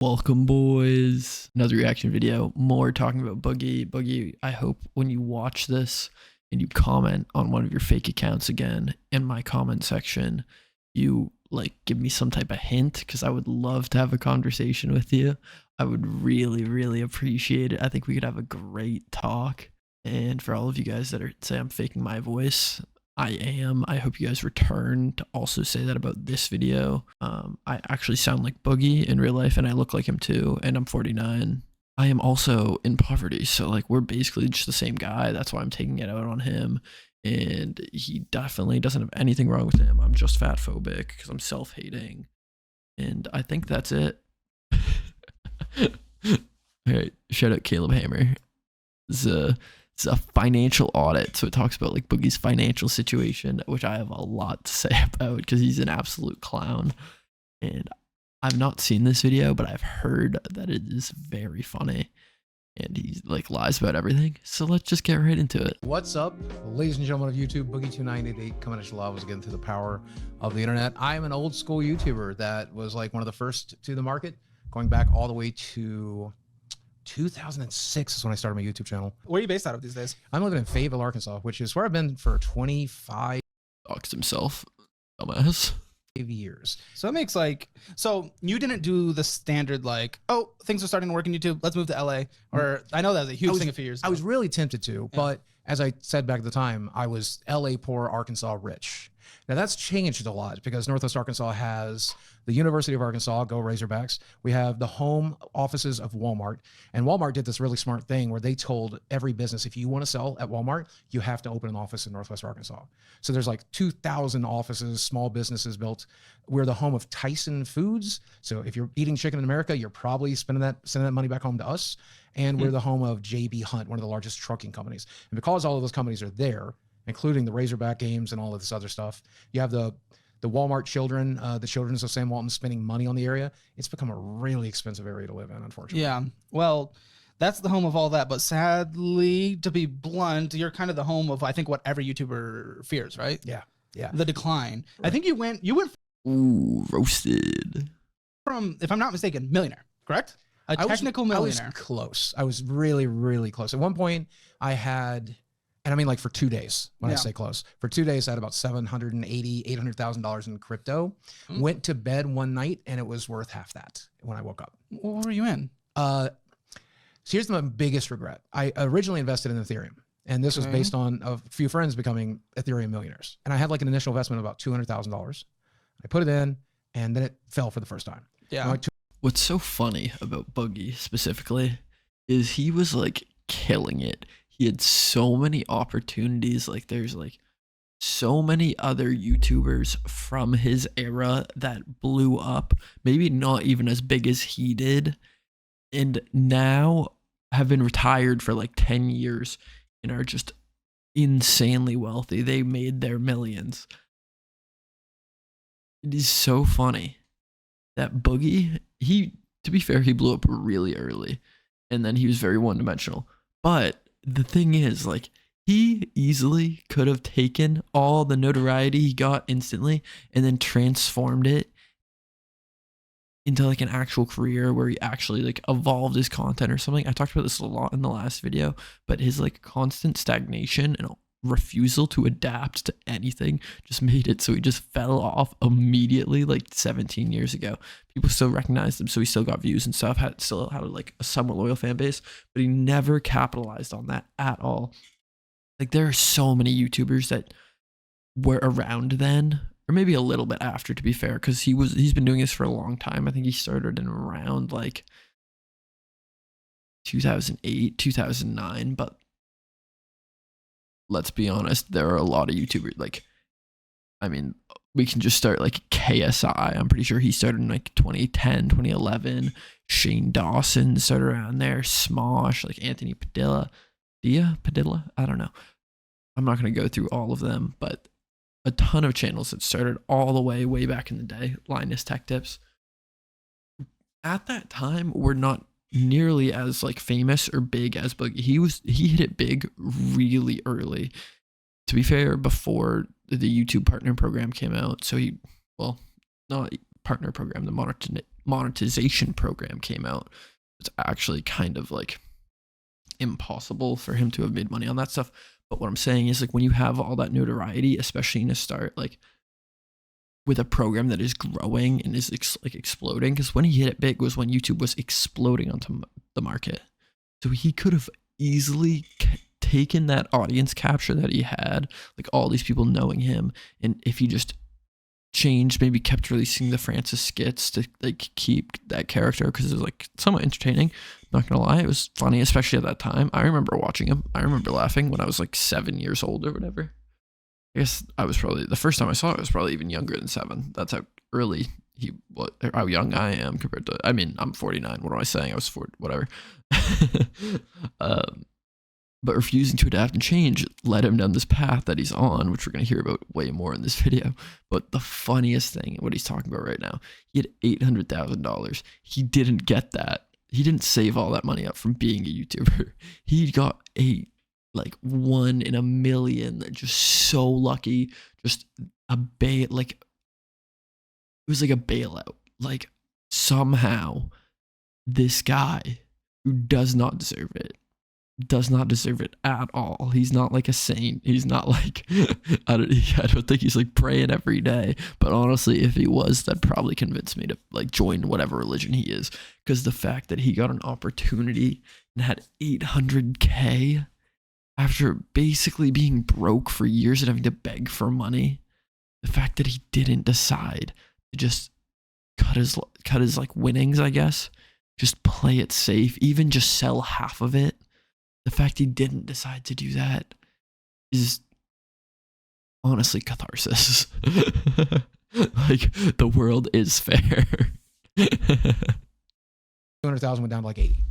Welcome, boys. Another reaction video. More talking about Boogie. Boogie, I hope when you watch this and you comment on one of your fake accounts again in my comment section, you like give me some type of hint, because I would love to have a conversation with you. I would really appreciate it. I think we could have a great talk. And for all of you guys that say I'm faking my voice, I am. I hope you guys return to also say that about this video. I actually sound like Boogie in real life, and I look like him too, and I'm 49. I am also in poverty, so like we're basically just the same guy. That's why I'm taking it out on him, and he definitely doesn't have anything wrong with him. I'm just fat phobic because I'm self-hating, and I think that's it. All right, shout out Caleb Hammer. It's a financial audit, so it talks about like Boogie's financial situation, which I have a lot to say about because he's an absolute clown. And I've not seen this video, but I've heard that it is very funny, and he like lies about everything. So let's just get right into it. What's up, ladies and gentlemen of YouTube? Boogie2988 coming at you live once again through the power of the internet. I am an old school YouTuber that was like one of the first to the market, going back all the way to 2006 is when I started my YouTube channel. Where are you based out of these days? I'm living in Fayetteville, Arkansas, which is where I've been for 25 Talks himself, dumbass. years. So it makes like, so you didn't do the standard like, oh, things are starting to work in YouTube, let's move to LA. Or I know that was a huge thing a few years ago. I was really tempted to, but as I said back at the time, I was LA poor, Arkansas rich. Now that's changed a lot because Northwest Arkansas has the University of Arkansas, go Razorbacks. We have the home offices of Walmart, and Walmart did this really smart thing where they told every business, if you want to sell at Walmart, you have to open an office in Northwest Arkansas. So there's like 2,000 offices, small businesses built. We're the home of Tyson Foods. So if you're eating chicken in America, you're probably sending that money back home to us. And we're the home of JB Hunt, one of the largest trucking companies. And because all of those companies are there, including the Razorback games and all of this other stuff, you have the Walmart children, the Children's of Sam Walton spending money on the area. It's become a really expensive area to live in, unfortunately. Yeah, well, that's the home of all that. But sadly, to be blunt, you're kind of the home of, I think, what every YouTuber fears, right? Yeah, yeah. The decline. Right. I think you went Ooh, roasted. From, if I'm not mistaken, millionaire, correct? A technical millionaire. I was close. I was really close. At one point, I had... And I mean, like for 2 days, when I say close, for 2 days, I had about $780,000, $800,000 in crypto. Went to bed one night and it was worth half that when I woke up. What were you in? So here's my biggest regret. I originally invested in Ethereum, and this was based on a few friends becoming Ethereum millionaires. And I had like an initial investment of about $200,000. I put it in, and then it fell for the first time. Yeah. What's so funny about Boogie specifically is he was like killing it. He had so many opportunities. Like there's like so many other YouTubers from his era that blew up, maybe not even as big as he did, and now have been retired for like 10 years and are just insanely wealthy. They made their millions. It is so funny that Boogie, to be fair, he blew up really early, and then he was very one-dimensional. But the thing is, like, he easily could have taken all the notoriety he got instantly and then transformed it into like an actual career where he actually like evolved his content or something. I talked about this a lot in the last video, but his like constant stagnation and refusal to adapt to anything just made it so he just fell off immediately like 17 years ago. People still recognized him, so he still got views and stuff, still had like a somewhat loyal fan base, but he never capitalized on that at all. Like there are so many YouTubers that were around then, or maybe a little bit after, to be fair, because he's been doing this for a long time. I think he started in around like 2008, 2009, but let's be honest, there are a lot of YouTubers, like, I mean, we can just start like KSI. I'm pretty sure he started in like 2010, 2011. Shane Dawson started around there. Smosh, like Anthony Padilla. Padilla? I don't know. I'm not going to go through all of them, but a ton of channels that started all the way back in the day. Linus Tech Tips. At that time, were not nearly as like famous or big as Boogie. He hit it big really early, to be fair, before the YouTube partner program came out. So not partner program, the monetization program came out, it's actually kind of like impossible for him to have made money on that stuff. But what I'm saying is, like, when you have all that notoriety, especially in a start, like with a program that is growing and is like exploding, because when he hit it big was when YouTube was exploding onto the market. So he could have easily taken that audience capture that he had, like all these people knowing him, and if he just changed, maybe kept releasing the Francis skits to like keep that character, because it was like somewhat entertaining. Not gonna lie, it was funny, especially at that time. I remember watching him. I remember laughing when I was like 7 years old or whatever. I guess I was probably, the first time I saw it, I was probably even younger than 7. That's how early how young I am compared to, I mean, I'm 49. What am I saying? I was 40, whatever. But refusing to adapt and change led him down this path that he's on, which we're going to hear about way more in this video. But the funniest thing, what he's talking about right now, he had $800,000. He didn't get that. He didn't save all that money up from being a YouTuber. He got a like 1 in a million, just so lucky, just a like it was like a bailout. Like somehow this guy who does not deserve it at all. He's not like a saint. He's not like I don't think he's like praying every day. But honestly, if he was, that'd probably convince me to like join whatever religion he is. Because the fact that he got an opportunity and had 800K after basically being broke for years and having to beg for money, the fact that he didn't decide to just cut his like winnings, I guess, just play it safe, even just sell half of it. The fact he didn't decide to do that is honestly catharsis. Like, the world is fair. 200,000 went down to like 80.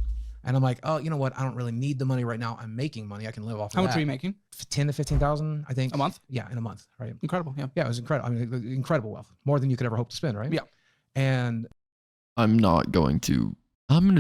And I'm like, oh, you know what? I don't really need the money right now. I'm making money. I can live off of How that. much are you making? 10 to 15,000, I think. A month? Yeah, in a month, right? Incredible, yeah. Yeah, it was incredible. I mean, incredible wealth. More than you could ever hope to spend, right? Yeah. And I'm going to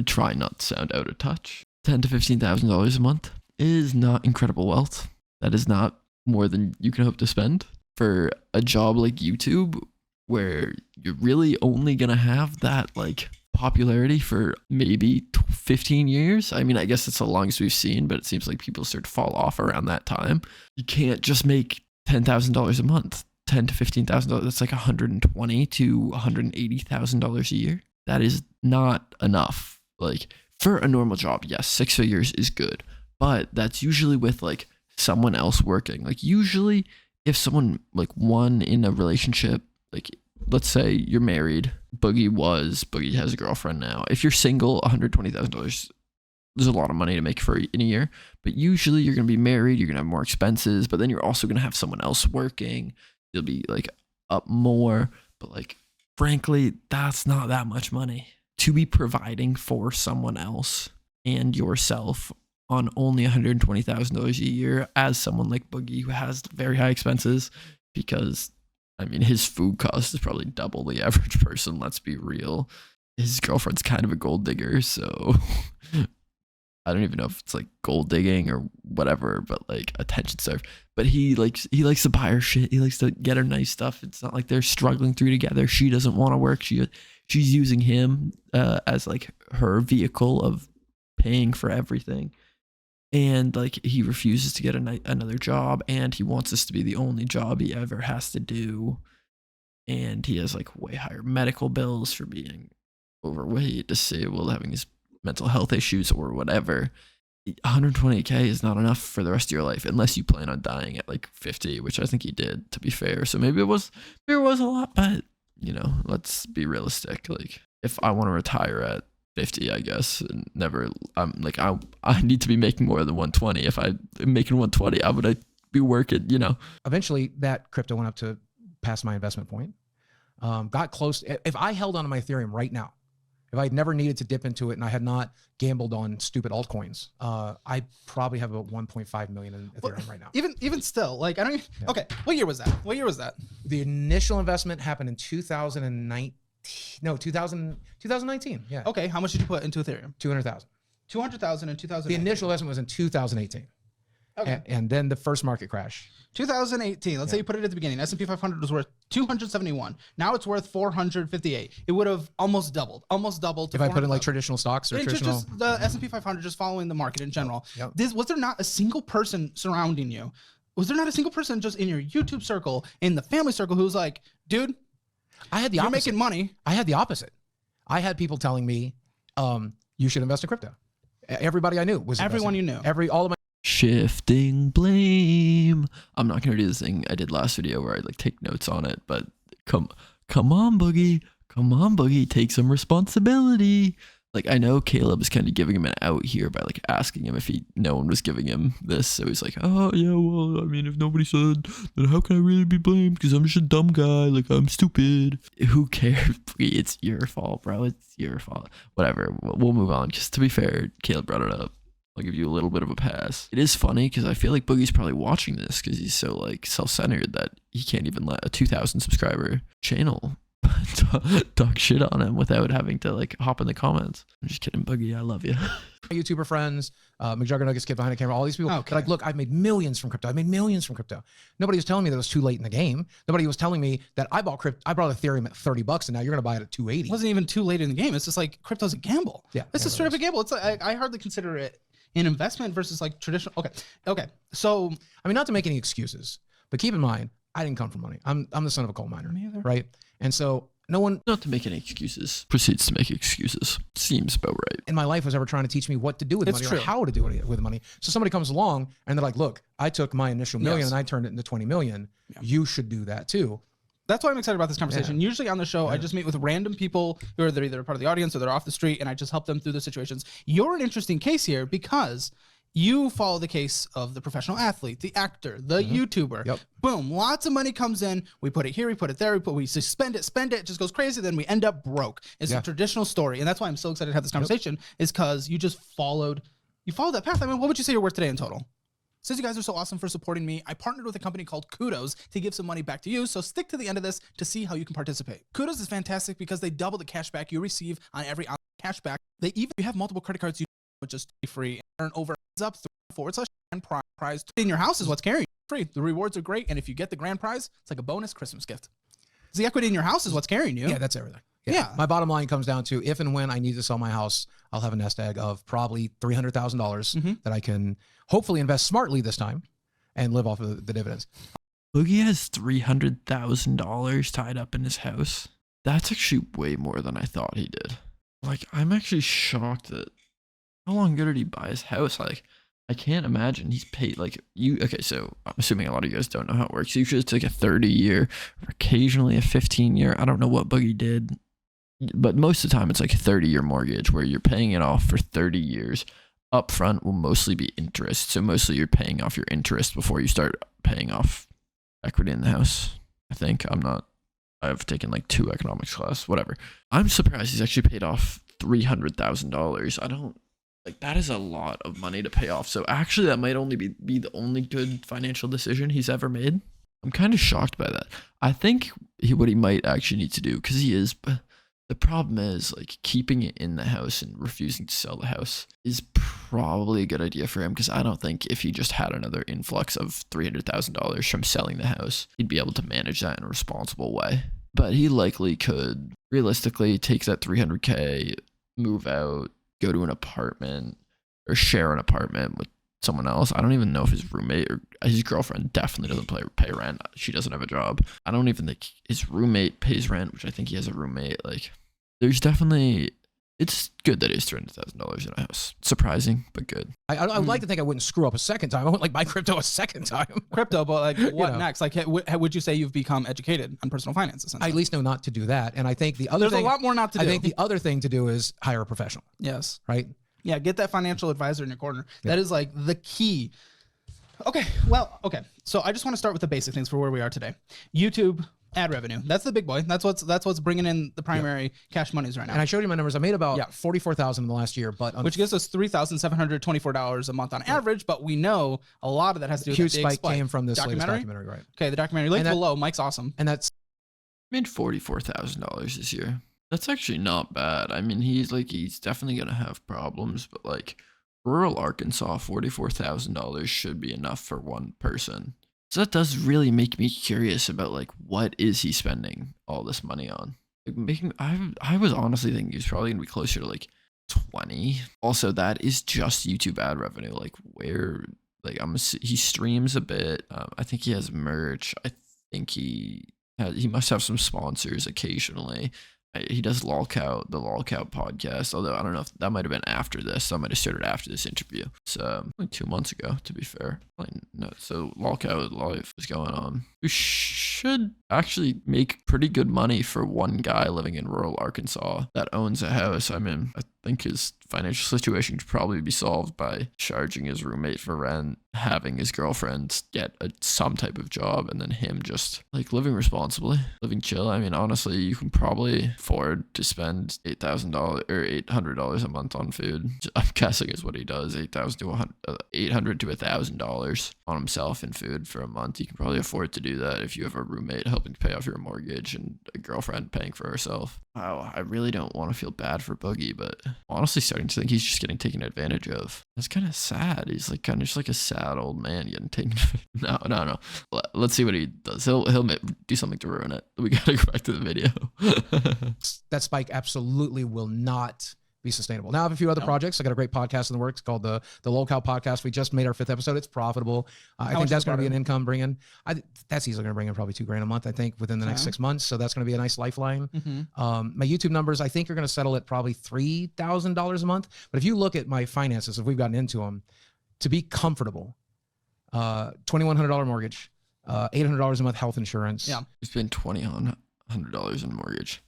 try not to sound out of touch. $10,000 to $15,000 a month is not incredible wealth. That is not more than you can hope to spend for a job like YouTube, where you're really only gonna have that like popularity for maybe 15 years. I mean, I guess it's the longest we've seen, but it seems like people start to fall off around that time. You can't just make $10,000 a month. $10,000 to $15,000. That's like $120,000 to $180,000 a year. That is not enough. Like, for a normal job, yes, 6 figures is good, but that's usually with like someone else working. Like, usually if someone like one in a relationship, like let's say you're married, Boogie has a girlfriend now. If you're single, $120,000, there's a lot of money to make in a year, but usually you're going to be married, you're going to have more expenses, but then you're also going to have someone else working. You'll be like up more, but like, frankly, that's not that much money to be providing for someone else and yourself on only $120,000 a year as someone like Boogie, who has very high expenses, because I mean, his food cost is probably double the average person. Let's be real. His girlfriend's kind of a gold digger, so I don't even know if it's like gold digging or whatever, but like attention served. But he likes to buy her shit. He likes to get her nice stuff. It's not like they're struggling through together. She doesn't want to work. She's using him as like her vehicle of paying for everything. And like, he refuses to get another job, and he wants this to be the only job he ever has to do. And he has like way higher medical bills for being overweight, disabled, having these mental health issues or whatever. 120K is not enough for the rest of your life, unless you plan on dying at like 50, which I think he did, to be fair. So maybe it was a lot, but you know, let's be realistic. Like, if I want to retire at 50, I guess, and never, like, I need to be making more than 120. If I'm making 120, I would be working, you know. Eventually that crypto went up to past my investment point. Got close. If I held onto my Ethereum right now, if I had never needed to dip into it and I had not gambled on stupid altcoins, I probably have about 1.5 million in Ethereum right now. Even still, like, I don't even, yeah. Okay, what year was that? The initial investment happened in 2019. No, 2019. Yeah. Okay, how much did you put into Ethereum? 200,000. 200,000 in 2019. The initial investment was in 2018. Okay. And then the first market crash. 2018. Let's say you put it at the beginning. S&P 500 was worth 271. Now it's worth 458. It would have almost doubled. Almost doubled. To If I put in like 400,000. traditional stocks or traditional, Just the S&P 500, just following the market in general. Yep. Was there not a single person surrounding you? Was there not a single person just in your YouTube circle, in the family circle, who was like, dude, I had the you're opposite. making money. I had the opposite. I had people telling me, you should invest in crypto. Everybody I knew was Everyone investing. you knew. All of my Shifting blame. I'm not gonna do this thing I did last video where I like take notes on it, but come on, Boogie. Come on, Boogie. Take some responsibility. Like, I know Caleb is kind of giving him an out here by like asking him if no one was giving him this. So he's like, oh yeah, well, I mean, if nobody said, then how can I really be blamed? Because I'm just a dumb guy. Like, I'm stupid. Who cares? It's your fault, bro. It's your fault. Whatever. We'll move on. Because to be fair, Caleb brought it up. I'll give you a little bit of a pass. It is funny because I feel like Boogie's probably watching this because he's so like self-centered that he can't even let a 2,000 subscriber channel talk shit on him without having to like hop in the comments. I'm just kidding, Boogie. I love you. YouTuber friends, McJuggernuggets kid behind the camera, all these people, they're like, look, I've made millions from crypto. I made millions from crypto. Nobody was telling me that it was too late in the game. Nobody was telling me that I bought Ethereum at $30 and now you're gonna buy it at 280. It wasn't even too late in the game. It's just like crypto's a gamble. Yeah, it's a straight up a gamble. It's like, I hardly consider it an investment versus like traditional. Okay. So I mean, not to make any excuses, but keep in mind, I didn't come from money. I'm the son of a coal miner, right? And so no one, not to make any excuses, proceeds to make excuses. Seems about right. in my life was ever trying to teach me what to do with It's money true. or how to do it with money. So somebody comes along and they're like, look, I took my initial million and I turned it into 20 million. Yeah. You should do that too. that's why I'm excited about this conversation. Usually on the show, I just meet with random people who are either part of the audience or they're off the street, and I just help them through the situations. You're an interesting case here because you follow the case of the professional athlete, the actor, the YouTuber. Yep. Boom, lots of money comes in. We put it here, we put it there, we just spend it, it just goes crazy. Then we end up broke. It's a traditional story, and that's why I'm so excited to have this conversation. Is because you just followed that path. I mean, what would you say you're worth today in total? Since you guys are so awesome for supporting me, I partnered with a company called Kudos to give some money back to you, so stick to the end of this to see how you can participate. Kudos is fantastic because they double the cash back you receive on every cash back. They even, if you have multiple credit cards, you would just be free and earn over up /grand prize in your house is what's carrying you. Free. The rewards are great, and if you get the grand prize, it's like a bonus Christmas gift. The equity in your house is what's carrying you. Yeah, that's everything. Yeah. My bottom line comes down to if and when I need to sell my house, I'll have a nest egg of probably $300,000 that I can hopefully invest smartly this time and live off of the dividends. Boogie has $300,000 tied up in his house. That's actually way more than I thought he did. Like, I'm actually shocked that how long ago did he buy his house? Like, I can't imagine he's paid like you. Okay, so I'm assuming a lot of you guys don't know how it works. Usually it's like a 30-year or occasionally a 15-year. I don't know what Boogie did, but most of the time it's like a 30-year mortgage where you're paying it off for 30 years. Upfront will mostly be interest. So mostly you're paying off your interest before you start paying off equity in the house. I think I've taken like 2 economics class, whatever. I'm surprised he's actually paid off $300,000. Like, that is a lot of money to pay off. So actually that might only be the only good financial decision he's ever made. I'm kind of shocked by that. I think what he might actually need to do, because he is, but the problem is like keeping it in the house and refusing to sell the house is probably a good idea for him, because I don't think if he just had another influx of $300,000 from selling the house, he'd be able to manage that in a responsible way. But he likely could realistically take that $300K, move out, go to an apartment or share an apartment with someone else. I don't even know if his roommate or his girlfriend definitely doesn't pay rent. She doesn't have a job. I don't even think his roommate pays rent, which I think he has a roommate. Like, there's definitely, it's good that he has $300,000 in a house. Surprising, but good. I would like to think I wouldn't screw up a second time. I wouldn't like buy crypto a second time. Crypto, but like what know. next? Like, would you say you've become educated on personal finances? I at least know not to do that. And I think the other There's thing, a lot more not to do. I think the other thing to do is hire a professional, Yes. right? Yeah, get that financial advisor in your corner. That is like the key. Okay, so I just want to start with the basic things for where we are today. YouTube ad revenue. That's the big boy. That's what's bringing in the primary cash monies right now. And I showed you my numbers. I made about $44,000 in the last year, but which gives us $3,724 a month on average. But we know a lot of that has to do with huge that big spike came from this latest documentary, right? Okay, the documentary link below. Mike's awesome. And that's Made $44,000 this year. That's actually not bad. I mean, he's definitely gonna have problems, but like rural Arkansas, $44,000 should be enough for one person. So that does really make me curious about like what is he spending all this money on? Like, I was honestly thinking he was probably gonna be closer to like 20. Also, that is just YouTube ad revenue. Like where like he streams a bit. I think he has merch. I think he must have some sponsors occasionally. He does the Lolcout podcast, although I don't know if that might have been after this. That might have started after this interview. So like 2 months ago, to be fair. No, so Lolcout Life is going on. Who should actually make pretty good money for one guy living in rural Arkansas that owns a house. I mean, I think his financial situation could probably be solved by charging his roommate for rent, having his girlfriend get some type of job, and then him just like living responsibly, living chill. I mean, honestly, you can probably afford to spend $8,000 or $800 a month on food. I'm guessing is what he does, $800 to $1,000 on himself in food for a month. You can probably afford to do that if you have a roommate helping to pay off your mortgage and a girlfriend paying for herself. Wow, I really don't want to feel bad for Boogie, but I'm honestly starting to think he's just getting taken advantage of. That's kind of sad. He's like kind of just like a sad old man getting taken. No. Let's see what he does. He'll do something to ruin it. We gotta go back to the video. That spike absolutely will not be sustainable. Now I have a few other projects. I got a great podcast in the works called the Lolcout podcast. We just made our 5th episode. It's profitable. I think that's going to be an income bringing. That's easily going to bring in probably $2,000 a month, I think, within the next 6 months. So that's going to be a nice lifeline. My YouTube numbers, I think, are going to settle at probably $3,000 a month. But if you look at my finances, if we've gotten into them, to be comfortable, $2,100 mortgage, $800 a month health insurance. Yeah, it's been $2,100 in mortgage.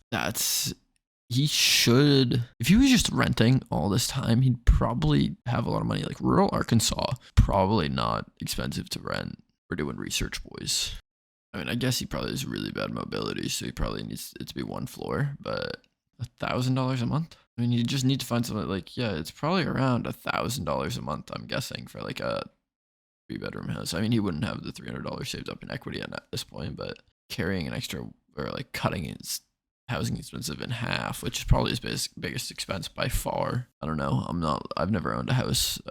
He should, if he was just renting all this time, he'd probably have a lot of money. Like rural Arkansas, probably not expensive to rent. We're doing research, boys. I mean, I guess he probably has really bad mobility, so he probably needs it to be one floor, but $1,000 a month? I mean, you just need to find something like, yeah, it's probably around $1,000 a month, I'm guessing, for like a 3-bedroom house. I mean, he wouldn't have the $300 saved up in equity at this point, but carrying an extra, or like cutting his housing expensive in half, which is probably his biggest expense by far. I don't know. I've never owned a house.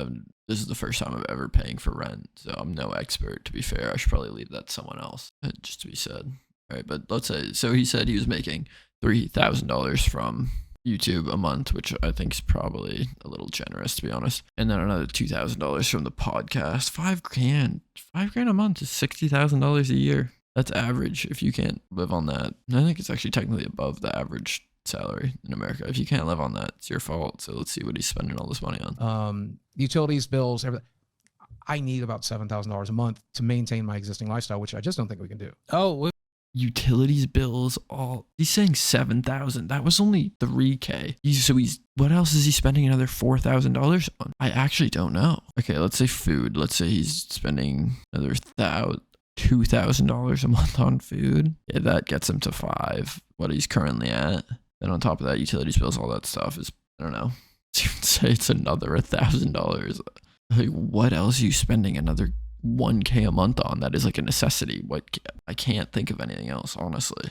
This is the first time I'm ever paying for rent, so I'm no expert, to be fair. I should probably leave that to someone else, just to be said. All right, but let's say, so he said he was making $3,000 from YouTube a month, which I think is probably a little generous, to be honest. And then another $2,000 from the podcast. $5,000 a month is $60,000 a year. That's average if you can't live on that. And I think it's actually technically above the average salary in America. If you can't live on that, it's your fault. So let's see what he's spending all this money on. Utilities, bills, everything. I need about $7,000 a month to maintain my existing lifestyle, which I just don't think we can do. Utilities, bills, he's saying $7,000. That was only $3K. What else is he spending another $4,000 on? I actually don't know. Okay, let's say food. Let's say he's spending another $2,000 a month on food. Yeah, that gets him to $5,000, what he's currently at. Then on top of that, utilities, bills, all that stuff is, I don't know. Say it's another $1,000. Like, what else are you spending another $1K a month on? That is like a necessity. I can't think of anything else, honestly.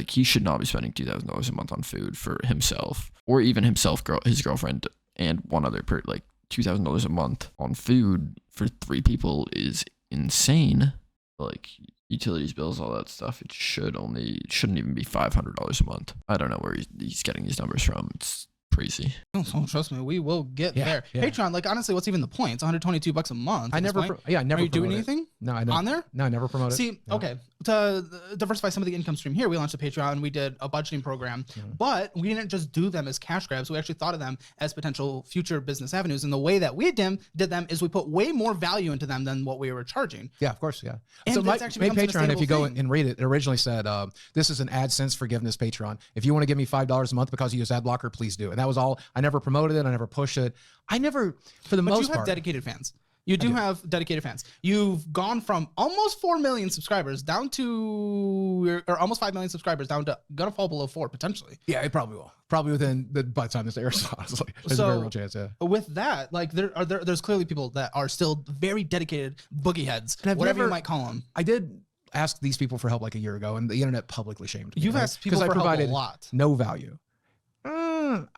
He should not be spending $2,000 a month on food for himself, or even himself, his girlfriend, and one other like $2,000 a month on food for 3 people is insane. Like utilities, bills, all that stuff, it shouldn't even be $500 a month. I don't know where he's getting these numbers from. It's crazy. Oh, trust me, we will get there. Yeah. Patreon, like honestly, what's even the point? It's $122 a month. I never. Are you doing anything? No, I never. On there? No, I never promote it. See, okay, to diversify some of the income stream here, we launched a Patreon. We did a budgeting program, but we didn't just do them as cash grabs. We actually thought of them as potential future business avenues. And the way that we did them is we put way more value into them than what we were charging. Yeah, of course, yeah. And so my Patreon, if you go and read it, it originally said, "This is an AdSense forgiveness Patreon. If you want to give me $5 a month because you use ad blocker, please do." And that was all. I never promoted it. I never pushed it. For the most part. But you have dedicated fans. You do have dedicated fans. You've gone from almost 4 million subscribers down to, or almost 5 million subscribers down to gonna fall below 4 potentially. Yeah, it probably will. Probably by the time this airs, honestly. There's a very real chance, yeah. With that, like there's clearly people that are still very dedicated boogie heads, whatever you might call them. I did ask these people for help like a year ago, and the internet publicly shamed me. You've asked people for help a lot. No value.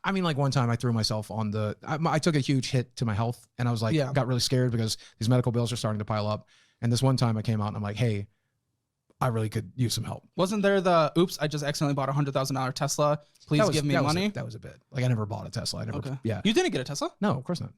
I mean, like one time I threw myself on I took a huge hit to my health, and I was like, got really scared because these medical bills are starting to pile up. And this one time I came out and I'm like, hey, I really could use some help. Wasn't there the, oops, I just accidentally bought a $100,000 Tesla. Please give me money. That was a bit. Like I never bought a Tesla. I never. Okay. Yeah. You didn't get a Tesla? No, of course not.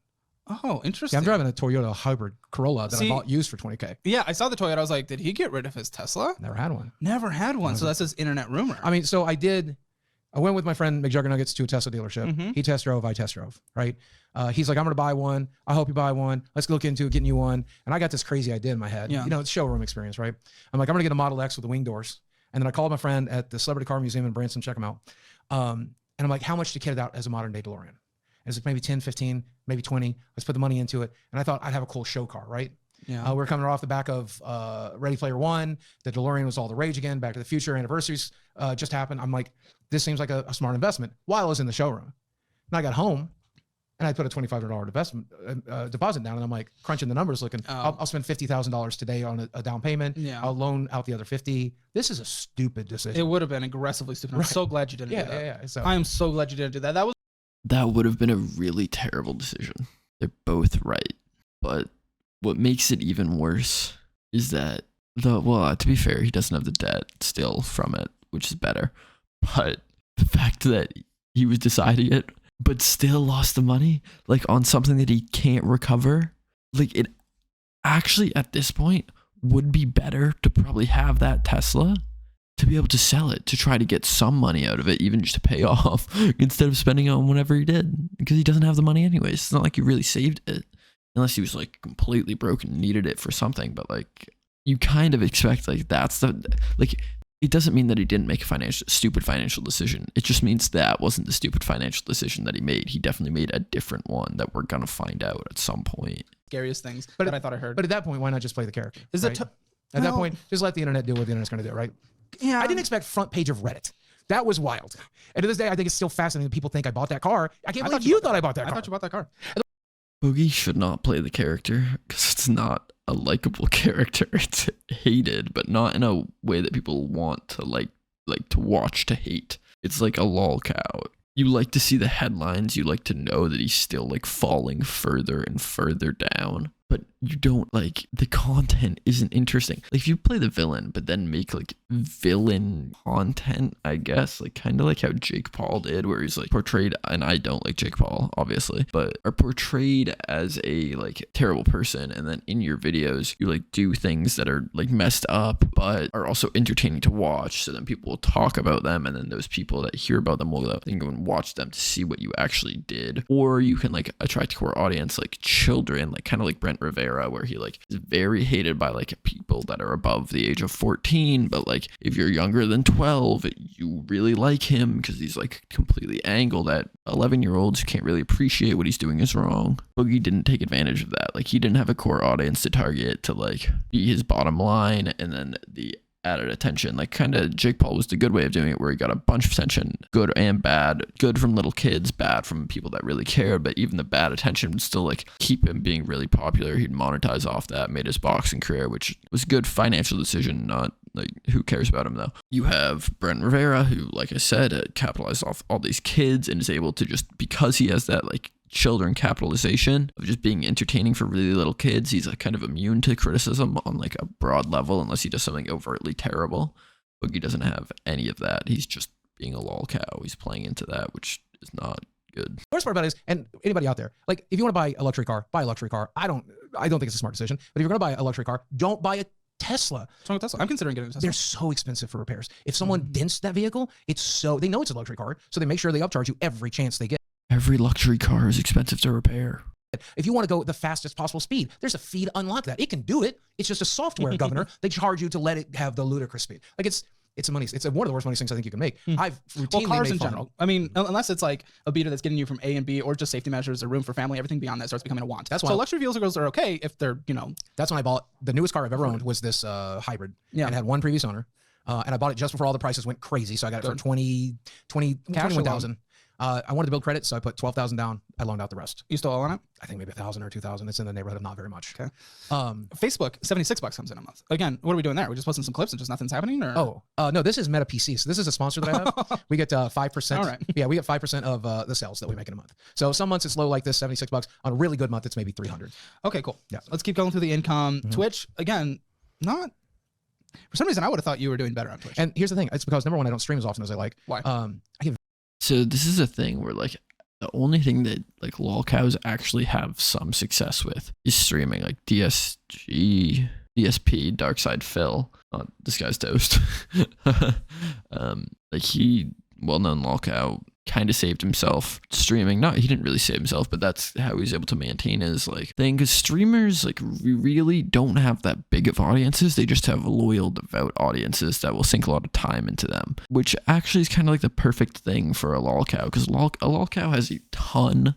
Oh, interesting. Yeah, I'm driving a Toyota hybrid Corolla that I bought used for $20K. Yeah, I saw the Toyota. I was like, did he get rid of his Tesla? Never had one. Never had one. So that's his internet rumor. I mean, so I went with my friend McJuggernuggets to a Tesla dealership. Mm-hmm. He test drove, I test drove, right? He's like, I'm going to buy one. I hope you buy one. Let's look into getting you one. And I got this crazy idea in my head. Yeah. You know, it's showroom experience, right? I'm like, I'm going to get a Model X with the wing doors. And then I called my friend at the Celebrity Car Museum in Branson, check him out. And I'm like, how much to kit it out as a modern day DeLorean? And it's like maybe 10, 15, maybe 20. Let's put the money into it. And I thought I'd have a cool show car, right? Yeah. We're coming off the back of Ready Player One. The DeLorean was all the rage again. Back to the Future anniversaries just happened. I'm like, this seems like a smart investment while I was in the showroom. And I got home and I put a $2,500 investment deposit down. And I'm like crunching the numbers looking, I'll spend $50,000 today on a down payment. Yeah. I'll loan out the other 50. This is a stupid decision. It would have been aggressively stupid. I'm so glad you didn't do that. Yeah. So I am so glad you didn't do that. That would have been a really terrible decision. They're both right. But what makes it even worse is that to be fair, he doesn't have the debt still from it, which is better. But the fact that he was deciding it, but still lost the money, like on something that he can't recover, like it actually at this point would be better to probably have that Tesla to be able to sell it, to try to get some money out of it, even just to pay off, instead of spending it on whatever he did, because he doesn't have the money anyways. It's not like he really saved it, unless he was like completely broken and needed it for something. But like, you kind of expect like it doesn't mean that he didn't make a stupid financial decision. It just means that wasn't the stupid financial decision that he made. He definitely made a different one that we're gonna find out at some point. Scariest things that I thought I heard. But at that point, why not just play the character? Is right? At that point, just let the internet do what the internet's going to do, right? Yeah. I didn't expect front page of Reddit. That was wild. And to this day, I think it's still fascinating that people think I bought that car. I can't believe you thought I bought that car. I thought you bought that car. Boogie should not play the character because it's not a likable character. It's hated, but not in a way that people want to like to watch to hate. It's like a lol cow. You like to see the headlines. You like to know that he's still like falling further and further down. But you don't like the content isn't interesting. Like if you play the villain, but then make like villain content, I guess, like kind of like how Jake Paul did, where he's like portrayed, and I don't like Jake Paul, obviously, but are portrayed as a like terrible person. And then in your videos, you like do things that are like messed up, but are also entertaining to watch. So then people will talk about them. And then those people that hear about them will then go and watch them to see what you actually did. Or you can like attract a core audience, like children, like kind of like Brent Rivera, where he like is very hated by like people that are above the age of 14, but like if you're younger than 12, you really like him because he's like completely angled at 11-year-olds who can't really appreciate what he's doing is wrong. Boogie didn't take advantage of that. Like he didn't have a core audience to target to like be his bottom line, and then the added attention, like kind of Jake Paul was the good way of doing it, where he got a bunch of attention, good and bad, good from little kids, bad from people that really cared, but even the bad attention would still like keep him being really popular. He'd monetize off that, made his boxing career, which was a good financial decision. Not like, who cares about him though? You have Brent Rivera, who, like I said, capitalized off all these kids and is able to, just because he has that like children capitalization of just being entertaining for really little kids, he's like kind of immune to criticism on like a broad level, unless he does something overtly terrible. Boogie doesn't have any of that. He's just being a lol cow. He's playing into that, which is not good. The worst part about it is, and anybody out there, like if you want to buy a luxury car, buy a luxury car. I don't think it's a smart decision, but if you're going to buy a luxury car, don't buy a Tesla. What's wrong with Tesla? I'm considering getting a Tesla. They're so expensive for repairs. If someone dents that vehicle, they know it's a luxury car, so they make sure they upcharge you every chance they get. Every luxury car is expensive to repair. If you want to go the fastest possible speed, there's a fee to unlock that. It can do it. It's just a software governor. They charge you to let it have the ludicrous speed. Like it's one of the worst money things I think you can make. I've routinely cars made in fun. general. I mean, unless it's like a beater that's getting you from A and B, or just safety measures or room for family, everything beyond that starts becoming a want. That's why so luxury vehicles are okay if they're, That's when I bought the newest car I've ever owned was this hybrid. Yeah. And it had one previous owner. And I bought it just before all the prices went crazy. So I got it for 21,000. I wanted to build credit, so I put 12,000 down. I loaned out the rest. You still owe on it? I think maybe 1,000 or 2,000. It's in the neighborhood of not very much. Okay. Facebook, $76 comes in a month. Again, what are we doing there? We're just posting some clips and just nothing's happening, or? No, this is Meta PC. So this is a sponsor that I have. We get 5%. All right. Yeah, we get 5% of the sales that we make in a month. So some months it's low like this, $76. On a really good month, it's maybe 300. Okay, cool. Yeah. Let's keep going through the income. Twitch, again, not. For some reason, I would have thut you were doing better on Twitch. And here's the thing. It's because, number one, I don't stream as often as I like. Why? I get So this is a thing where like the only thing that like lolcows actually have some success with is streaming, like DSP, Darkside Phil. This guy's toast. Like he, well-known lolcow, kind of saved himself streaming. He didn't really save himself, but that's how he was able to maintain his like thing. Because streamers like really don't have that big of audiences. They just have loyal, devout audiences that will sink a lot of time into them, which actually is kind of like the perfect thing for a lolcow. Because a lolcow has a ton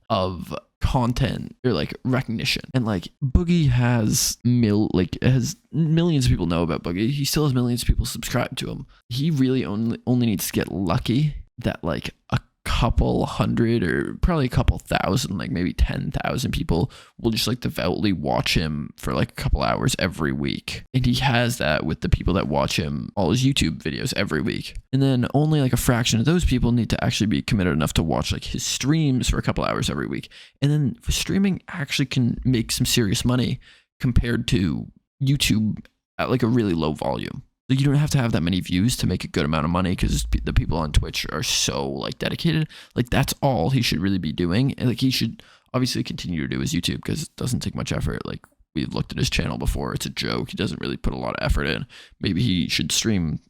of content or like recognition, and like Boogie has millions of people know about Boogie. He still has millions of people subscribe to him. He really only needs to get lucky that like a couple hundred or probably a couple thousand, like maybe 10,000 people will just like devoutly watch him for like a couple hours every week. And he has that with the people that watch him, all his YouTube videos every week. And then only like a fraction of those people need to actually be committed enough to watch like his streams for a couple hours every week. And then streaming actually can make some serious money compared to YouTube at like a really low volume. Like you don't have to have that many views to make a good amount of money because the people on Twitch are so like dedicated. Like that's all he should really be doing. And like he should obviously continue to do his YouTube because it doesn't take much effort. Like we've looked at his channel before. It's a joke. He doesn't really put a lot of effort in. Maybe he should stream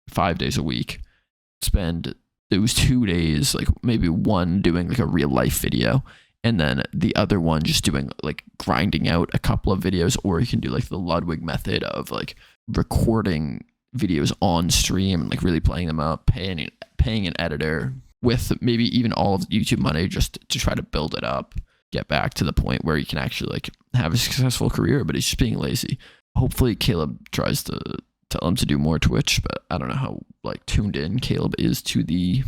5 days a week, spend those 2 days, like maybe one doing like a real life video, and then the other one just doing like grinding out a couple of videos. Or you can do like the Ludwig method of like recording videos on stream and like really playing them up, paying an editor with maybe even all of the YouTube money just to try to build it up, get back to the point where you can actually like have a successful career. But he's just being lazy. Hopefully Caleb tries to tell him to do more Twitch, but I don't know how like tuned in Caleb is to the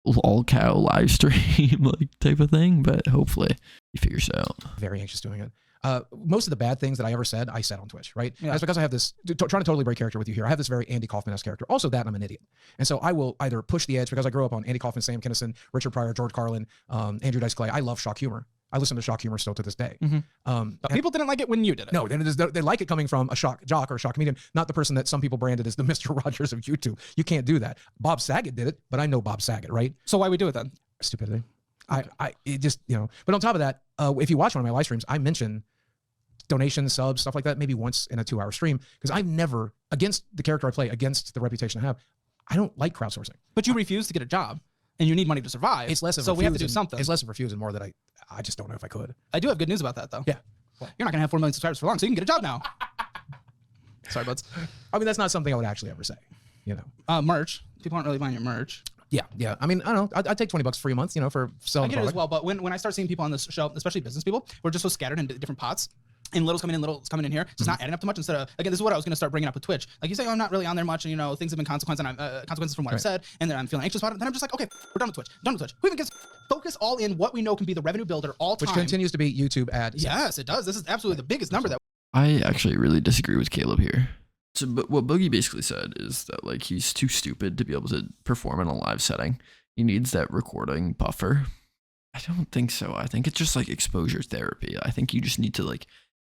lolcow live stream like type of thing, but hopefully he figures it out. very anxious doing it. Most of the bad things that I ever said, I said on Twitch, right? Yeah. That's because I have this, trying to totally break character with you here. I have this very Andy Kaufman-esque character. Also that, and I'm an idiot. And so I will either push the edge because I grew up on Andy Kaufman, Sam Kinison, Richard Pryor, George Carlin, Andrew Dice Clay. I love shock humor. I listen to shock humor still to this day. But people didn't like it when you did it. No, they like it coming from a shock jock or a shock comedian, not the person that some people branded as the Mr. Rogers of YouTube. You can't do that. Bob Saget did it, but I know Bob Saget, right? So why we do it then? Stupidity. It just, but on top of that, if you watch one of my live streams, I mention donations, subs, stuff like that, maybe once in a 2-hour stream, because I'm never, against the character I play, against the reputation I have, I don't like crowdsourcing. But you refuse to get a job and you need money to survive. It's less of so we have to do refuse something. It's less of refuse and more that I just don't know if I could. I do have good news about that though. Yeah. You're not gonna have 4 million subscribers for long, so you can get a job now. Sorry, buds. I mean, that's not something I would actually ever say, Merch. People aren't really buying your merch. Yeah. I mean, I don't know. I'd take $20 free a month, for selling I get it as well, but when I start seeing people on this show, especially business people, we're just so scattered in different pots. And little's coming in here. It's not adding up too much. Instead of, again, this is what I was going to start bringing up with Twitch. Like you say, oh, I'm not really on there much, and things have been consequences from what I've said, and then I'm feeling anxious about it. Then I'm just like, okay, we're done with Twitch. Who even gets focus all in what we know can be the revenue builder all time. Which continues to be YouTube ads. Yes, it does. This is absolutely the biggest number that. I actually really disagree with Caleb here. So, but what Boogie basically said is that like he's too stupid to be able to perform in a live setting. He needs that recording buffer. I don't think so. I think it's just like exposure therapy. I think you just need to like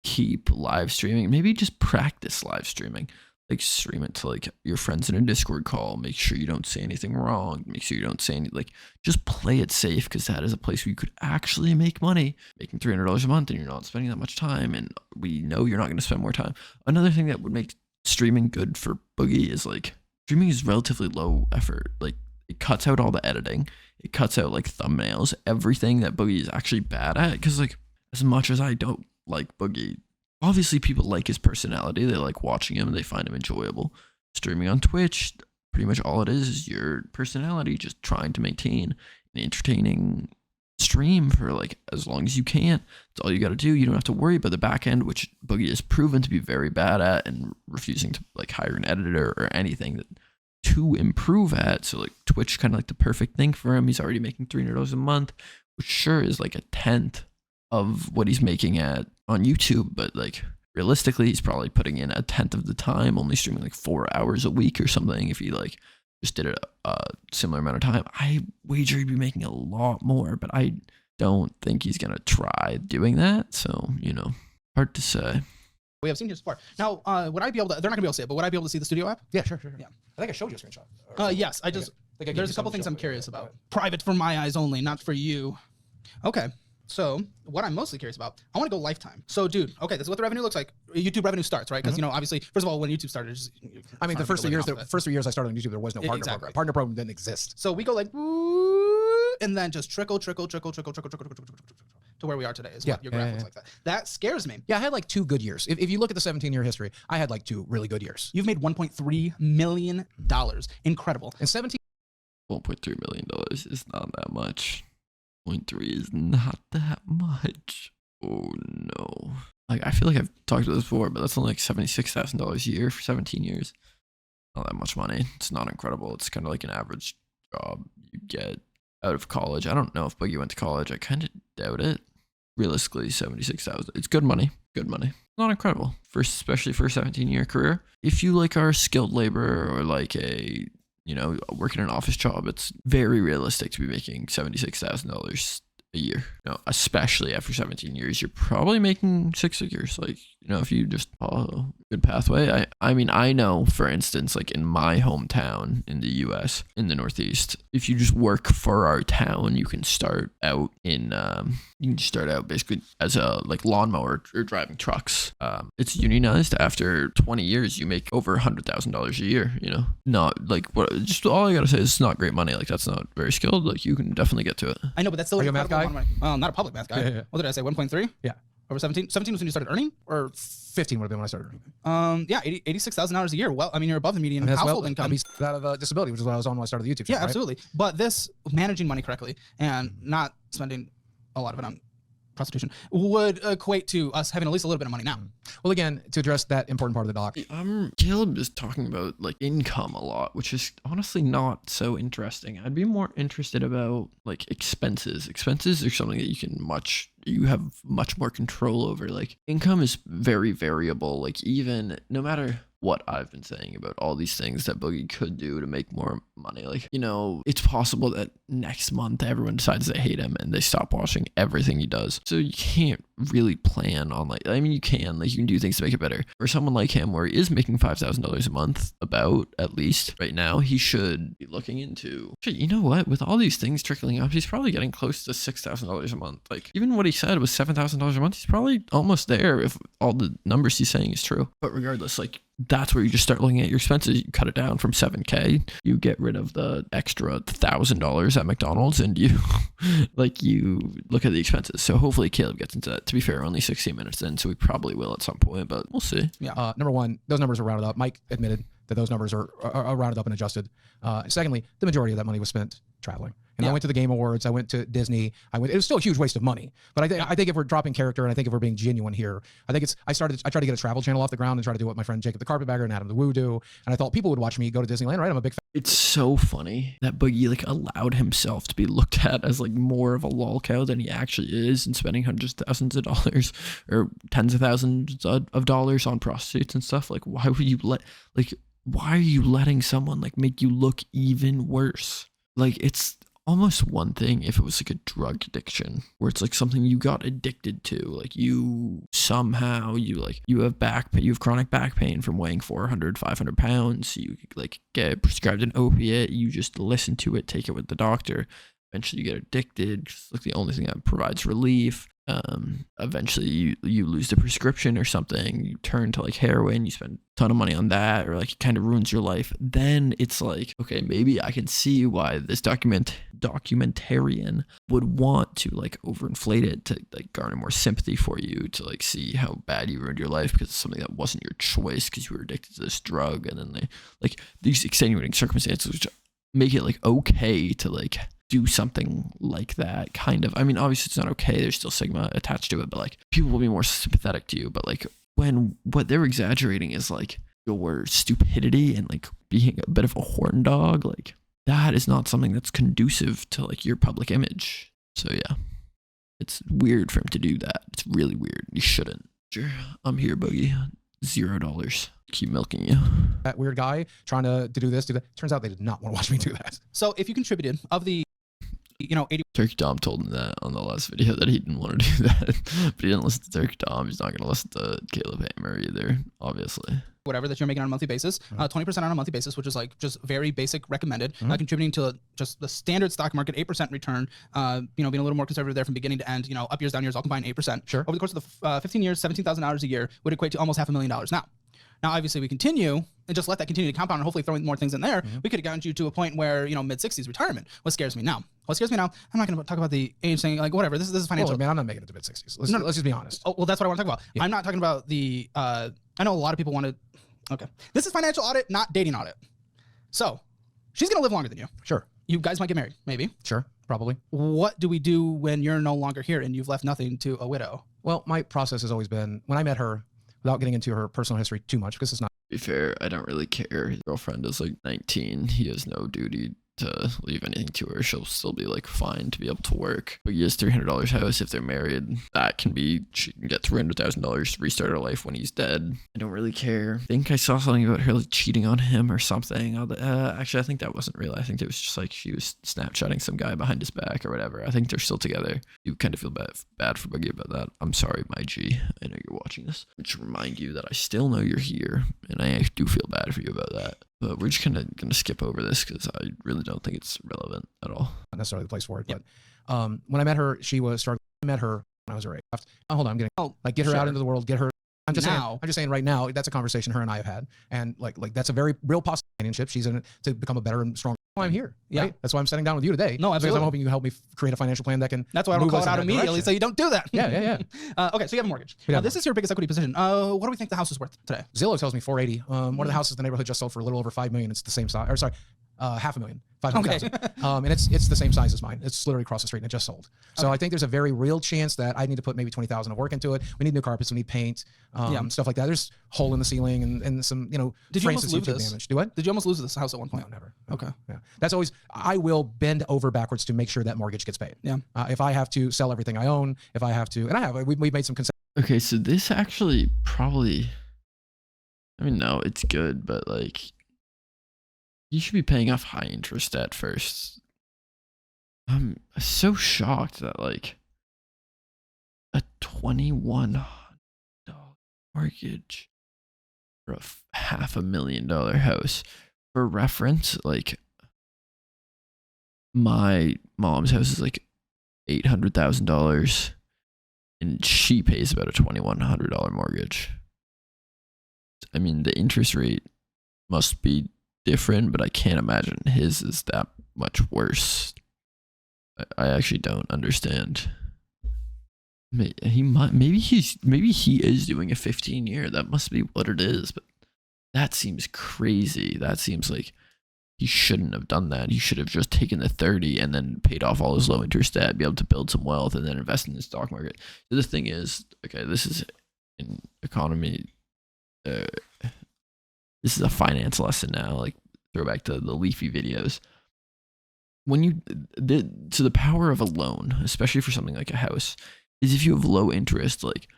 keep live streaming. Maybe just practice live streaming. Like stream it to like your friends in a Discord call. Make sure you don't say anything wrong. Make sure you don't say any just play it safe, because that is a place where you could actually make money. Making $300 a month and you're not spending that much time, and we know you're not going to spend more time. Another thing that would make streaming good for Boogie is like streaming is relatively low effort. Like it cuts out all the editing. It cuts out like thumbnails, everything that Boogie is actually bad at. Because like as much as I don't like Boogie, obviously people like his personality. They like watching him. They find him enjoyable. Streaming on Twitch, pretty much all it is your personality, just trying to maintain an entertaining stream for like as long as you can. That's all you got to do. You don't have to worry about the back end, which Boogie has proven to be very bad at, and refusing to like hire an editor or anything that to improve at. So like Twitch kind of like the perfect thing for him. He's already making $300 a month, which sure is like a tenth of what he's making at on YouTube, but like realistically he's probably putting in a tenth of the time, only streaming like 4 hours a week or something. If he like just did it a similar amount of time, I wager he'd be making a lot more, but I don't think he's gonna try doing that. So, you know, hard to say. We have seen his before. Now, would I be able to, they're not gonna be able to see it, but would I be able to see the studio app? Yeah, sure. Yeah. I think I showed you a screenshot. Yes, I just, there's a couple things I'm curious about. Private for my eyes only, not for you. Okay. So what I'm mostly curious about, I want to go lifetime. So dude, okay, this is what the revenue looks like. YouTube revenue starts, right? Because you know, obviously, first of all, when YouTube started, I mean, the first 3 years I started on YouTube, there was no partner program. Partner program didn't exist. So we go like, and then just trickle to where we are today is what your graph looks like. That scares me. Yeah, I had like 2 good years. If you look at the 17-year history, I had like 2 really good years. You've made $1.3 million. Incredible. And 17. $1.3 million is not that much. 0.3 is not that much. Oh no. Like I feel like I've talked about this before, but that's only like $76,000 a year for 17 years. Not that much money. It's not incredible. It's kind of like an average job you get out of college. I don't know if Boogie went to college. I kind of doubt it. Realistically, 76,000. It's good money. Good money. Not incredible. Especially for a 17-year career. If you like are a skilled laborer or like a, you know, working an office job, it's very realistic to be making $76,000 a year. You know, especially after 17 years, you're probably making 6 figures. Like, you know, if you just follow a good pathway. I mean, I know, for instance, like in my hometown in the US, in the Northeast, if you just work for our town, you can start out in, basically as a like lawnmower or driving trucks. It's unionized. After 20 years, you make over $100,000 a year, you know, not like what, just all I gotta say is it's not great money. Like that's not very skilled. Like you can definitely get to it. I know, but that's still a math guy? Not a public math guy. Yeah. What did I say? 1.3? Yeah. Over 17? 17 was when you started earning? Or 15 would have been when I started earning. yeah, $86,000 a year. Well, I mean, you're above the median household income. That of disability, which is what I was on when I started the YouTube channel. Yeah, absolutely. But this managing money correctly and not spending a lot of it on prostitution would equate to us having at least a little bit of money now. Well, again, to address that important part of the doc. Caleb is talking about like income a lot, which is honestly not so interesting. I'd be more interested about like expenses. Expenses are something that you have much more control over. Like income is very variable. Like even no matter what I've been saying about all these things that Boogie could do to make more money. Like, you know, it's possible that next month everyone decides they hate him and they stop watching everything he does. So you can't really plan on like, I mean, you can do things to make it better. For someone like him where he is making $5,000 a month, about at least right now, he should be looking into, you know what, with all these things trickling up, he's probably getting close to $6,000 a month. Like even what he said was $7,000 a month. He's probably almost there if all the numbers he's saying is true. But regardless, like that's where you just start looking at your expenses. You cut it down from $7,000. You get rid of the extra $1,000 at McDonald's, and you look at the expenses. So hopefully Caleb gets into that. To be fair, only 16 minutes in, so we probably will at some point, but we'll see. Yeah. Number one, those numbers are rounded up. Mike admitted that those numbers are rounded up and adjusted. Secondly, the majority of that money was spent traveling. And I went to the Game Awards. I went to Disney. It was still a huge waste of money. But I think if we're dropping character and I think if we're being genuine here, I tried to get a travel channel off the ground and try to do what my friend Jacob the Carpetbagger and Adam the Woo do. And I thought people would watch me go to Disneyland, right? I'm a big fan. It's so funny that Boogie like allowed himself to be looked at as like more of a lol cow than he actually is, and spending hundreds of thousands of dollars or tens of thousands of dollars on prostitutes and stuff. Like why are you letting someone like make you look even worse? Like it's almost one thing if it was like a drug addiction where it's like something you got addicted to, like you have chronic back pain from weighing 500 pounds, you like get prescribed an opiate, you just listen to it, take it with the doctor, eventually you get addicted. It's like the only thing that provides relief. Eventually you lose the prescription or something, you turn to like heroin, you spend a ton of money on that, or like it kind of ruins your life. Then it's like, okay, maybe I can see why this documentarian would want to like overinflate it to like garner more sympathy for you, to like see how bad you ruined your life because it's something that wasn't your choice because you were addicted to this drug. And then they like these extenuating circumstances which make it like okay to like do something like that, kind of. I mean, obviously it's not okay, there's still stigma attached to it, but like people will be more sympathetic to you. But like when what they're exaggerating is like your stupidity and like being a bit of a horn dog, like that is not something that's conducive to like your public image. So yeah, it's weird for him to do that. It's really weird. You shouldn't. Sure, I'm here, Boogie. $0. Keep milking you. That weird guy trying to do this, do that. Turns out they did not want to watch me do that. So if you contributed of the, 80. Turkey Tom told him that on the last video that he didn't want to do that, but he didn't listen to Turkey Tom. He's not going to listen to Caleb Hamer either, obviously. Whatever that you're making on a monthly basis, 20% on a monthly basis, which is like just very basic recommended, contributing to just the standard stock market 8% return, being a little more conservative there from beginning to end, up years, down years, all combined 8%. Sure. Over the course of the 15 years, $17,000 a year would equate to almost $500,000. Now, obviously, we continue and just let that continue to compound and hopefully throwing more things in there. We could have gotten you to a point where, mid-60s retirement. What scares me now? I'm not going to talk about the age thing, like whatever. This is financial. Well, man, I'm not making it to mid-60s. Let's just be honest. Oh, well, that's what I want to talk about. Yeah. I'm not talking about the, I know a lot of people want to, okay. This is financial audit, not dating audit. So she's going to live longer than you. Sure. You guys might get married, maybe. Sure, probably. What do we do when you're no longer here and you've left nothing to a widow? Well, my process has always been, when I met her, without getting into her personal history too much, because it's not. To be fair, I don't really care. His girlfriend is like 19. He has no duty to leave anything to her. She'll still be like fine to be able to work. But he has $300 house if they're married. That can be, she can get $300,000 to restart her life when he's dead. I don't really care. I think I saw something about her like cheating on him or something. Actually, I think that wasn't real. I think it was just like she was Snapchatting some guy behind his back or whatever. I think they're still together. You kind of feel bad for Boogie about that. I'm sorry, my G. I know you're watching this. To remind you that I still know you're here, and I do feel bad for you about that. But we're just kind of going to skip over this because I really don't think it's relevant at all. Not necessarily the place for it, but when I met her, she was struggling. I met her when I was her age. Hold on, I'm getting get her out into the world, get her. I'm just saying right now, that's a conversation her and I have had, and like that's a very real possible companionship. She's in it to become a better and stronger. That's why I'm here. Yeah, right? That's why I'm sitting down with you today. No, absolutely. Because I'm hoping you can help me create a financial plan that can. That's why I don't call it out immediately, so you don't do that. Yeah. Okay, so you have a mortgage. This is your biggest equity position. What do we think the house is worth today? Zillow tells me 480. One of the houses in the neighborhood just sold for a little over $5 million. It's the same size. Or sorry, $500,000. 500,000. And it's the same size as mine. It's literally across the street and it just sold. So I think there's a very real chance that I need to put maybe 20,000 of work into it. We need new carpets, we need paint, stuff like that. There's hole in the ceiling and some, Did you almost lose this? Damage. Do what? Did you almost lose this house at one point? No, never. Okay. Yeah. That's always, I will bend over backwards to make sure that mortgage gets paid. Yeah. If I have to sell everything I own, if I have to, and I have, we've made some concessions. Okay, so this actually probably, I mean, no, it's good, but like, you should be paying off high interest debt first. I'm so shocked that like a $2,100 mortgage for a $500,000 house. For reference, like my mom's house is like $800,000 and she pays about a $2,100 mortgage. I mean, the interest rate must be different, but I can't imagine his is that much worse. I actually don't understand. Maybe he is doing a 15-year. That must be what it is, but that seems crazy. That seems like he shouldn't have done that. He should have just taken the 30 and then paid off all his low interest debt, be able to build some wealth, and then invest in the stock market. So the thing is, okay, this is an economy. This is a finance lesson now. Like throwback to the Leafy videos. When the power of a loan, especially for something like a house, is if you have low interest, like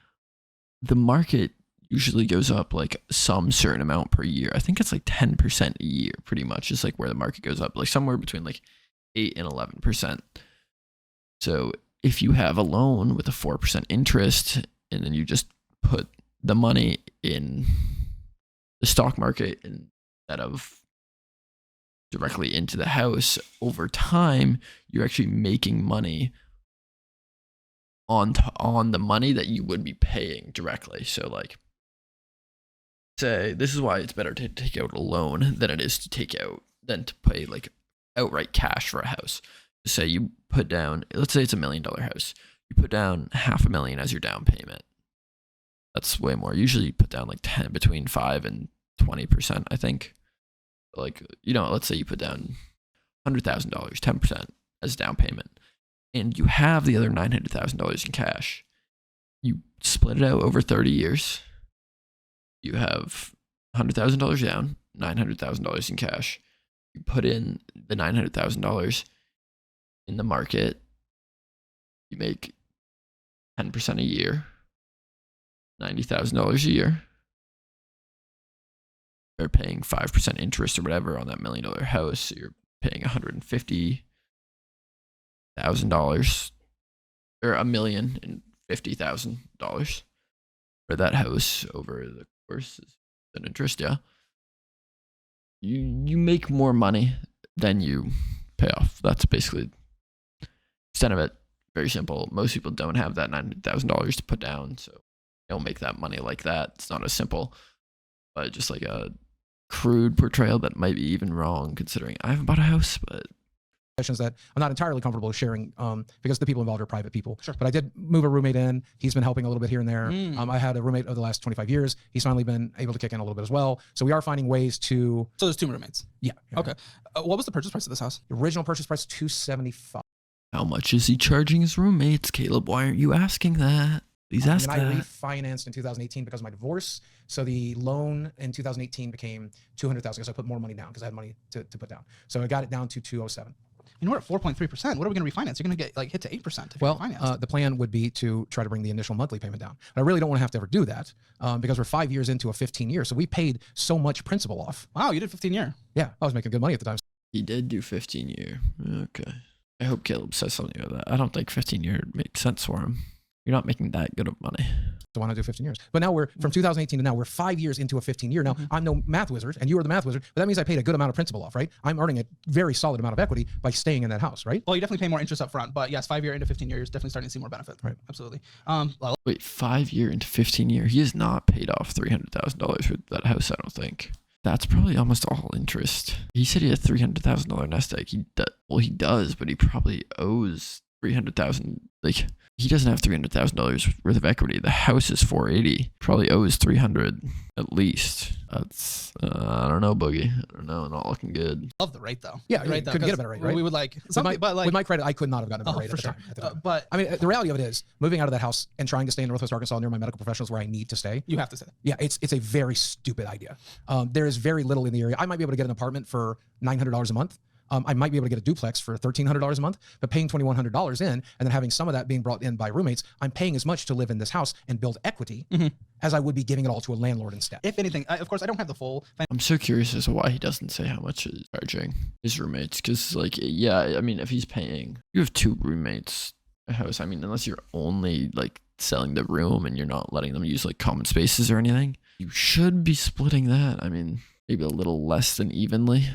the market usually goes up like some certain amount per year. I think it's like 10% a year, pretty much, is like where the market goes up, like somewhere between like 8 and 11%. So if you have a loan with a 4% interest, and then you just put the money in the stock market instead of directly into the house, over time, you're actually making money on the money that you would be paying directly. So like, say, this is why it's better to take out a loan than it is to pay like outright cash for a house. Say you put down, let's say it's $1 million house. You put down $500,000 as your down payment. That's way more. Usually you put down like between 5 and 20%, I think. Like, let's say you put down $100,000, 10% as down payment, and you have the other $900,000 in cash. You split it out over 30 years. You have $100,000 down, $900,000 in cash. You put in the $900,000 in the market. You make 10% a year, $90,000 a year. They're paying 5% interest or whatever on that $1 million house. So you're paying $150,000 or $1,050,000 for that house over the course of an interest. Yeah, you make more money than you pay off. That's basically the extent of it. Very simple. Most people don't have that $900,000 to put down, so they don't make that money like that. It's not as simple, but just like a crude portrayal that might be even wrong considering I haven't bought a house, but that I'm not entirely comfortable sharing because the people involved are private people. Sure. But I did move a roommate in. He's been helping a little bit here and there. I had a roommate over the last 25 years. He's finally been able to kick in a little bit as well. So we are finding ways to. So there's 2 roommates. Yeah. Okay. What was the purchase price of this house? The original purchase price $275. how much is he charging his roommates? Caleb, why aren't you asking that? Please ask that. And I refinanced in 2018 because of my divorce. So the loan in 2018 became $200,000 because I put more money down because I had money to put down. So I got it down to $207. And we're at 4.3%. What are we going to refinance? You're going to get like hit to 8% if you refinance. The plan would be to try to bring the initial monthly payment down. But I really don't want to have to ever do that because we're 5 years into a 15 year. So we paid so much principal off. Wow, you did 15 year. Yeah, I was making good money at the time. He did do 15 year. Okay. I hope Caleb says something about that. I don't think 15 year makes sense for him. You're not making that good of money. So why not do 15 years? But now we're from 2018 to now we're 5 years into a 15 year. Now I'm no math wizard and you are the math wizard, but that means I paid a good amount of principal off, right? I'm earning a very solid amount of equity by staying in that house, right? Well, you definitely pay more interest up front, but yes, 5 year into 15 years, definitely starting to see more benefit. Right. Absolutely. Wait, 5 year into 15 year. He has not paid off $300,000 for that house, I don't think. That's probably almost all interest. He said he had $300,000 nest egg. He does, but he probably owes $300,000. Like, he doesn't have $300,000 worth of equity. The house is $480. Probably owes $300 at least. That's I don't know, Boogie. I don't know. Not looking good. Love the rate though. Yeah, right. Couldn't get a better rate, right? We would like something, but like with my credit, I could not have gotten a better rate for at the sure. time. But I mean, the reality of it is, moving out of that house and trying to stay in Northwest Arkansas near my medical professionals where I need to stay. You have to say that. Yeah, it's a very stupid idea. There is very little in the area. I might be able to get an apartment for $900 a month. I might be able to get a duplex for $1,300 a month, but paying $2,100 in and then having some of that being brought in by roommates, I'm paying as much to live in this house and build equity as I would be giving it all to a landlord instead. If anything, of course, I don't have the full. I'm so curious as to why he doesn't say how much he's charging his roommates. Because, like, yeah, I mean, if he's paying, you have 2 roommates a house. I mean, unless you're only like selling the room and you're not letting them use like common spaces or anything, you should be splitting that. I mean, maybe a little less than evenly,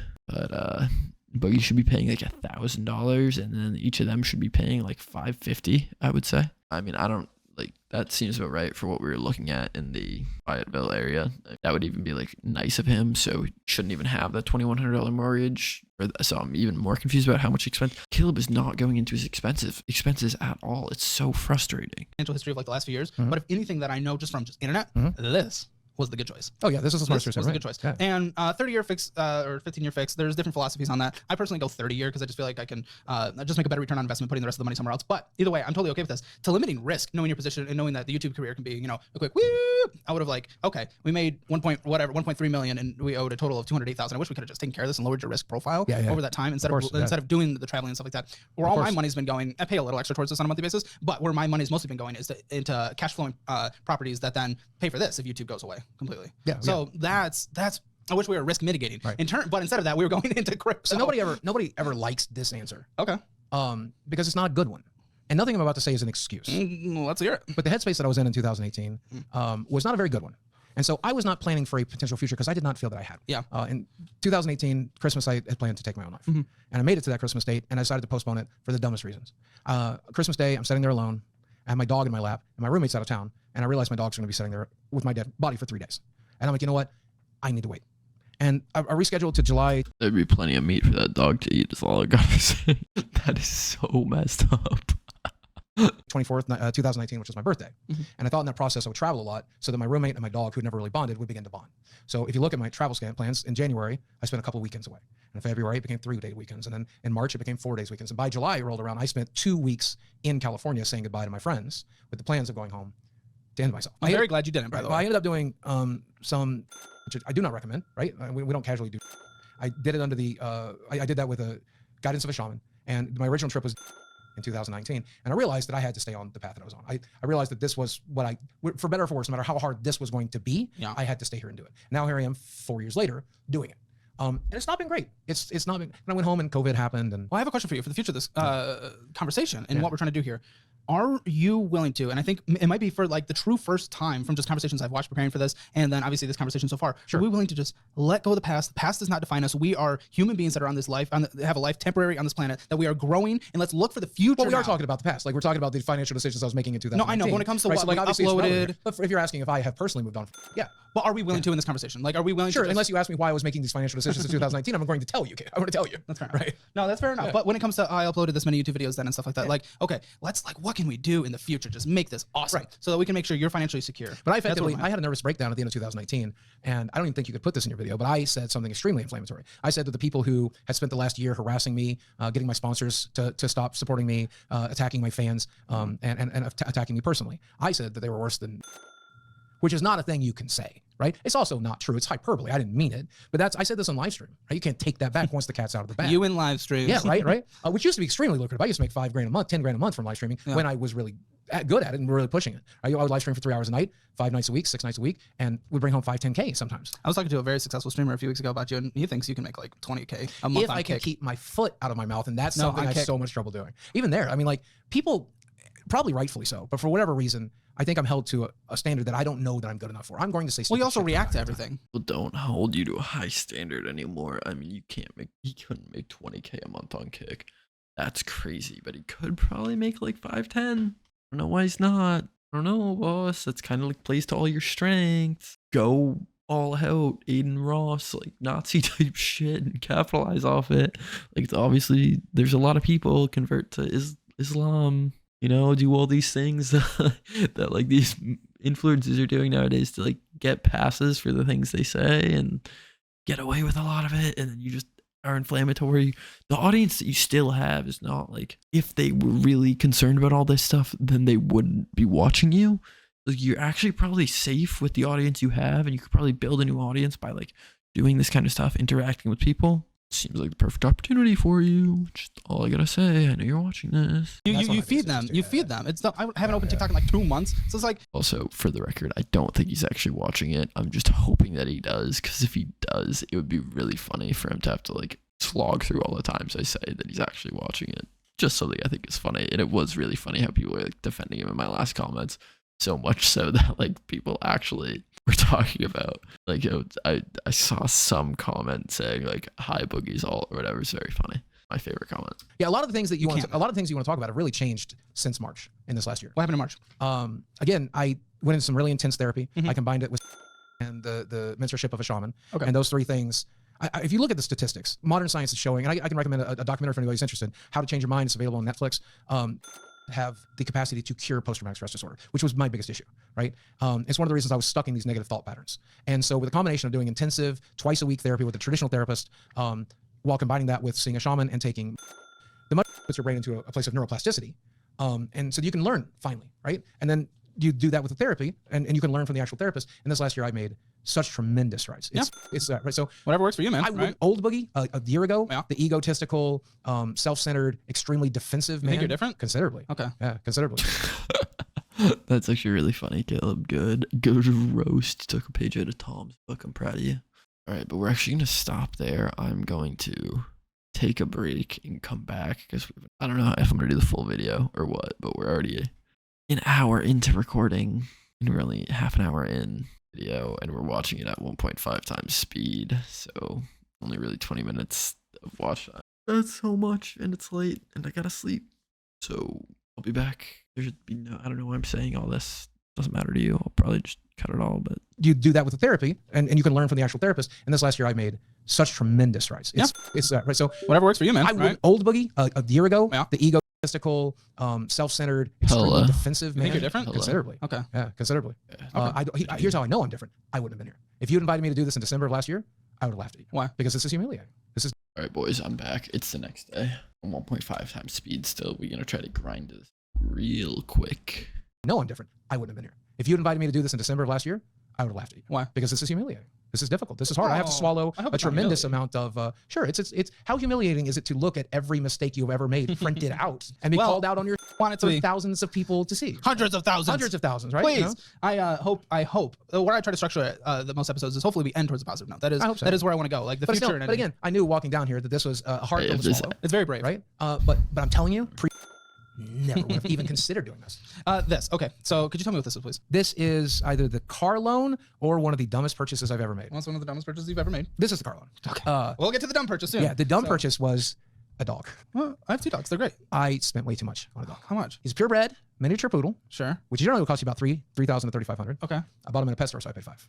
but you should be paying like $1,000 and then each of them should be paying like $550, I would say. I mean, I don't like that seems about right for what we were looking at in the Fayetteville area. That would even be like nice of him. So he shouldn't even have that $2,100 mortgage. So I'm even more confused about how much expense. Caleb is not going into his expenses at all. It's so frustrating. Financial history of like the last few years. But if anything that I know just from internet, this was the good choice. Oh yeah, this is a smart choice. Was the good choice. Yeah. And 30-year fix or 15-year fix. There's different philosophies on that. I personally go 30-year because I just feel like I can just make a better return on investment, putting the rest of the money somewhere else. But either way, I'm totally okay with this. To limiting risk, knowing your position and knowing that the YouTube career can be, a quick whoop. I would have like, okay, we made 1.3 million and we owed a total of 208,000. I wish we could have just taken care of this and lowered your risk profile over that time instead of doing the traveling and stuff like that. Where all my money's been going, I pay a little extra towards this on a monthly basis, but where my money's mostly been going is into cash flowing properties that then pay for this if YouTube goes away completely. Yeah. So that's. I wish we were risk mitigating. Right. But instead of that, we were going into crypto. So nobody ever likes this answer. Okay. Because it's not a good one, and nothing I'm about to say is an excuse. Let's hear it. But the headspace that I was in 2018 was not a very good one, and so I was not planning for a potential future because I did not feel that I had. Yeah. In 2018 Christmas, I had planned to take my own life, and I made it to that Christmas date, and I decided to postpone it for the dumbest reasons. Christmas Day, I'm sitting there alone. I have my dog in my lap, and my roommate's out of town, and I realized my dog's going to be sitting there with my dead body for 3 days. And I'm like, you know what? I need to wait. And I rescheduled to July. There'd be plenty of meat for that dog to eat, is all I gotta say. That is so messed up. 24th, 2019, which was my birthday. And I thought in that process I would travel a lot so that my roommate and my dog, who had never really bonded, would begin to bond. So if you look at my travel plans, in January, I spent a couple of weekends away. In February, it became 3-day weekends. And then in March, it became 4 days weekends. And by July, it rolled around. I spent 2 weeks in California saying goodbye to my friends with the plans of going home to end myself. I'm very glad you didn't, by the way. I ended up doing some, which I do not recommend, right? We don't casually do. I did it under the, I did that with a guidance of a shaman. And my original trip was in 2019. And I realized that I had to stay on the path that I was on. I realized that this was what for better or for worse, no matter how hard this was going to be, I had to stay here and do it. Now here I am 4 years later doing it. And it's not been great. It's not been, and I went home and COVID happened. And well, I have a question for you for the future of this conversation and what we're trying to do here. Are you willing to, and I think it might be for like the true first time from just conversations I've watched preparing for this, and then obviously this conversation so far, are we willing to just let go of the past? The past does not define us. We are human beings that are on this life, have a life temporary on this planet, that we are growing, and let's look for the future. Well, we are talking about the past. Like we're talking about the financial decisions I was making in 2019. No, I know. When it comes to right? what So, like, we obviously it's uploaded. relevant. But if you're asking if I have personally moved on, yeah. But are we willing to in this conversation? Like, are we willing to? Sure, unless you ask me why I was making these financial decisions in 2019, I'm going to tell you. I'm going to tell you. That's fair enough. Right? No, that's fair enough. Yeah. But when it comes to, I uploaded this many YouTube videos then and stuff like that, like, okay, let's like, what can we do in the future? Just make this awesome so that we can make sure you're financially secure. But I had a nervous breakdown at the end of 2019, and I don't even think you could put this in your video, but I said something extremely inflammatory. I said that the people who had spent the last year harassing me, getting my sponsors to stop supporting me, attacking my fans, and attacking me personally, I said that they were worse than, which is not a thing you can say, right? It's also not true. It's hyperbole. I didn't mean it, but I said this on live stream, right? You can't take that back once the cat's out of the bag. You in live streams. Yeah, right? Which used to be extremely lucrative. I used to make $5,000 a month, $10,000 a month from live streaming when I was really good at it and really pushing it. I would live stream for 3 hours a night, 5 nights a week, 6 nights a week, and would bring home 5, 10K sometimes. I was talking to a very successful streamer a few weeks ago about you, and he thinks you can make like 20K a month. If I can keep my foot out of my mouth, and that's something I have so much trouble doing. Even there, I mean, like people, probably rightfully so, but for whatever reason, I think I'm held to a standard that I don't know that I'm good enough for. I'm going to say. Well, you also react to everything. People don't hold you to a high standard anymore. I mean, he couldn't make 20K a month on Kick. That's crazy, but he could probably make like 5, 10. I don't know why he's not. I don't know, boss. That's kind of like plays to all your strengths. Go all out, Aiden Ross, like Nazi type shit, and capitalize off it. Like, it's obviously, there's a lot of people convert to Islam. You know, do all these things that like these influencers are doing nowadays to like get passes for the things they say and get away with a lot of it. And then you just are inflammatory. The audience that you still have is not like, if they were really concerned about all this stuff, then they wouldn't be watching you. Like, you're actually probably safe with the audience you have, and you could probably build a new audience by like doing this kind of stuff, interacting with people. Seems like the perfect opportunity for you. Just all I gotta say. I know you're watching this. You feed them. You feed them. It's not, I haven't opened TikTok in like 2 months, so it's like. Also, for the record, I don't think he's actually watching it. I'm just hoping that he does, because if he does, it would be really funny for him to have to like slog through all the times I say that he's actually watching it. Just something I think is funny, and it was really funny how people were like defending him in my last comments. So much so that like people actually were talking about, like, I saw some comment saying like "Hi Boogie's all" or whatever. It's very funny. My favorite comment. Yeah, a lot of the things that you want to talk about have really changed since March in this last year. What happened in March? Again, I went into some really intense therapy. I combined it with and the mentorship of a shaman. Okay. And those 3 things. If you look at the statistics, modern science is showing, and I can recommend a documentary for anybody who's interested. How to Change Your Mind. It's available on Netflix. Have the capacity to cure post-traumatic stress disorder, which was my biggest issue, right? It's one of the reasons I was stuck in these negative thought patterns. And so with a combination of doing intensive twice a week therapy with a traditional therapist, while combining that with seeing a shaman and taking the money, puts your brain into a place of neuroplasticity. And so you can learn finally, right? And then you do that with the therapy and you can learn from the actual therapist. And this last year I made such tremendous strides. It's right. So whatever works for you, man. Old Boogie a year ago, the egotistical, self-centered, extremely defensive man. Think you're different? Considerably. Okay. Yeah, considerably. That's actually really funny, Caleb. Good. Go to roast. Took a page out of Tom's book. I'm proud of you. All right, but we're actually gonna stop there. I'm going to take a break and come back because I don't know if I'm gonna do the full video or what, but we're already an hour into recording and we're only half an hour in video and we're watching it at 1.5 times speed, so only really 20 minutes of watch time. That's so much, and it's late and I gotta sleep, so I'll be back. There should be no, I don't know why I'm saying all this. Doesn't matter to you. I'll probably just cut it all, but you do that with the therapy and you can learn from the actual therapist. And this last year I made such tremendous strides. It's right. So whatever works for you, man. Old Boogie a year ago, the egotistical, self-centered, extremely defensive man. Think you're different? Considerably. Okay. Yeah, considerably. Here's how I know I'm different. I wouldn't have been here. If you invited me to do this in December of last year, I would have laughed at you. Why? Because this is humiliating. This is. All right, boys, I'm back. It's the next day. I'm 1.5 times speed still. We're gonna try to grind this real quick. No, I'm different. I wouldn't have been here. If you invited me to do this in December of last year, I would have laughed at you. Why? Because this is humiliating. This is difficult. This is hard. I have to swallow I hope a it's not tremendous amount of. Sure, it's how humiliating is it to look at every mistake you've ever made printed out and be called out on your Want it to for be thousands of people to see. hundreds of thousands, right? Please, You know? I hope. What I try to structure the most episodes is hopefully we end towards a positive note. That is I hope so. that is where I want to go. Like the But, future. still, and but again, I knew walking down here that this was a hard pill to swallow. it's very brave, Right? But I'm telling you, never would have even considered doing this. Okay. So could you tell me what this is, please? This is either the car loan or one of the dumbest purchases I've ever made. What's one of the dumbest purchases you've ever made? This is the car loan. Okay. We'll get to the dumb purchase soon. Yeah, the dumb purchase was a dog. Well, I have 2 dogs. They're great. I spent way too much on a dog. How much? He's a purebred miniature poodle, Sure. which generally will cost you about $3,000 to $3,500. Okay. I bought him in a pet store, so I paid $5.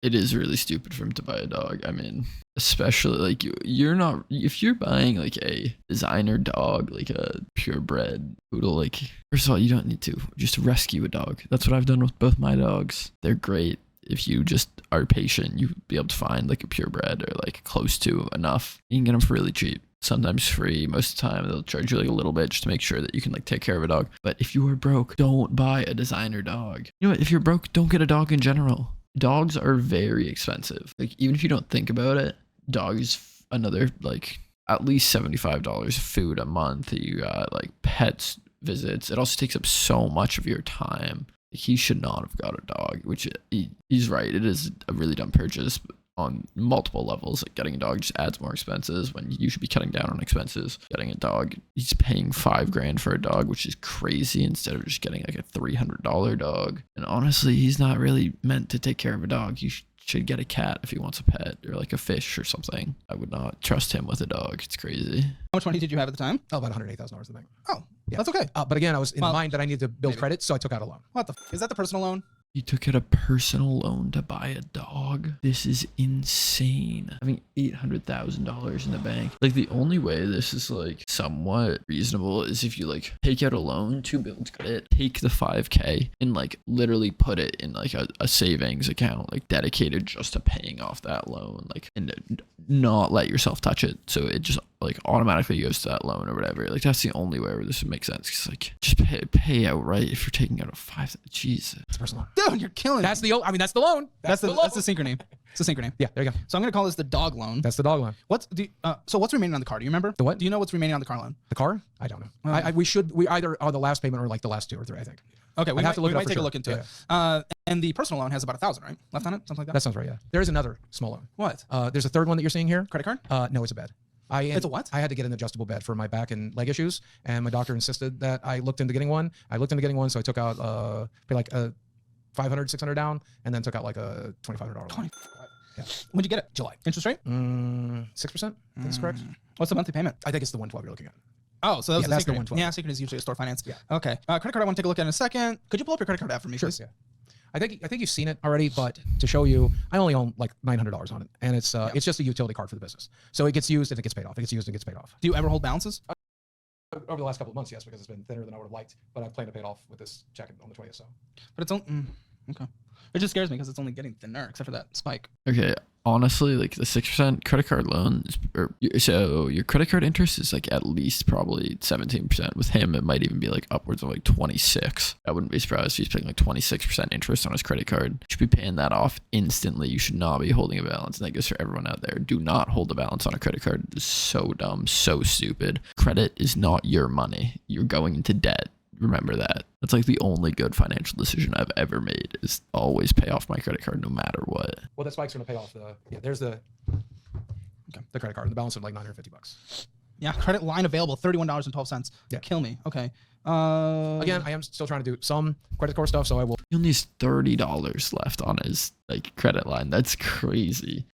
It is really stupid for him to buy a dog. I mean, especially like you're not, if you're buying like a designer dog, like a purebred poodle, like first of all, you don't need to just rescue a dog. That's what I've done with both my dogs. They're great. If you just are patient, you'll be able to find like a purebred or like close to enough. You can get them for really cheap. Sometimes free. Most of the time they'll charge you like a little bit just to make sure that you can like take care of a dog. But if you are broke, don't buy a designer dog. You know what? If you're broke, don't get a dog in general. Dogs are very expensive. Like even if you don't think about it, dogs another like at least $75 food a month. You got like pets visits. It also takes up so much of your time. He should not have got a dog, which he's right. It is a really dumb purchase on multiple levels. Like getting a dog just adds more expenses when you should be cutting down on expenses. Getting a dog, he's paying $5,000 for a dog, which is crazy, instead of just getting like a $300 dog. And honestly, he's not really meant to take care of a dog. You should get a cat if he wants a pet, or like a fish or something. I would not trust him with a dog. It's crazy. How much money did you have at the time? Oh, about $108,000, I think. Oh, Yeah. that's okay. But again, I was in the mind that I needed to build maybe. credit, so I took out a loan. What the is that the personal loan? You took out a personal loan to buy a dog? This is insane. Having $800,000 in the bank. Like the only way this is like somewhat reasonable is if you like take out a loan to build credit, take the $5,000 and like literally put it in like a savings account, like dedicated just to paying off that loan, like, and not let yourself touch it. So it just like automatically goes to that loan or whatever. Like that's the only way where this would make sense. Cause like just pay outright if you're taking out a Jesus. It's a personal loan. Dude, you're killing That's me. the loan. That's the loan. synchro name. It's the synchro name. Yeah, there you go. So I'm gonna call this the dog loan. That's the dog loan. So what's remaining on the car? Do you remember? The what? Do you know what's remaining on the car loan? The car? I don't know. We either are the last payment or like the last 2 or 3, I think. Okay, we I'd might, have to look we it up might for take a sure. look into Yeah. it. And the personal loan has about 1,000, right? Left on it, something like that. That sounds right, yeah. There is another small loan. What? There's a third one that you're seeing here. Credit card? No, it's a bed. It's a what? I had to get an adjustable bed for my back and leg issues, and my doctor insisted that I looked into getting one. So I took out paid like a $500, $600 down, and then took out like a $2,500 loan. Yeah. When'd you get it? July. Interest rate? 6%. That's correct. What's the monthly payment? I think it's the 112 you're looking at. Oh, so that's that's the the secret. 112. Yeah, secret is usually a store finance. Yeah. Okay. Credit card I want to take a look at in a second. Could you pull up your credit card app for me, please? Yeah. I think you've seen it already, but to show you, I only own like $900 on it, and it's just a utility card for the business. So it gets used and it gets paid off. It gets used and it gets paid off. Do you ever hold balances? Over the last couple of months, yes, because it's been thinner than I would have liked, but I plan to pay it off with this check on the 20th. So, But it's only okay. It just scares me because it's only getting thinner, except for that spike. Okay, honestly, like the 6% credit card loan, so your credit card interest is like at least probably 17%. With him, it might even be like upwards of like 26. I wouldn't be surprised if he's paying like 26% interest on his credit card. You should be paying that off instantly. You should not be holding a balance. And that goes for everyone out there. Do not hold a balance on a credit card. It is so dumb, so stupid. Credit is not your money. You're going into debt. Remember that. That's like the only good financial decision I've ever made, is always pay off my credit card no matter what. well, that spike's going to pay off there's the credit card, the balance of like $950. Yeah, credit line available, $31.12. Yeah. Kill me. Okay. Again, I am still trying to do some credit score stuff, so I will. He only has $30 left on his like credit line. That's crazy.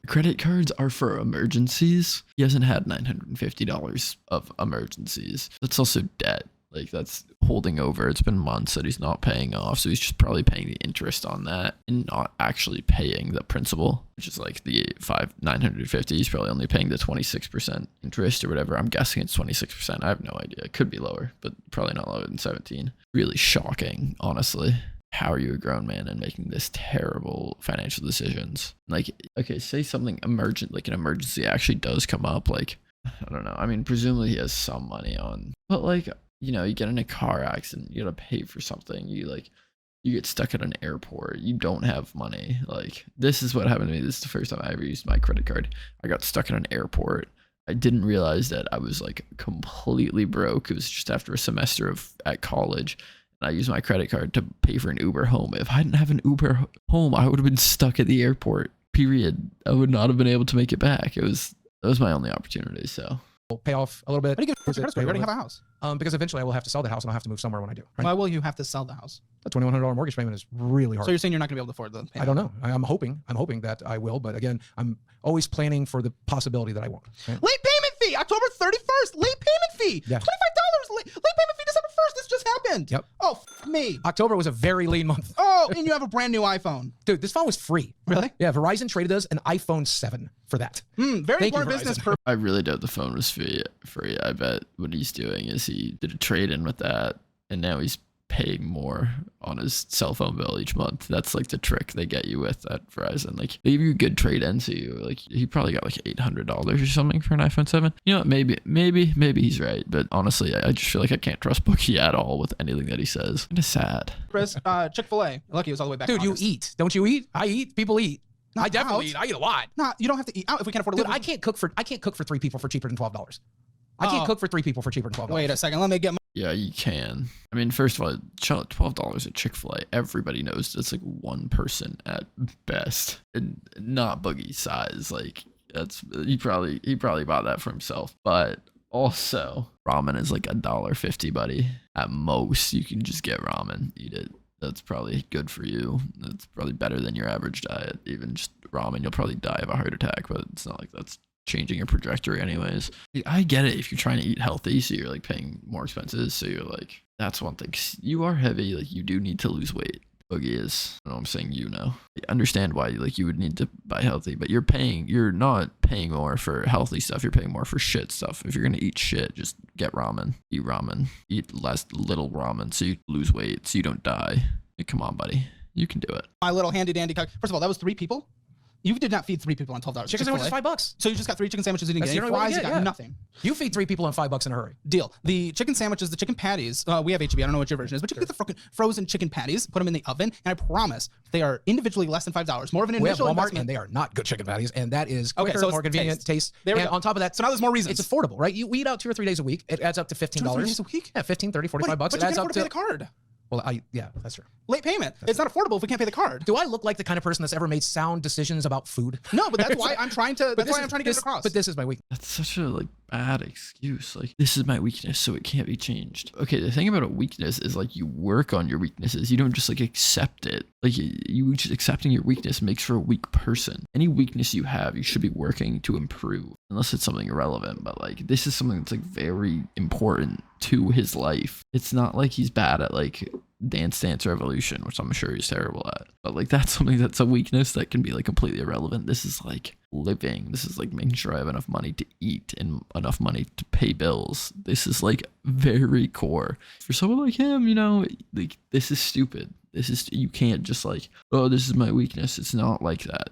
Credit cards are for emergencies. He hasn't had $950 of emergencies. That's also debt. Like that's holding over. It's been months that he's not paying off. So he's just probably paying the interest on that and not actually paying the principal, which is like the $950. He's probably only paying the 26% interest or whatever. I'm guessing it's 26%. I have no idea. It could be lower, but probably not lower than 17. Really shocking, honestly. How are you a grown man and making this terrible financial decisions? Like, okay, say something emergent, like an emergency actually does come up. Like, I don't know. I mean, presumably he has some money on, but like, you know, you get in a car accident, you gotta pay for something. You like You get stuck at an airport. You don't have money. Like, this is what happened to me. This is the first time I ever used my credit card. I got stuck at an airport. I didn't realize that I was like completely broke. It was just after a semester at college. And I used my credit card to pay for an Uber home. If I didn't have an Uber home, I would have been stuck at the airport, period. I would not have been able to make it back. That was my only opportunity, so. We'll pay off a little bit. What do you get for credit score? You already have a house. Because eventually I will have to sell the house and I'll have to move somewhere when I do. Right? Why will you have to sell the house? A $2,100 mortgage payment is really hard. So you're saying you're not going to be able to afford the payment? I don't know. I'm hoping that I will, but again, I'm always planning for the possibility that I won't. Right? Late payment fee, October 31st. Late payment fee, Yeah. $25. Late payment fee, December 1st. This just happened. Yep. Oh, me. October was a very lean month. Oh, and you have a brand new iPhone. Dude, this phone was free. Really? Yeah, Verizon traded us an iPhone 7 for that. Very Thank you, poor business. Verizon. I really doubt the phone was free. I bet what he's doing is he did a trade-in with that, and now he's paying more on his cell phone bill each month. That's like the trick they get you with at Verizon. Like, they give you a good trade-in, so you like, he probably got like $800 or something for an iPhone 7. You know what? Maybe he's right, but honestly, I just feel like I can't trust Boogie at all with anything that he says. Kind of sad. Chris, Chick-fil-A. Lucky it was all the way back. Dude, you August. eat. Don't you eat? I eat. People eat. Not I definitely out. eat. I eat a lot. Nah, you don't have to eat out if we can't afford to Dude, live. I can't cook for 3 people for cheaper than $12. I can't cook for 3 people for cheaper than $12. Wait a second. Let me get my. Yeah, you can. I mean, first of all, $12 at Chick-fil-A. Everybody knows it's like one person at best, and not Boogie size. Like, that's he probably bought that for himself. But also, ramen is like $1.50, buddy. At most, you can just get ramen, eat it. That's probably good for you. That's probably better than your average diet. Even just ramen, you'll probably die of a heart attack, but it's not like that's changing your trajectory anyways. I get it if you're trying to eat healthy, so you're like paying more expenses, so you're like, that's one thing. You are heavy, like you do need to lose weight. Boogie is, I know I'm saying, you know, I understand why like you would need to buy healthy, but you're not paying more for healthy stuff, you're paying more for shit stuff. If you're gonna eat shit, just get ramen, eat little ramen so you lose weight, so you don't die. Like, come on, buddy, you can do it. My little handy dandy. First of all, that was 3 people. You did not feed 3 people on $12. Chicken sandwich is $5. So you just got 3 chicken sandwiches. You didn't That's get the any only way to fries. You get, got yeah. nothing. You feed 3 people on $5 in a hurry. Deal. The chicken sandwiches, the chicken patties. We have HEB. I don't know what your version is, but you can get the fucking frozen chicken patties. Put them in the oven, and I promise they are individually less than $5. More of an We have initial Walmart, investment. and they are not good chicken patties, and that is Okay, quicker, so it's more convenient, taste. There we And go. on top of that, So now there's more reasons. it's affordable, right? You eat out 2 or 3 days a week. It adds up to $15. 2 or 3 days a week? Yeah, 15, 30, 45 bucks. But It you adds can't up afford to to pay the card. Well, yeah, that's true. Late payment. It's not affordable if we can't pay the card. Do I look like the kind of person that's ever made sound decisions about food? No, but that's why I'm trying to. That's why I'm trying to get it across. But this is my weakness. That's such a like bad excuse. Like, this is my weakness, so it can't be changed. Okay, the thing about a weakness is like you work on your weaknesses. You don't just like accept it. Like, you just accepting your weakness makes for a weak person. Any weakness you have, you should be working to improve, unless it's something irrelevant. But like, this is something that's like very important to his life. It's not like he's bad at like Dance Revolution, which I'm sure he's terrible at, but like that's something that's a weakness that can be like completely irrelevant. This is like living. This is like making sure I have enough money to eat and enough money to pay bills. This is like very core for someone like him, you know. Like, this is stupid. You can't just like, oh, this is my weakness. It's not like that.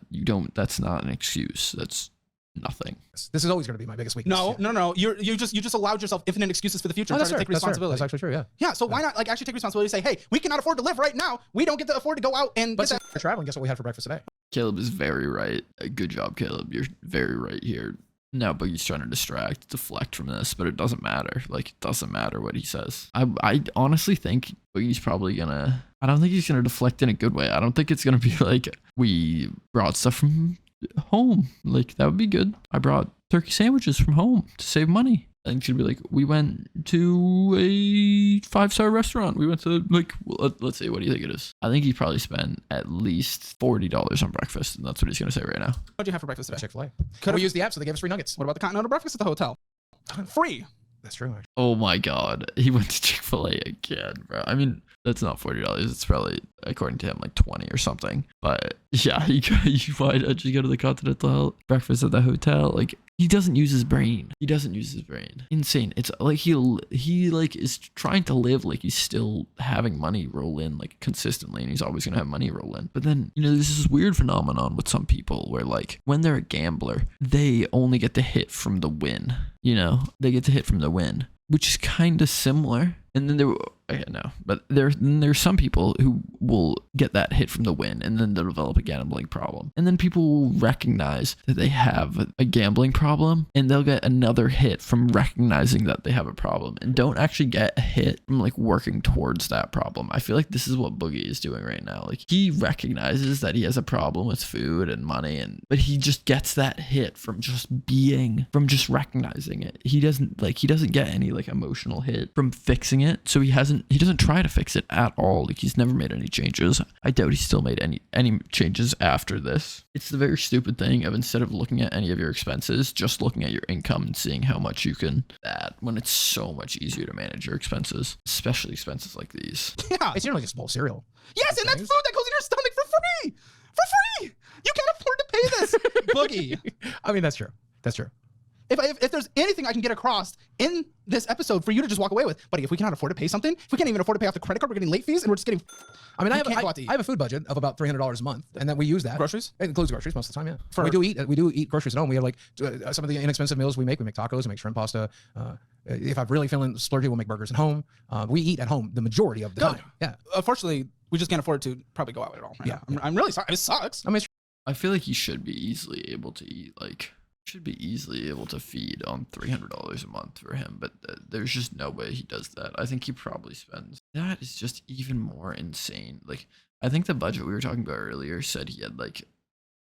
That's not an excuse. That's nothing. This is always going to be my biggest weakness. No. You just allowed yourself infinite excuses for the future. Oh, And that's try to fair. take That's fair. responsibility. That's actually true. Yeah. Yeah. So why not like actually take responsibility? And say, hey, we cannot afford to live right now. We don't get to afford to go out and But get since that. we're traveling, guess what we had for breakfast today? Caleb is very right. Good job, Caleb. You're very right here. Now Boogie's trying to deflect from this, but it doesn't matter. Like, it doesn't matter what he says. I honestly think Boogie's probably gonna, I don't think he's gonna deflect in a good way. I don't think it's gonna be like, we brought stuff from home. Like, that would be good. I brought turkey sandwiches from home to save money. I think she'd be like, we went to a 5-star restaurant. We went to, like, let's say, what do you think it is? I think he probably spent at least $40 on breakfast, and that's what he's going to say right now. What'd you have for breakfast today? Chick-fil-A. We used the app, so they gave us free nuggets. What about the continental breakfast at the hotel? Free. That's true. Actually. Oh my God. He went to Chick-fil-A again, bro. I mean, that's not $40. It's probably, according to him, like 20 or something. But yeah, why don't you go to the continental breakfast at the hotel? Like, he doesn't use his brain. Insane. It's like he like is trying to live like he's still having money roll in like consistently, and he's always gonna have money roll in. But then, you know, there's this weird phenomenon with some people where like when they're a gambler, they only get to hit from the win. You know, they get to hit from the win, which is kind of similar. And then Okay, no, but there's some people who will get that hit from the win and then they'll develop a gambling problem. And then people will recognize that they have a gambling problem and they'll get another hit from recognizing that they have a problem and don't actually get a hit from like working towards that problem. I feel like this is what Boogie is doing right now. Like he recognizes that he has a problem with food and money but he just gets that hit from just recognizing it. He doesn't get any like emotional hit from fixing it. So he doesn't try to fix it at all. Like he's never made any changes. I doubt he's still made any changes after this. It's the very stupid thing of instead of looking at any of your expenses, just looking at your income and seeing how much you can add when it's so much easier to manage your expenses, especially expenses like these. Yeah. It's generally just a bowl of cereal. Yes, and that's food that goes in your stomach for free. For free. You can't afford to pay this. Boogie. I mean, that's true. That's true. If there's anything I can get across in this episode for you to just walk away with, buddy, if we cannot afford to pay something, if we can't even afford to pay off the credit card, we're getting late fees and we're just getting. I mean, I can't go out to eat. have a food budget of about $300 a month, and then we use that. Groceries? It includes groceries most of the time. Yeah, we do eat groceries at home. We have like some of the inexpensive meals we make. We make tacos, we make shrimp pasta. If I'm really feeling splurgy, we'll make burgers at home. We eat at home the majority of the time. Yeah. Unfortunately, we just can't afford to probably go out at all. Right now. I'm really sorry. It sucks. I mean, I feel like he should be easily able to eat should be easily able to feed on $300 a month for him, but there's just no way he does that. I think he probably spends. That is just even more insane. Like I think the budget we were talking about earlier said he had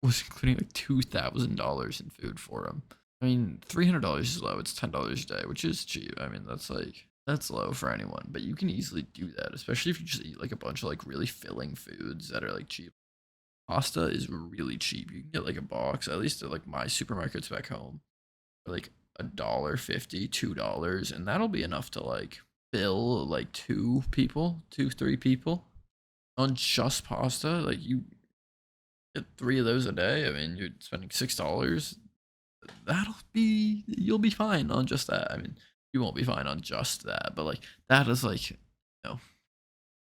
was including like $2,000 in food for him. I mean, $300 is low. It's $10 a day, which is cheap. I mean, that's low for anyone, but you can easily do that, especially if you just eat like a bunch of like really filling foods that are like cheap. Pasta is really cheap. You can get like a box, at least at like my supermarkets back home, for like $1.50, $2, and that'll be enough to like fill like 3 people on just pasta. Like you get 3 of those a day. I mean, you're spending $6. You'll be fine on just that. I mean, you won't be fine on just that, but like that is like,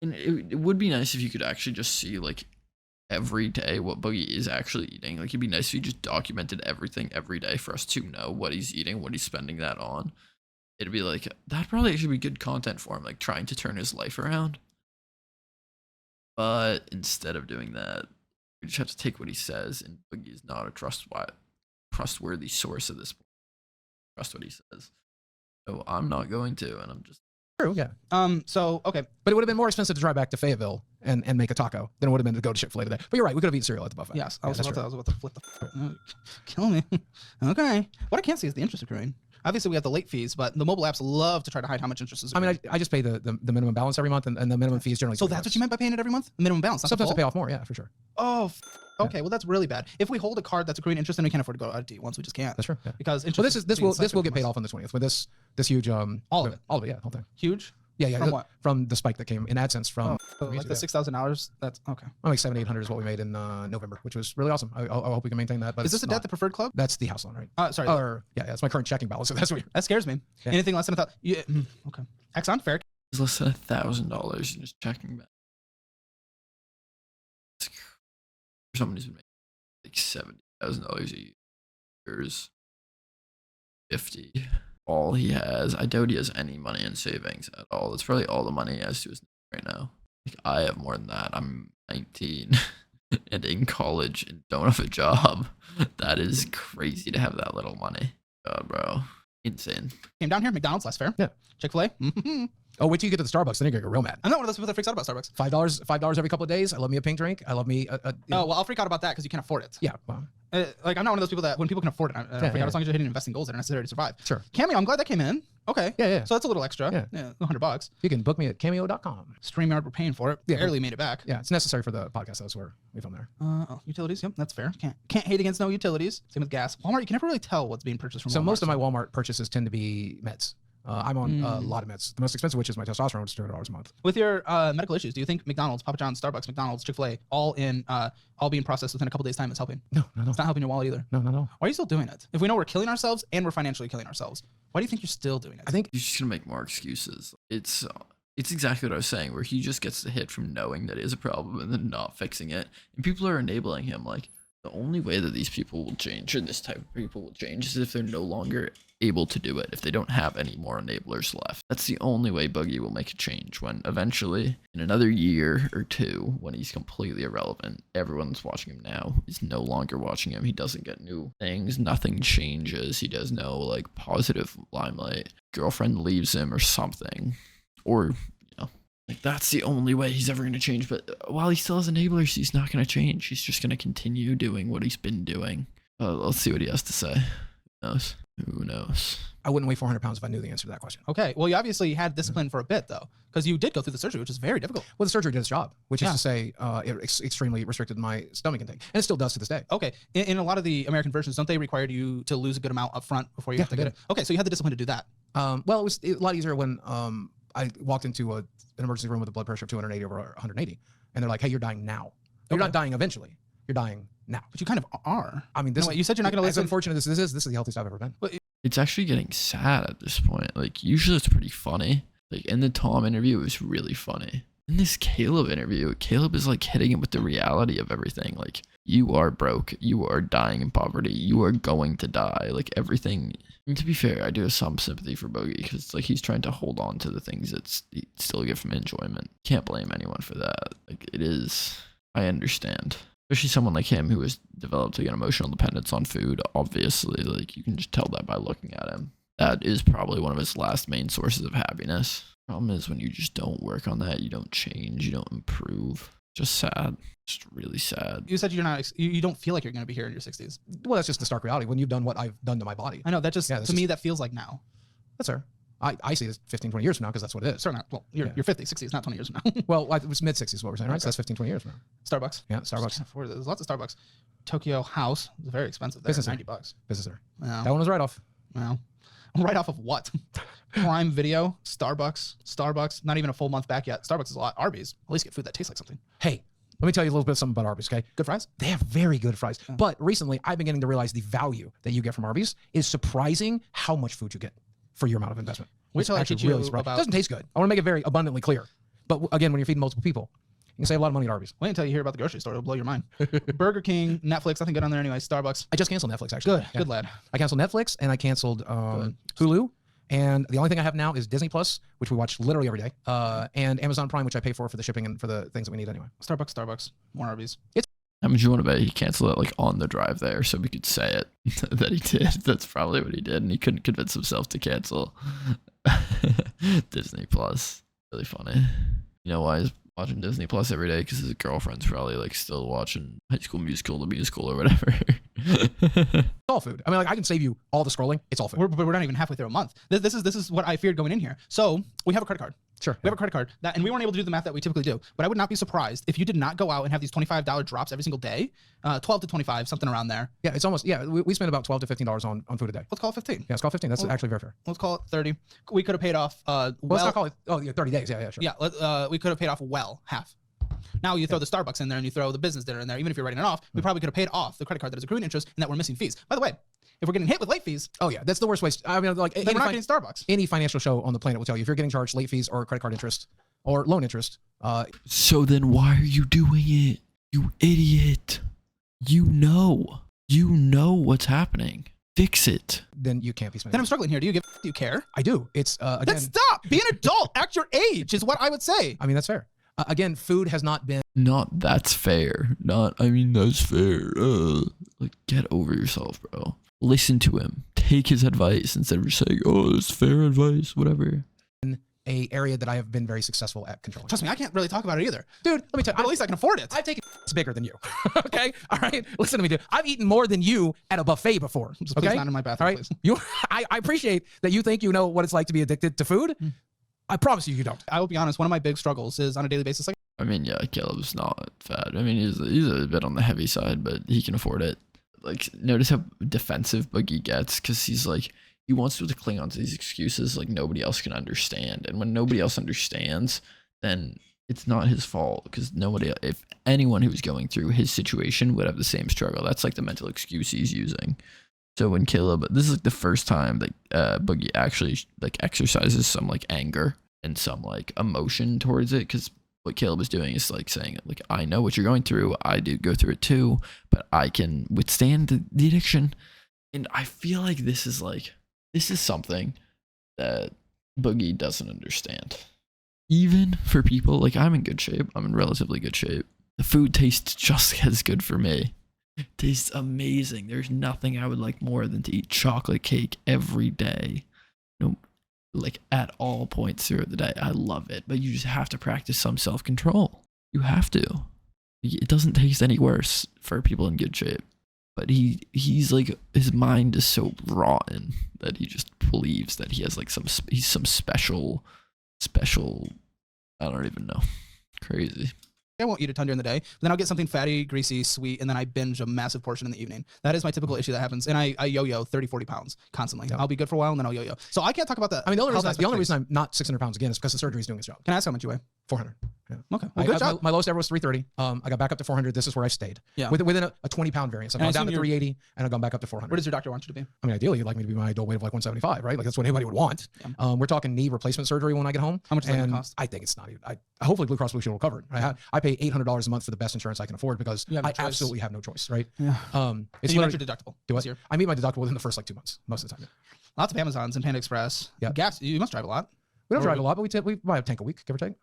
and it would be nice if you could actually just see like every day what Boogie is actually eating. Like it'd be nice if you just documented everything every day for us to know what he's eating, what he's spending that on. It'd be like that'd probably actually be good content for him, like trying to turn his life around. But instead of doing that, we just have to take what he says, and Boogie is not a trustworthy source at this point. Trust what he says. So I'm not going to, and I'm just true, yeah. So okay, but it would have been more expensive to drive back to Fayetteville and make a taco than it would have been to go to Chick-fil-A today. But you're right, we could have eaten cereal at the buffet. Yes, I was about to flip the kill me. Okay, what I can't see is the interest accruing. Obviously, we have the late fees, but the mobile apps love to try to hide how much interest is accruing. I mean, I just pay the minimum balance every month, and the minimum fee is generally. So that's what you meant by paying it every month? The minimum balance. Sometimes I pay off more, yeah, for sure. Oh, okay. Well, that's really bad. If we hold a card that's accruing interest, then we can't afford to go out to eat once. We just can't. That's true. Yeah. Because interest. Well, this will get paid off on the 20th with this huge all of it, yeah, whole thing. Huge. Yeah. From what? From the spike that came in AdSense from like the $6,000. That's okay. Like $700-800 is what we made in November, which was really awesome. I hope we can maintain that. But is this a debt, the preferred club? That's the house loan, right? Sorry. Yeah, that's my current checking balance. So that's weird. That scares me. Yeah. Anything less than $1,000? Yeah. Okay. Exxon, fair. It's less than $1,000 in just checking back. Somebody's been making like $70,000 a year. 50. All he has, I doubt he has any money in savings at all. That's probably all the money he has to his name right now. Like I have more than that. I'm 19 and in college and don't have a job. That is crazy to have that little money. God, bro. Insane. Came down here, McDonald's, less fair. Yeah. Chick-fil-A. Oh, wait till you get to the Starbucks, then you're gonna get real mad. I'm not one of those people that freaks out about Starbucks. $5 every couple of days. I love me a pink drink. I love me. Well, I'll freak out about that because you can't afford it. Yeah. Well, like I'm not one of those people that when people can afford it, I don't freak out as long as you're hitting investing goals that are necessary to survive. Sure. Cameo, I'm glad that came in. Okay. Yeah. So that's a little extra. Yeah. $100. You can book me at cameo.com. StreamYard, we're paying for it. Yeah. Barely made it back. Yeah, it's necessary for the podcast. That's where we film there. Utilities. Yep, that's fair. Can't hate against no utilities. Same with gas. Walmart, you can never really tell what's being purchased from Walmart. So most of my Walmart purchases tend to be meds. I'm on a lot of meds. The most expensive, which is my testosterone, which is $200 a month. With your medical issues, do you think McDonald's, Papa John's, Starbucks, McDonald's, Chick-fil-A, all being processed within a couple days' time is helping? No. It's not helping your wallet either. No. Why are you still doing it? If we know we're killing ourselves and we're financially killing ourselves, why do you think you're still doing it? I think you're just gonna make more excuses. It's exactly what I was saying, where he just gets the hit from knowing that it is a problem and then not fixing it, and people are enabling him. Like the only way that these people will change, or this type of people will change, is if they're no longer able to do it, if they don't have any more enablers left. That's the only way Boogie will make a change, when eventually in another year or two, when he's completely irrelevant, everyone's watching him now. He's no longer watching him. He doesn't get new things. Nothing changes. He does no like positive limelight. Girlfriend leaves him or something, or like that's the only way he's ever going to change. But while he still has enablers, he's not going to change. He's just going to continue doing what he's been doing. Let's see what he has to say. Who knows? Who knows? I wouldn't weigh 400 pounds if I knew the answer to that question. Okay. Well, you obviously had discipline for a bit though, because you did go through the surgery, which is very difficult. Well, the surgery did its job, which is to say it extremely restricted my stomach intake. And it still does to this day. Okay. In a lot of the American versions, don't they require you to lose a good amount up front before you have to get it? Okay. So you had the discipline to do that. Well, it was a lot easier when I walked into an emergency room with a blood pressure of 280 over 180. And they're like, hey, you're dying now. You're not dying eventually. You're dying now. But you kind of are. I mean, this. No, wait, you said you're not going to listen. As unfortunate as this is the healthiest I've ever been. It's actually getting sad at this point. Like, usually it's pretty funny. Like, in the Tom interview, it was really funny. In this Caleb interview, Caleb is like hitting him with the reality of everything. Like, you are broke. You are dying in poverty. You are going to die. Like, everything. And to be fair, I do have some sympathy for Boogie, because it's like he's trying to hold on to the things that still give him enjoyment. Can't blame anyone for that. Like, it is. I understand. Especially someone like him who has developed like an emotional dependence on food. Obviously, like you can just tell that by looking at him. That is probably one of his last main sources of happiness. Problem is when you just don't work on that, you don't change, you don't improve. Just sad. Just really sad. You said you're not. You don't feel like you're going to be here in your 60s. Well, that's just the stark reality. When you've done what I've done to my body. I know that just to me that feels like now. That's fair. I see it as 15, 20 years from now because that's what it is. Sorry, not. Well, you're 50, 60. It's not 20 years from now. Well, it was mid 60s is what we're saying, right? Okay. So that's 15, 20 years from now. Starbucks. Yeah, Starbucks. There's lots of Starbucks. Tokyo House is very expensive. There, Business $90. Business there. Wow. That one was right off. Wow. Right off of what? Prime Video, Starbucks. Not even a full month back yet. Starbucks is a lot. Arby's. At least get food that tastes like something. Hey, let me tell you a little bit something about Arby's, okay? Good fries? They have very good fries. Yeah. But recently, I've been getting to realize the value that you get from Arby's is surprising how much food you get for your amount of investment. Wait till I teach you surprising. about. It doesn't taste good. I want to make it very abundantly clear. But again, when you're feeding multiple people, you can save a lot of money at Arby's. Wait until you hear about the grocery store. It'll blow your mind. Burger King, Netflix, nothing good on there anyway. Starbucks. I just canceled Netflix, actually. Good. Good lad. I canceled Netflix and I canceled Hulu. And the only thing I have now is Disney Plus, which we watch literally every day, and Amazon Prime, which I pay for the shipping and for the things that we need anyway. Starbucks. More Arby's. How much you want to bet he canceled it like on the drive there so we could say it that he did? That's probably what he did, and he couldn't convince himself to cancel Disney Plus. Really funny. You know why he's watching Disney Plus every day? Because his girlfriend's probably like still watching High School Musical, the musical, or whatever. It's all food. I mean, like I can save you all the scrolling. It's all food. But we're not even halfway through a month. This is what I feared going in here. So we have a credit card. Sure. We have a credit card and we weren't able to do the math that we typically do. But I would not be surprised if you did not go out and have these $25 drops every single day, 12 to 25, something around there. Yeah, it's almost, we spend about $12 to $15 on food a day. Let's call it 15. Yeah, let's call it 15. That's actually very fair. Let's call it 30. We could have paid off, let's not call it, 30 days. Yeah, sure. Yeah, we could have paid off half. Now you throw the Starbucks in there and you throw the business dinner in there. Even if you're writing it off, we probably could have paid off the credit card that is accruing interest and that we're missing fees. By the way, if we're getting hit with late fees, oh yeah, that's the worst way. I mean, like then we're not getting Starbucks. Any financial show on the planet will tell you if you're getting charged late fees or credit card interest or loan interest. So then why are you doing it? You idiot. You know what's happening. Fix it. Then you can't be spending. Then I'm struggling here. Do you care? I do. It's again. Then stop. Be an adult. Act your age is what I would say. I mean, that's fair. Again, food has not been. Not that's fair. Not, I mean, that's fair. Like, get over yourself, bro. Listen to him. Take his advice instead of just saying, oh, it's fair advice, whatever. A area that I have been very successful at controlling. Trust me, I can't really talk about it either. Dude, let me tell you. But at least I can afford it. I've taken it's bigger than you. Okay? All right? Listen to me, dude. I've eaten more than you at a buffet before. Just okay? please not in my bathroom, all right? please. I appreciate that you think you know what it's like to be addicted to food. I promise you don't. I will be honest, one of my big struggles is on a daily basis, like, I mean, yeah, Caleb's not fat. I mean, he's a bit on the heavy side, but he can afford it. Like, notice how defensive Boogie gets, because he's like, he wants to cling on to these excuses like nobody else can understand. And when nobody else understands, then it's not his fault, because if anyone who's going through his situation would have the same struggle. That's like the mental excuse he's using. So when this is like the first time that Boogie actually like exercises some like anger and some like emotion towards it, because what Caleb is doing is like saying, like, I know what you're going through. I do go through it too, but I can withstand the addiction. And I feel like this is like this is something that Boogie doesn't understand. Even for people like I'm in good shape, I'm in relatively good shape. The food tastes just as good for me. It tastes amazing. There's nothing I would like more than to eat chocolate cake every day. No, like at all points throughout the day. I love it, but you just have to practice some self-control. You have to. It doesn't taste any worse for people in good shape. But he's like, his mind is so rotten that he just believes that he has like he's some special, I don't even know. Crazy. I won't eat a ton during the day, but then I'll get something fatty, greasy, sweet, and then I binge a massive portion in the evening. That is my typical issue that happens. And I yo-yo 30, 40 pounds constantly. Yep. I'll be good for a while and then I'll yo-yo. So I can't talk about that. I mean, the only reason I'm not 600 pounds again is because the surgery is doing its job. Can I ask how much you weigh? 400. Yeah. Okay. Well, good job. My lowest ever was 330. I got back up to 400. This is where I stayed. Yeah. Within a 20-pound variance. I've gone down to 380 and I've gone back up to 400. Where does your doctor want you to be? I mean, ideally, you'd like me to be my ideal weight of like 175, right? Like that's what anybody would want. Yeah. We're talking knee replacement surgery when I get home. How much does that cost? I think it's not even. Hopefully Blue Cross Blue Shield will cover it. Right? I pay $800 a month for the best insurance I can afford because I absolutely have no choice, right? Yeah. It's your deductible. Do I? I meet my deductible within the first like 2 months most of the time. Lots of Amazons and Panda Express. Yeah. Gas. You must drive a lot. We don't drive a lot, but we buy a tank a week, give or take.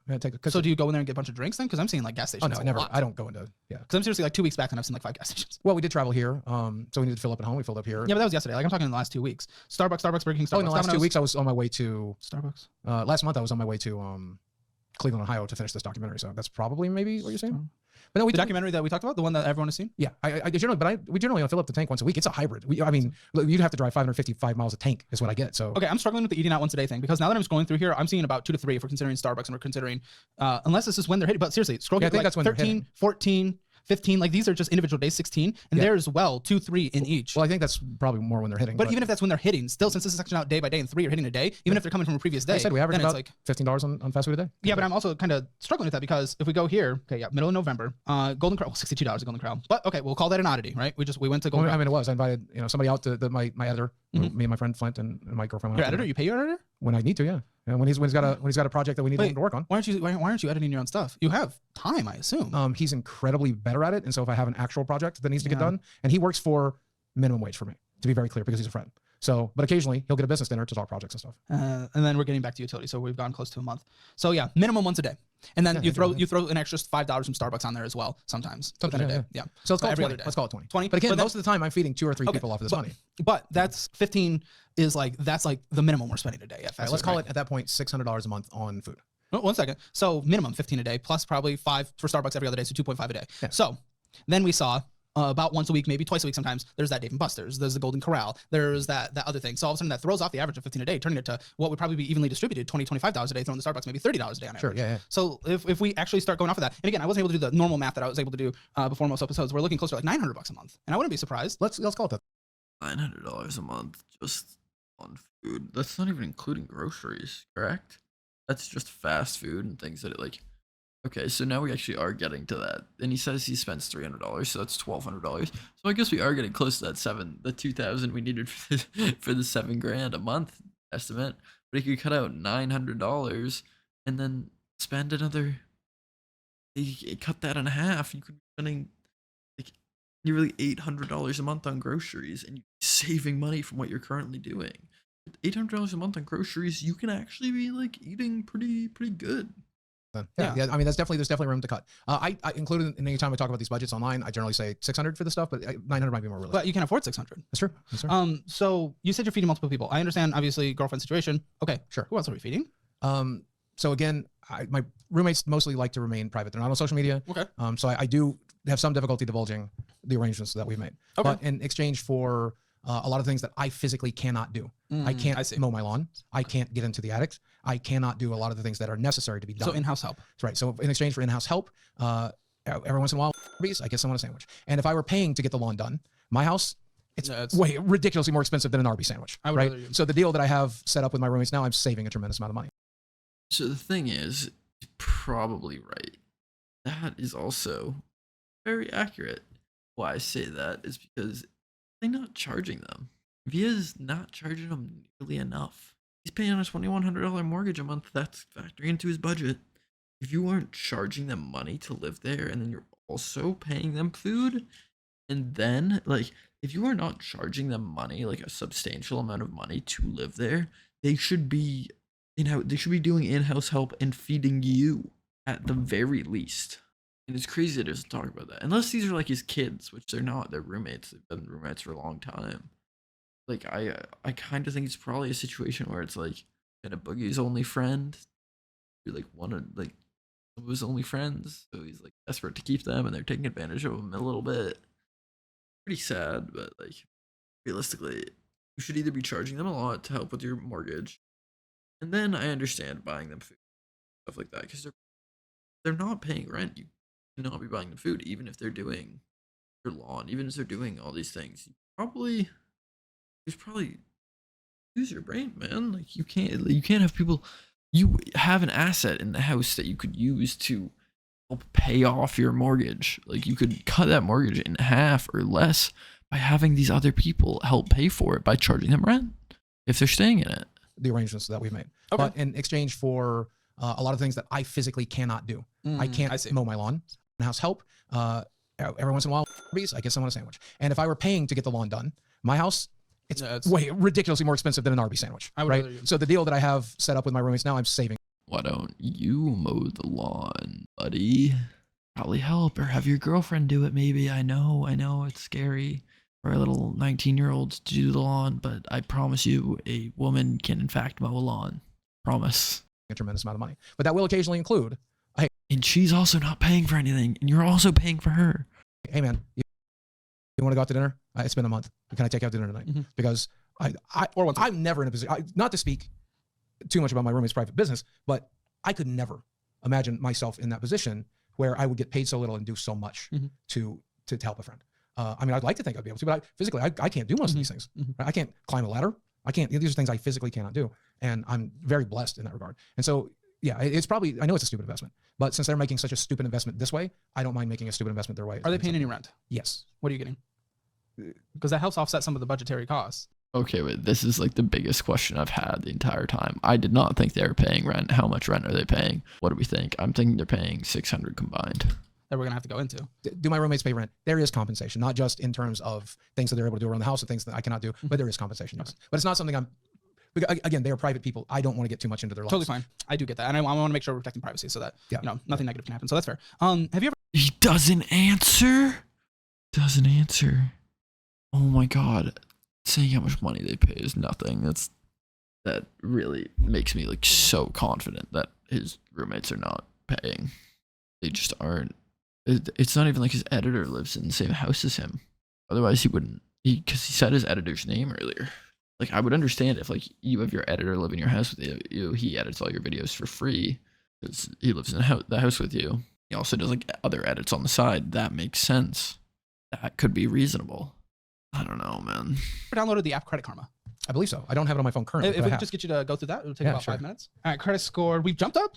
So do you go in there and get a bunch of drinks then? Because I'm seeing like gas stations. Oh no, never. I don't go into Because I'm seriously like 2 weeks back and I've seen like 5 gas stations. Well, we did travel here, so we needed to fill up at home. We filled up here. Yeah, but that was yesterday. Like I'm talking in the last 2 weeks. Starbucks, Burger King, Starbucks. Oh, in the last 2 weeks, I was on my way to Starbucks. Last month, I was on my way to Cleveland, Ohio, to finish this documentary. So that's probably maybe what you're saying. But no, the documentary that we talked about, the one that everyone has seen. Yeah, we generally fill up the tank once a week. It's a hybrid. I mean, you'd have to drive 555 miles a tank is what I get. So okay, I'm struggling with the eating out once a day thing because now that I'm scrolling through here, I'm seeing about 2 to 3 if we're considering Starbucks and we're considering, unless this is when they're hitting. But seriously, scroll. Yeah, I think like that's when 13, 14. 15, like these are just individual days, 16, and there's 2, 3 in each. Well, I think that's probably more when they're hitting. But even if that's when they're hitting, still, since this is sectioned out day by day and 3 are hitting a day, even if they're coming from a previous day, like I said we average about like $15 on fast food a day. Yeah, but I'm also kind of struggling with that because if we go here, okay, yeah, middle of November, Golden Corral, $62 at Golden Corral. But okay, we'll call that an oddity, right? We went to Golden Corral. I mean, it was. I invited somebody out to my editor, me and my friend Flint and my girlfriend. Your editor? You pay your editor? When I need to, yeah. And when he's got a project that we need him to work on. Why aren't you editing your own stuff? You have time, I assume. He's incredibly better at it, and so if I have an actual project that needs to get done, and he works for minimum wage for me, to be very clear, because he's a friend. So, but occasionally he'll get a business dinner to talk projects and stuff. And then we're getting back to utility, so we've gone close to a month. So yeah, minimum once a day, and then you throw an extra $5 from Starbucks on there as well sometimes. Within a day. Yeah. So let's call it 20. Let's call it 20. But again, most of the time I'm feeding 2 or 3 people off of this money. But that's 15 is that's like the minimum we're spending a day at. Let's call it at that point $600 a month on food. Oh, 1 second. So minimum 15 a day plus probably 5 for Starbucks every other day, so 2.5 a day. Yeah. So then we saw about once a week, maybe twice a week sometimes, there's that Dave & Buster's, there's the Golden Corral, there's that other thing. So all of a sudden that throws off the average of 15 a day, turning it to what would probably be evenly distributed, $20, $25 a day, throwing the Starbucks maybe $30 a day on average. Sure, yeah. So if we actually start going off of that, and again, I wasn't able to do the normal math that I was able to do before most episodes, we're looking closer to like $900 a month. And I wouldn't be surprised. Let's call it that. $900 a month just on food. That's not even including groceries, correct? That's just fast food and things that okay, so now we actually are getting to that. And he says he spends $300, so that's $1,200. So I guess we are getting close to that 2,000 we needed for the $7,000 a month estimate. But he could cut out $900 and then spend another. He cut that in half. You could be spending nearly $800 a month on groceries, and you're saving money from what you're currently doing. $800 a month on groceries, you can actually be eating pretty good. Yeah. I mean, there's definitely room to cut. I included in any time I talk about these budgets online, I generally say 600 for this stuff, but 900 might be more realistic. But you can afford 600. That's true. So you said you're feeding multiple people. I understand, obviously, girlfriend situation. Okay, sure. Who else are we feeding? So again, my roommates mostly like to remain private. They're not on social media. Okay. So I do have some difficulty divulging the arrangements that we've made. Okay. But in exchange for a lot of things that I physically cannot do. I can't mow my lawn. I can't get into the attic. I cannot do a lot of the things that are necessary to be done. So in-house help. That's right. So in exchange for in-house help, every once in a while, I get someone a sandwich. And if I were paying to get the lawn done, my house, it's way ridiculously more expensive than an Arby's sandwich. I would rather you. So the deal that I have set up with my roommates now, I'm saving a tremendous amount of money. So the thing is, he's probably right. That is also very accurate. Why I say that is because they're not charging them. If he is not charging them nearly enough, he's paying a $2,100 mortgage a month. That's factoring into his budget. If you aren't charging them money to live there, and then you're also paying them food, And then, like, if you are not charging them money, like a substantial amount of money to live there, they should be they should be doing in-house help and feeding you at the very least. And it's crazy that he doesn't talk about that. Unless these are like his kids, which they're not. They're roommates. They've been roommates for a long time. Like I kind of think it's probably a situation where it's like kind of Boogie's only friend. You're like one of like some of his only friends, so he's like desperate to keep them, and they're taking advantage of him a little bit. Pretty sad, but like realistically, you should either be charging them a lot to help with your mortgage, and then I understand buying them food, stuff like that, because they're not paying rent. You cannot be buying them food, even if they're doing your lawn, even if they're doing all these things. There's probably use your brain, man. Like you can't have people. You have an asset in the house that you could use to help pay off your mortgage. Like you could cut that mortgage in half or less by having these other people help pay for it by charging them rent if they're staying in it. The arrangements that we've made, Okay. but in exchange for a lot of things that I physically cannot do. I can't mow my lawn. House help. Every once in a while, I get someone a sandwich. And if I were paying to get the lawn done, my house, it's way ridiculously more expensive than an Arby's sandwich. Right? So the deal that I have set up with my roommates now, I'm saving. Why don't you mow the lawn, buddy? Probably help, or have your girlfriend do it. Maybe. I know it's scary for a little 19-year-olds to do the lawn, but I promise you, a woman can in fact mow a lawn. Promise. A tremendous amount of money, but that will occasionally include. And she's also not paying for anything, and you're also paying for her. Hey man, you want to go out to dinner? It's been a month. Can I take you out to dinner tonight? Because I'm never in a position. Not to speak too much about my roommate's private business, but I could never imagine myself in that position where I would get paid so little and do so much to help a friend. I mean, I'd like to think I'd be able to, but physically, I can't do most of these things. I can't climb a ladder. I can't. These are things I physically cannot do, and I'm very blessed in that regard. And so, yeah, it's probably. I know it's a stupid investment, but since they're making such a stupid investment this way, I don't mind making a stupid investment their way. Are they paying any rent? Yes. What are you getting? Because that helps offset some of the budgetary costs. Okay, but this is like the biggest question I've had the entire time. I did not think they were paying rent. How much rent are they paying? What do we think? I'm thinking they're paying $600 combined. That we're gonna have to go into. Do my roommates pay rent? There is compensation, not just in terms of things that they're able to do around the house and things that I cannot do, but there is compensation. Yes. But it's not something I'm. Again, they are private people. I don't want to get too much into their lives. Totally fine. I do get that, and I want to make sure we're protecting privacy so that nothing negative can happen. So that's fair. Have you ever? He doesn't answer. Doesn't answer. Oh my god. Saying how much money they pay is nothing. That really makes me like so confident that his roommates are not paying. They just aren't. It's not even like his editor lives in the same house as him. Otherwise he wouldn't. Because he said his editor's name earlier. Like I would understand if like you have your editor live in your house with you. He edits all your videos for free because he lives in the house with you. He also does like other edits on the side. That makes sense. That could be reasonable. I don't know, man. I downloaded the app Credit Karma. I believe so. I don't have it on my phone currently. If we could just get you to go through that, it would take about 5 minutes. All right, credit score. We've jumped up.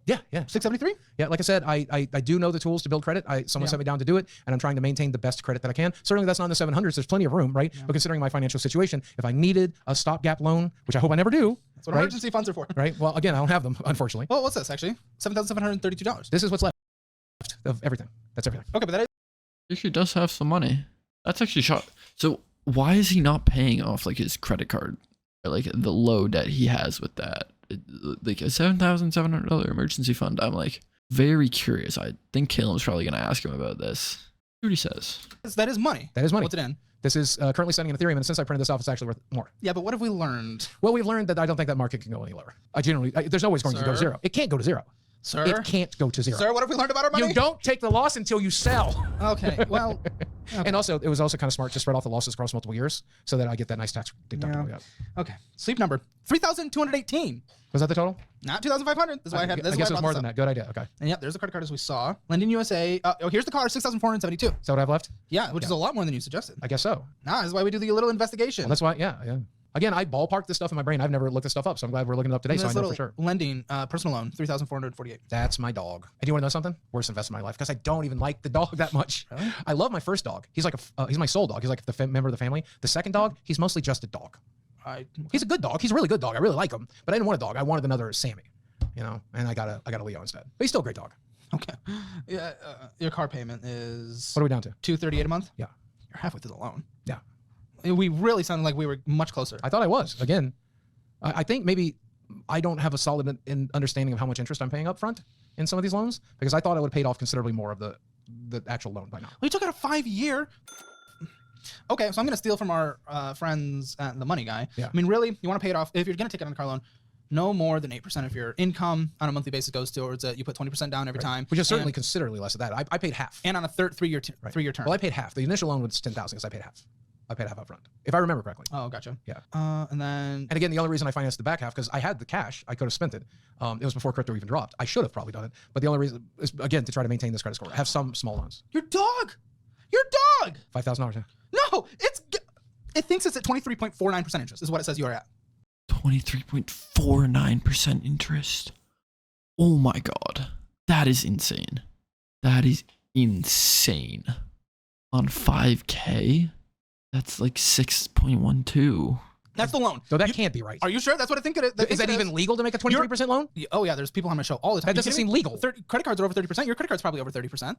Yeah. 673. Yeah, like I said, I do know the tools to build credit. Someone sent me down to do it, and I'm trying to maintain the best credit that I can. Certainly, that's not in the 700s. There's plenty of room, right? Yeah. But considering my financial situation, if I needed a stopgap loan, which I hope I never do, that's what emergency funds are for. Right. Well, again, I don't have them, unfortunately. Well, what's this actually? $7,732. This is what's left of everything. That's everything. Okay, but that is. He actually does have some money. That's actually shot. So why is he not paying off like his credit card, or like the low debt he has with that? Like a $7,700 emergency fund. I'm like very curious. I think Caleb's probably gonna ask him about this. See what he says. That is money. That is money. What's it in? This is currently standing in Ethereum, and since I printed this off, it's actually worth more. Yeah, but what have we learned? Well, we've learned that I don't think that market can go any lower. There's no way it's going to go to zero. It can't go to zero. Sir? It can't go to zero. Sir, what have we learned about our money? You don't take the loss until you sell. Okay, well. Okay. And also, it was also kind of smart to spread off the losses across multiple years so that I get that nice tax deductible. Yeah. Okay. Sleep number 3,218. Was that the total? Not 2,500. That's why I had. I guess it was more than that. Good idea. Okay. And yep, there's the credit card as we saw. Lending USA. Here's the card. 6,472. Is that what I have left? Yeah, which is a lot more than you suggested. I guess so. Nah, that's why we do the little investigation. Well, that's why. Yeah. Again, I ballparked this stuff in my brain. I've never looked this stuff up, so I'm glad we're looking it up today, so I know for sure. Lending, personal loan, 3,448. That's my dog. And do you want to know something? Worst investment in my life, because I don't even like the dog that much. Really? I love my first dog. He's like he's my soul dog. He's like the member of the family. The second dog, he's mostly just a dog. He's a good dog. He's a really good dog. I really like him, but I didn't want a dog. I wanted another Sammy, and I got a Leo instead. But he's still a great dog. Okay. Yeah. Your car payment is. What are we down to? $238 a month. Yeah. You're halfway through the loan. Yeah. We really sounded like we were much closer. I thought I was. Again, I think maybe I don't have a solid understanding of how much interest I'm paying up front in some of these loans, because I thought I would have paid off considerably more of the actual loan by now. We took out a 5-year. Okay, so I'm going to steal from our friends at the money guy. Yeah. I mean, really, you want to pay it off. If you're going to take out a car loan, no more than 8% of your income on a monthly basis goes towards it. You put 20% down every time. Which is certainly considerably less of that. I paid half. And on a 3-year term. Well, I paid half. The initial loan was 10,000 because I paid half. I paid half up front, if I remember correctly. Oh, gotcha. Yeah. And then... And again, the only reason I financed the back half, because I had the cash, I could have spent it. It was before crypto even dropped. I should have probably done it. But the only reason is, again, to try to maintain this credit score. Have some small loans. Your dog! Your dog! $5,000, yeah. No! It thinks it's at 23.49% interest is what it says you are at. 23.49% interest. Oh my God. That is insane. That is insane. On 5K, that's like 6.12. That's the loan. So that can't be right. Are you sure? That's what I think it is. Is that even legal to make a 23% loan? Oh yeah, there's people on my show all the time. That doesn't seem legal. Credit cards are over 30%. Your credit card's probably over 30%.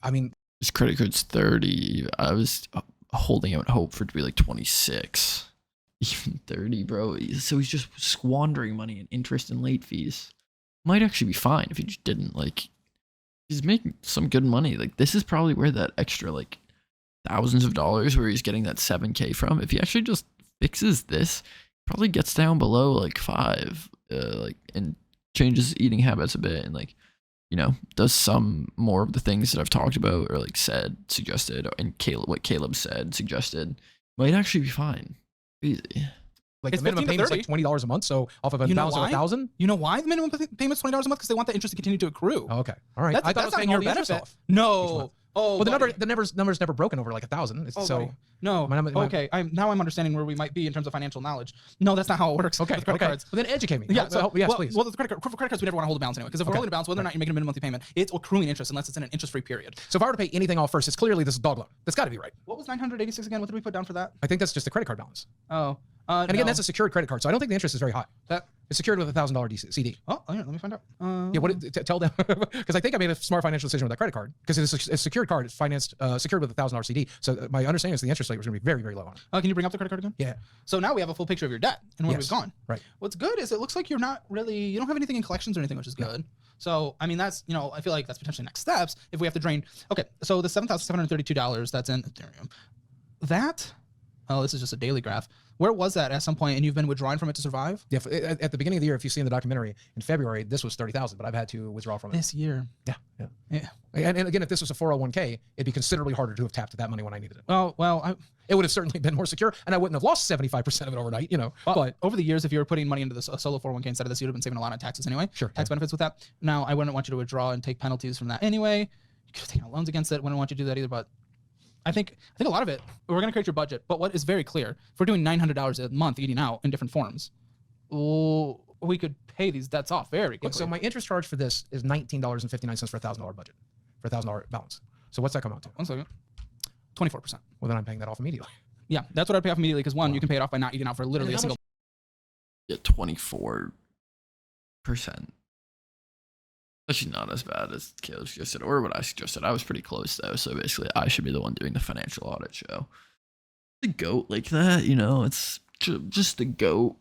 I mean, His credit card's 30. I was holding out hope for it to be like 26. Even 30, bro. So he's just squandering money in interest and late fees. Might actually be fine if he just didn't, like, he's making some good money. Like, this is probably where that extra, like, thousands of dollars where he's getting that 7K from. If he actually just fixes this, probably gets down below like 5, like, and changes eating habits a bit, and like, you know, does some more of the things that I've talked about or like said, suggested, and what Caleb said, suggested, might actually be fine. Easy. Like, It's the minimum 15 to payment's like $20 a month, so off of a You know balance of why? 1,000. You know why the minimum payment's $20 a month? Because they want the interest to continue to accrue. Oh, okay, all right. That's, I thought I was that's paying not all your the interest benefit. off. No. Oh, Well, buddy. the number's never broken over like 1,000. Oh, So buddy. No. Okay. Now I'm understanding where we might be in terms of financial knowledge. No, that's not how it works. okay, with credit okay. cards. Well, then educate me. Yeah. So, yes, well, please. Well, the credit cards we never want to hold a balance anyway. Because if we're holding a balance, whether or not you're making a minimum monthly payment, it's accruing interest unless it's in an interest-free period. So if I were to pay anything off first, it's clearly this dog loan. That's got to be right. What was 986 again? What did we put down for that? I think that's just the credit card balance. Oh. And again, that's a secured credit card, so I don't think the interest is very high. That. It's secured with a $1,000 CD. Oh, yeah, let me find out. Yeah, tell them, because I think I made a smart financial decision with that credit card, because it's a secured card. It's financed, secured with a $1,000 CD. So my understanding is the interest rate was going to be very, very low on it. Can you bring up the credit card again? Yeah. So now we have a full picture of your debt and where Yes. we've gone. Right. What's good is it looks like you don't have anything in collections or anything, which is good. So, I mean, that's, I feel like that's potentially next steps if we have to drain. Okay, so the $7,732 that's in Ethereum, this is just a daily graph. Where was that at some point, and you've been withdrawing from it to survive? Yeah. At the beginning of the year, if you see in the documentary, in February, this was 30,000, but I've had to withdraw from it. This year. Yeah. And again, if this was a 401k, it'd be considerably harder to have tapped that money when I needed it. Well, It would have certainly been more secure, and I wouldn't have lost 75% of it overnight, but over the years, if you were putting money into a solo 401k instead of this, you'd have been saving a lot on taxes anyway. Sure. Tax benefits with that. Now, I wouldn't want you to withdraw and take penalties from that anyway. You could have taken out loans against it. Wouldn't want you to do that either, but I think a lot of it, we're going to create your budget, but what is very clear, if we're doing $900 a month eating out in different forms, we could pay these debts off very quickly. So my interest charge for this is $19.59 for a $1,000 budget, for a $1,000 balance. So what's that come out to? 1 second. 24%. Well, then I'm paying that off immediately. Yeah, that's what I'd pay off immediately because one, you can pay it off by not eating out for literally a single. Yeah, 24%. Actually, not as bad as Caleb suggested, or what I suggested. I was pretty close though, so basically, I should be the one doing the financial audit show. The goat like that, it's just the goat.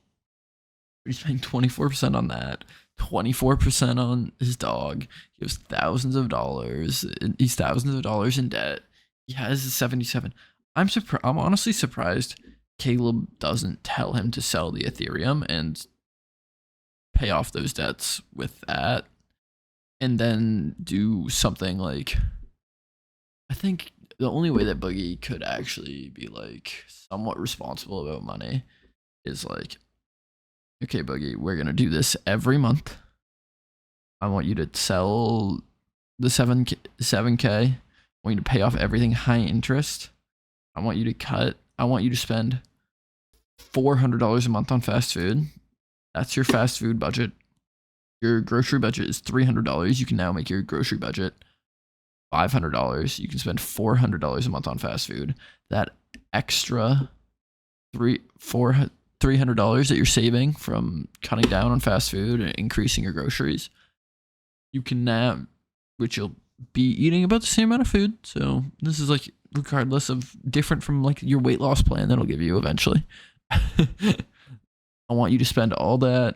He's paying 24% on that, 24% on his dog. He has thousands of dollars. He's thousands of dollars in debt. He has a 77. I'm honestly surprised Caleb doesn't tell him to sell the Ethereum and pay off those debts with that. And then do something like, I think the only way that Boogie could actually be like somewhat responsible about money is like, okay, Boogie, we're going to do this every month. I want you to sell the 7K. I want you to pay off everything high interest. I want you to spend $400 a month on fast food. That's your fast food budget. Your grocery budget is $300. You can now make your grocery budget $500. You can spend $400 a month on fast food. That extra $300 that you're saving from cutting down on fast food and increasing your groceries, you can now, which you'll be eating about the same amount of food. So this is like regardless of different from like your weight loss plan that'll give you eventually. I want you to spend all that,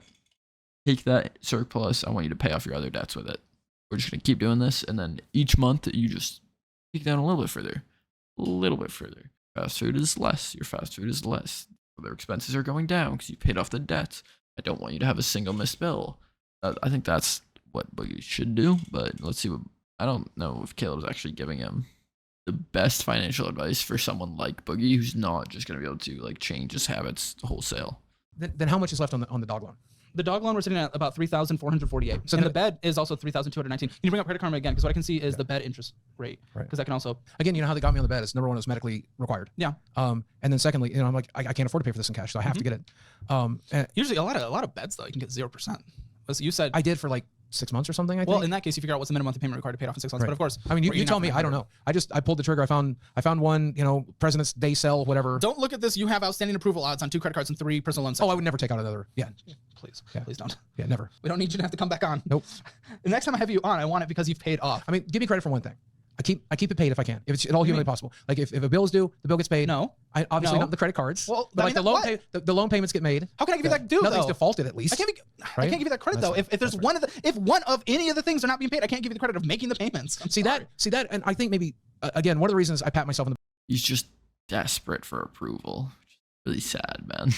take that surplus. I want you to pay off your other debts with it. We're just gonna keep doing this, and then each month you just take down a little bit further, a little bit further. Fast food is less. Your fast food is less. Other expenses are going down because you paid off the debts. I don't want you to have a single missed bill. I think that's what Boogie should do, but let's see what. I don't know if Caleb's actually giving him the best financial advice for someone like Boogie, who's not just gonna be able to like change his habits wholesale. Then how much is left on the dog loan? The dog loan we're sitting at about 3,448. So the bed is also 3,219. Can you bring up Credit Karma again? Because what I can see is the bed interest rate. Right. Because that can also Again, you know how they got me on the bed? It's number one, it was medically required. Yeah. And then secondly, you know, I'm like, I can't afford to pay for this in cash, so I have to get it. And usually a lot of beds though you can get 0%. As you said, I did for like 6 months or something. I think. well, in that case, you figure out what's the minimum monthly payment required to pay it off in 6 months. Right. But of course, I mean, you you're tell not me. gonna I don't know. I pulled the trigger. I found one. You know, President's Day sale, whatever. Don't look at this. You have outstanding approval odds on 2 credit cards and 3 personal loans. Oh, I would never take out another. Yeah. Please, Yeah. please don't. Yeah, never. We don't need you to have to come back on. Nope. The next time I have you on, I want it because you've paid off. I mean, give me credit for one thing. I keep it paid if I can. If it's at all humanly possible. Like if a bill is due, the bill gets paid. No. I obviously No. not the credit cards. Well, but I like mean, the loan payments get made. How can I give you that due Nothing's though? defaulted at least. I can't Right? give you that credit That's though. right. If there's That's one of any of the things are not being paid, I can't give you the credit of making the payments. I'm See sorry. that, and I think maybe again one of the reasons I pat myself on the He's just desperate for approval. Really sad, man.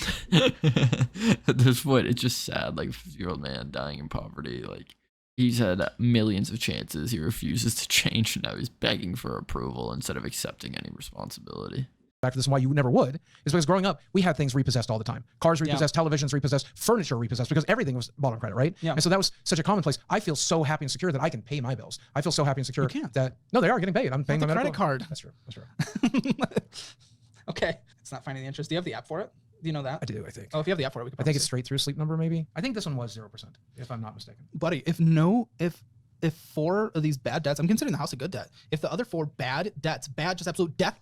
At this point, it's just sad. Like a 50-year-old man dying in poverty. Like he's had millions of chances. He refuses to change, and now he's begging for approval instead of accepting any responsibility. back to this and why you never would is because growing up we had things repossessed all the time. Cars repossessed, televisions repossessed, furniture repossessed, because everything was bought on credit, right? Yeah. And so that was such a commonplace. I feel so happy and secure that I can pay my bills. I feel so happy and secure that no, they are getting paid. I'm paying Not my the medical credit card. That's true. That's true. Okay, it's not finding the interest. Do you have the app for it? Do you know that? I do. I think. Oh, if you have the app for it, we can. I think it's straight through Sleep Number. Maybe. I think this one was 0%, if I'm not mistaken. Buddy, if 4 of these bad debts, I'm considering the house a good debt. If the other 4 bad debts, just absolute debt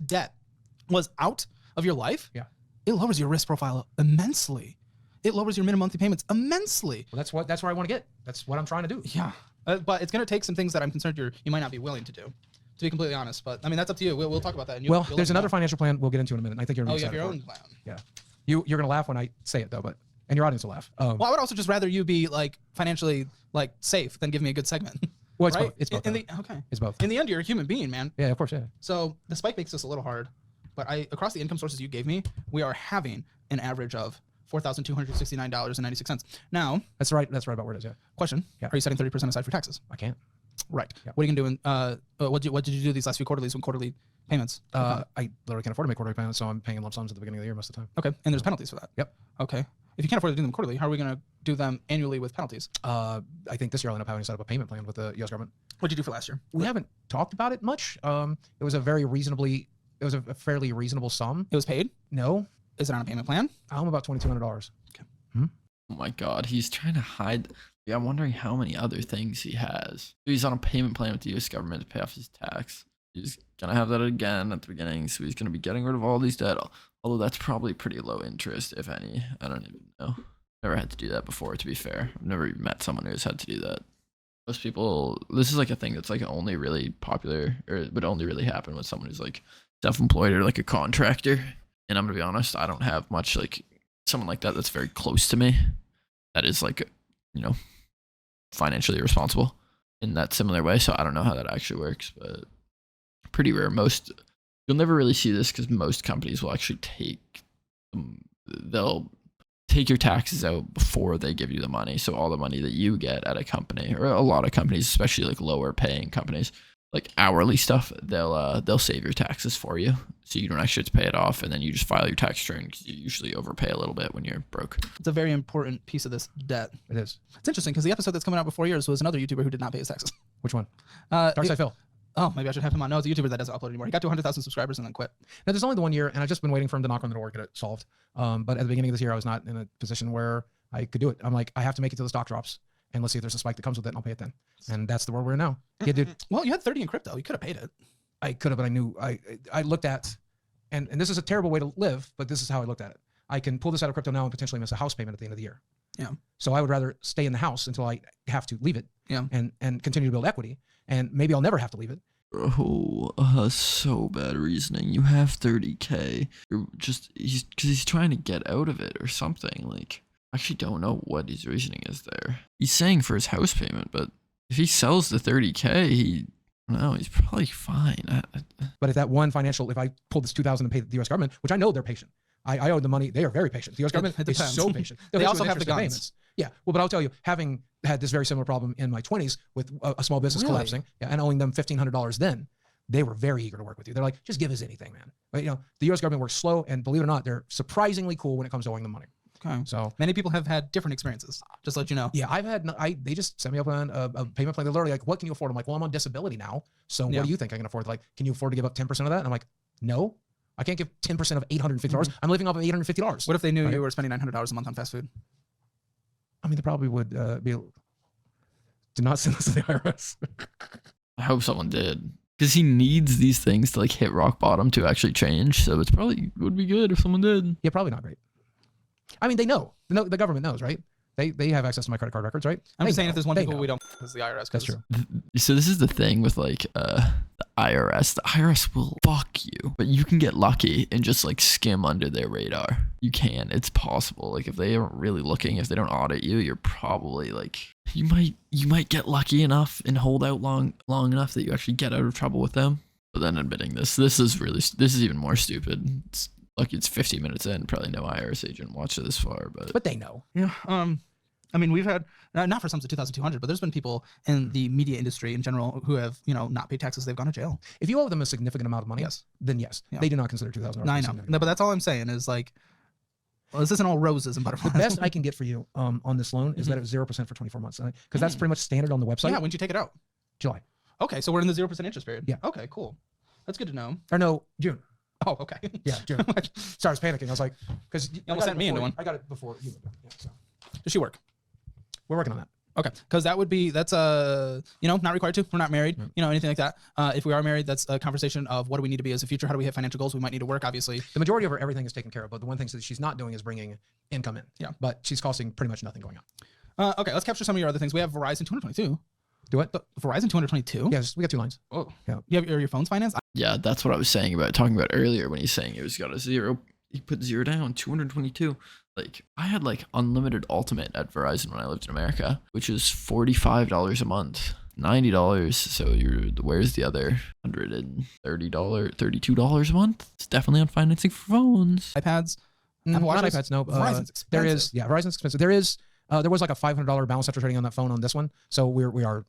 was out of your life, yeah, it lowers your risk profile immensely. It lowers your minimum monthly payments immensely. Well, that's where I want to get. That's what I'm trying to do. Yeah, but it's gonna take some things that I'm concerned you might not be willing to do. To be completely honest, but I mean that's up to you. We'll talk about that. And Well, there's another financial plan we'll get into in a minute. I think you're. Oh, you have your own plan. Yeah, you're gonna laugh when I say it though, and your audience will laugh. Well, I would also just rather you be like financially like safe than give me a good segment. Well, it's right? both. It's both. Okay. It's both. In the end, you're a human being, man. Yeah, of course. Yeah. So the spike makes this a little hard, but across the income sources you gave me, we are having an average of $4,269.96. Now, That's right about where it is. Yeah. question: Yeah. Are you setting 30% aside for taxes? I can't. Right. Yeah. What are you gonna do? What did you do these last few quarterlies when quarterly payments? I literally can't afford to make quarterly payments, so I'm paying in lump sums at the beginning of the year most of the time. Okay, and there's penalties for that. Yep. Okay. If you can't afford to do them quarterly, how are we gonna do them annually with penalties? I think this year I'll end up having to set up a payment plan with the U.S. government. What did you do for last year? We haven't talked about it much. It was a fairly reasonable sum. It was paid. No, Is it on a payment plan? I'm about $2,200. Oh my god, he's trying to hide. Yeah, I'm wondering how many other things he has. He's on a payment plan with the US government to pay off his tax. He's gonna have that again at the beginning, so he's gonna be getting rid of all these debt. Although that's probably pretty low interest, if any. I don't even know. Never had to do that before, to be fair. I've never even met someone who's had to do that. Most people, this is like a thing that's like only really popular, or it would only really happen with someone who's like self-employed or like a contractor. And I'm gonna be honest, I don't have much like someone like that that's very close to me. That is like, you know, financially responsible in that similar way. So I don't know how that actually works, but pretty rare. You'll never really see this because most companies will actually they'll take your taxes out before they give you the money. So all the money that you get at a company, or a lot of companies, especially like lower paying companies, like hourly stuff, they'll save your taxes for you, so you don't actually have to pay it off, and then you just file your tax return because you usually overpay a little bit when you're broke. It's a very important piece of this debt. It is. It's interesting because the episode that's coming out before yours was another YouTuber who did not pay his taxes. Which one? Darkside Phil. Oh, maybe I should have him on. No, it's a YouTuber that doesn't upload anymore. He got to 100,000 subscribers and then quit. Now, there's only the 1 year, and I've just been waiting for him to knock on the door and get it solved. But at the beginning of this year, I was not in a position where I could do it. I'm like, I have to make it till the stock drops, and let's see if there's a spike that comes with it, and I'll pay it then. And that's the world we're in now. Yeah, dude. Well, you had 30 in crypto. You could have paid it. I could have, but I knew I looked at, and this is a terrible way to live, but this is how I looked at it. I can pull this out of crypto now and potentially miss a house payment at the end of the year. Yeah. So I would rather stay in the house until I have to leave it. Yeah. And continue to build equity. and maybe I'll never have to leave it. Bro, so bad reasoning. You have 30K. You're just because he's trying to get out of it or something. Like, I actually don't know what his reasoning is there. He's saying for his house payment, but if he sells the 30K, he's probably fine. But if that one financial, if I pull this 2,000 and pay the U.S. government, which I know they're patient. I owe the money. They are very patient. The U.S. government is so patient. They also have the guns. Payments. Yeah. Well, but I'll tell you, having had this very similar problem in my 20s with a small business collapsing and owing them $1,500 then, they were very eager to work with you. They're like, just give us anything, man. But, the U.S. government works slow, and believe it or not, they're surprisingly cool when it comes to owing them money. Okay. So many people have had different experiences. Just to let you know. Yeah, they just set me up on a payment plan. They're literally like, what can you afford? I'm like, well, I'm on disability now. So what do you think I can afford? They're like, can you afford to give up 10% of that? And I'm like, no. I can't give 10% of $850. I'm living off of $850. What if they knew you were spending $900 a month on fast food? I mean, they probably would do not send this to the IRS. I hope someone did. Because he needs these things to like hit rock bottom to actually change. So it's probably would be good if someone did. Yeah, probably not great. I mean, they know. The government knows, right? They have access to my credit card records, right? I'm just saying if there's one They people know. we don't, it's the IRS. That's true. So this is the thing with like the IRS. The IRS will fuck you, but you can get lucky and just like skim under their radar. You can. It's possible. Like if they aren't really looking, if they don't audit you, you're probably like you might get lucky enough and hold out long enough that you actually get out of trouble with them. But then admitting this is even more stupid. It's lucky it's 15 minutes in. Probably no IRS agent watched it this far, but they know. Yeah. I mean, we've had not for sums of 2,200, but there's been people in the media industry in general who have, not paid taxes. They've gone to jail. If you owe them a significant amount of money, then yes, they do not consider $2,000. No, I know. No, but that's all I'm saying is like, well, this isn't all roses and butterflies. The best I can get for you on this loan is that it was 0% for 24 months, because that's pretty much standard on the website. Yeah. When did you take it out? July. Okay, so we're in the 0% interest period. Yeah. Okay, cool. That's good to know. Or no, June. Oh, okay. Yeah, June. So I was panicking. I was like, because you almost sent me into one. I got it before you. Yeah, so. Does she work? We're working on that. Okay, because that's not required to. We're not married, anything like that. If we are married, that's a conversation of what do we need to be as a future? How do we hit financial goals? We might need to work, obviously. The majority of her everything is taken care of, but the one thing that she's not doing is bringing income in. Yeah, but she's costing pretty much nothing going on. Okay, let's capture some of your other things. We have Verizon 222. Do it? Verizon 222. Yes, we got 2 lines. Oh, yeah. You have your phone's financed? Yeah, that's what I was talking about earlier when he's saying it was got a zero. He put zero down, 222. Like I had like unlimited ultimate at Verizon when I lived in America, which is $45 a month, $90. So where's the other $130, $32 a month? It's definitely on financing for phones. iPads, not iPads. No, Verizon's expensive. There is. Yeah, Verizon's expensive. There was like a $500 balance after trading on that phone on this one, so we are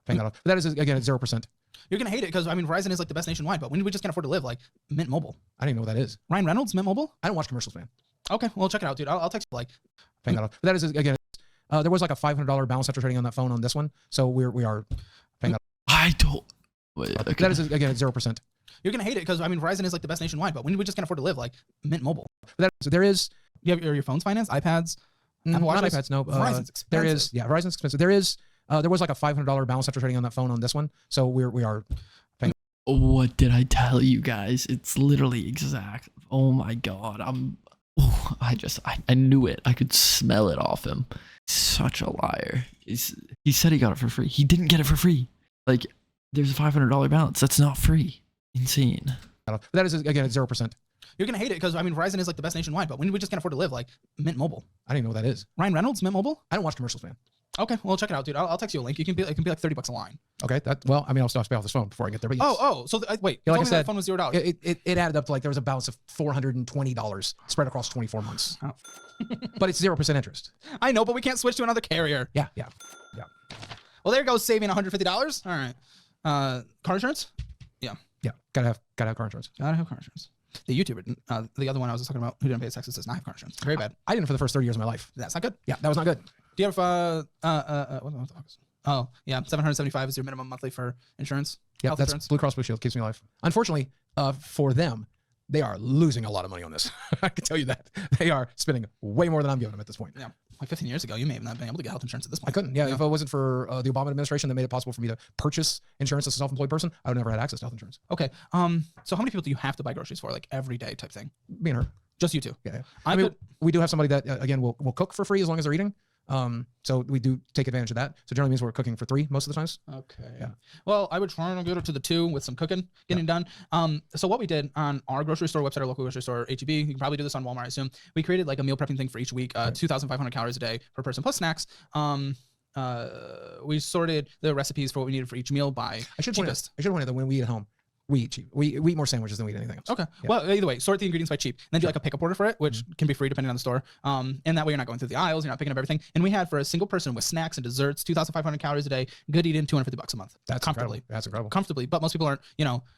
paying that off. But that is again at 0%. You're gonna hate it because Verizon is like the best nationwide, but when we just can't afford to live, like Mint Mobile. I don't even know what that is. Ryan Reynolds, Mint Mobile. I don't watch commercials, man. Okay, well check it out, dude. I'll text you like paying that off. But that is again. There was like a $500 balance after trading on that phone on this one, so we are paying that off. I don't. Wait, okay. That is again at 0%. You're gonna hate it because Verizon is like the best nationwide, but when we just can't afford to live, like Mint Mobile. There is. You have your phone's financed, iPads. Not iPads. No, Verizon's expensive. There is. Yeah, Verizon's expensive. There was like a $500 balance after trading on that phone on this one, so we are paying. What did I tell you guys? It's literally exact. Oh my god, I knew it. I could smell it off him. Such a liar. He said he got it for free. He didn't get it for free. Like there's a $500 balance. That's not free. Insane. But that is again at 0%. You're gonna hate it because Verizon is like the best nationwide, but when we just can't afford to live, like Mint Mobile. I don't even know what that is. Ryan Reynolds, Mint Mobile. I don't watch commercials, man. Okay, well check it out, dude. I'll text you a link. It can be like $30 a line. Okay, I'll still have to pay off this phone before I get there. But yes. So wait, like I said, that phone was $0. It added up to like there was a balance of $420 spread across 24 months. Oh. But it's 0% interest. I know, but we can't switch to another carrier. Yeah. Well, there goes saving $150. All right. Car insurance? Yeah. Gotta have car insurance. Gotta have car insurance. The YouTuber, the other one I was talking about, who didn't pay his taxes, does not have car insurance. Very bad. I didn't for the first 30 years of my life. That's not good. Yeah, that was not good. Do you have oh yeah, $775 is your minimum monthly for insurance. Yeah, that's insurance. Blue Cross Blue Shield keeps me alive. Unfortunately, for them, they are losing a lot of money on this. I can tell you that they are spending way more than I'm giving them at this point. Yeah, like 15 years ago, you may have not been able to get health insurance at this point. I couldn't. Yeah, if it wasn't for the Obama administration that made it possible for me to purchase insurance as a self-employed person, I would never had access to health insurance. Okay. So how many people do you have to buy groceries for, like every day type thing? Me and her. Just you two. Yeah. I mean, we do have somebody that again will cook for free as long as they're eating. So we do take advantage of that. So generally means we're cooking for 3 most of the times. Okay. Yeah. Well, I would try to get it to the 2 with some cooking getting done. So what we did on our grocery store website, our local grocery store, HEB, you can probably do this on Walmart, I assume. We created like a meal prepping thing for each week, 2,500 calories a day per person plus snacks. We sorted the recipes for what we needed for each meal by cheapest. I should point out that when we eat at home, we eat cheap. We eat more sandwiches than we eat anything else. Okay. Yeah. Well, either way, sort the ingredients by cheap, and then do like a pickup order for it, which can be free depending on the store. And that way you're not going through the aisles, you're not picking up everything. And we had for a single person with snacks and desserts, 2,500 calories a day, good eating, $250 a month. That's comfortably. Incredible. That's incredible. Comfortably, but most people aren't,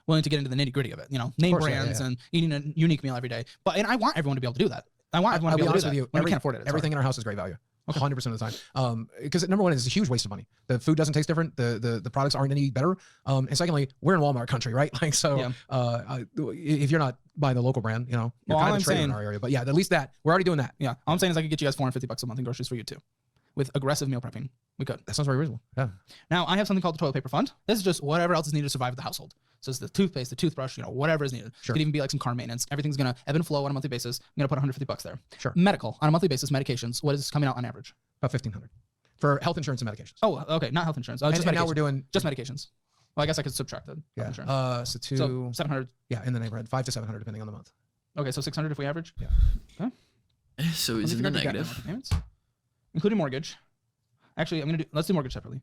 willing to get into the nitty gritty of it. Name course, brands yeah. and eating a unique meal every day. And I want everyone to be able to do that. I want everyone to be able to do that. You, when we can't afford it. Everything in our house is great value. 100% of the time. Because number one, it's a huge waste of money. The food doesn't taste different. The products aren't any better. And secondly, we're in Walmart country, right? Like, so, if you're not buying the local brand, you're kind of a trader in our area, but yeah, at least that we're already doing that. Yeah. All I'm saying is I could get you guys $450 a month in groceries for you too. With aggressive meal prepping, we could. That sounds very reasonable. Yeah. Now I have something called the toilet paper fund. This is just whatever else is needed to survive the household. So it's the toothpaste, the toothbrush, whatever is needed. Sure. It could even be like some car maintenance. Everything's gonna ebb and flow on a monthly basis. I'm gonna put $150 there. Sure. Medical on a monthly basis, medications. What is coming out on average? About $1,500 for health insurance and medications. Oh, okay, not health insurance. And Just now medications. we're doing Just medications. Well, I guess I could subtract that. yeah. Health insurance. So 700. Yeah, in the neighborhood, 500 to 700 depending on the month. Okay, so 600 if we average. Yeah. Okay. So he's in the negative. Payments, including mortgage. Actually, let's do mortgage separately.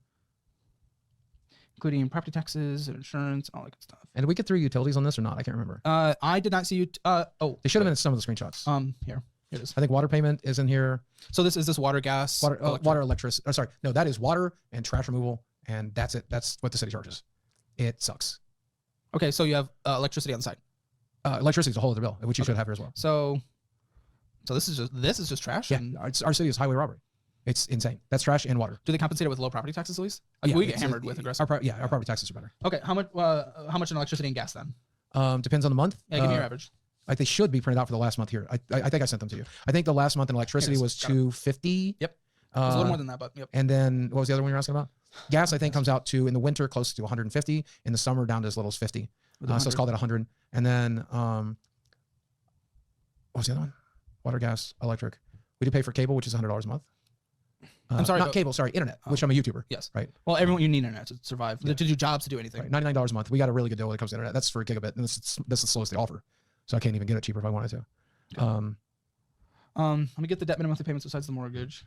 Including property taxes and insurance and all that good stuff. And did we get through utilities on this or not? I can't remember. I did not see you. They should have been in some of the screenshots. Here it is. I think water payment is in here. So this is water, gas, Water, electricity. Oh, sorry, no, that is water and trash removal, and that's it. That's what the city charges. It sucks. Okay, so you have electricity on the side. Electricity is a whole other bill, which you should have here as well. So this is just trash. Yeah, And our city is highway robbery. It's insane. That's trash and water. do they compensate it with low property taxes at least? Like we get hammered with aggressive. Our property taxes are better. Okay, how much in electricity and gas then? Depends on the month. Yeah, give me your average. Like they should be printed out for the last month here. I think I sent them to you. I think the last month in electricity was $250. Yep. It was a little more than that, but yep. And then what was the other one you were asking about? Gas, I think, comes out to in the winter close to 150. In the summer, down to as little as 50. So let's call that 100. And then what was the other one? Water, gas, electric. We do pay for cable, which is $100 a month. I'm sorry, not cable. Sorry, internet. Which I'm a YouTuber. Yes. Right. Well, everyone you need internet to survive, to do jobs, to do anything. Right, $99 a month. We got a really good deal when it comes to internet. That's for a gigabit, and this is the slowest they offer. So I can't even get it cheaper if I wanted to. Okay. Let me get the debt minimum monthly payments besides the mortgage.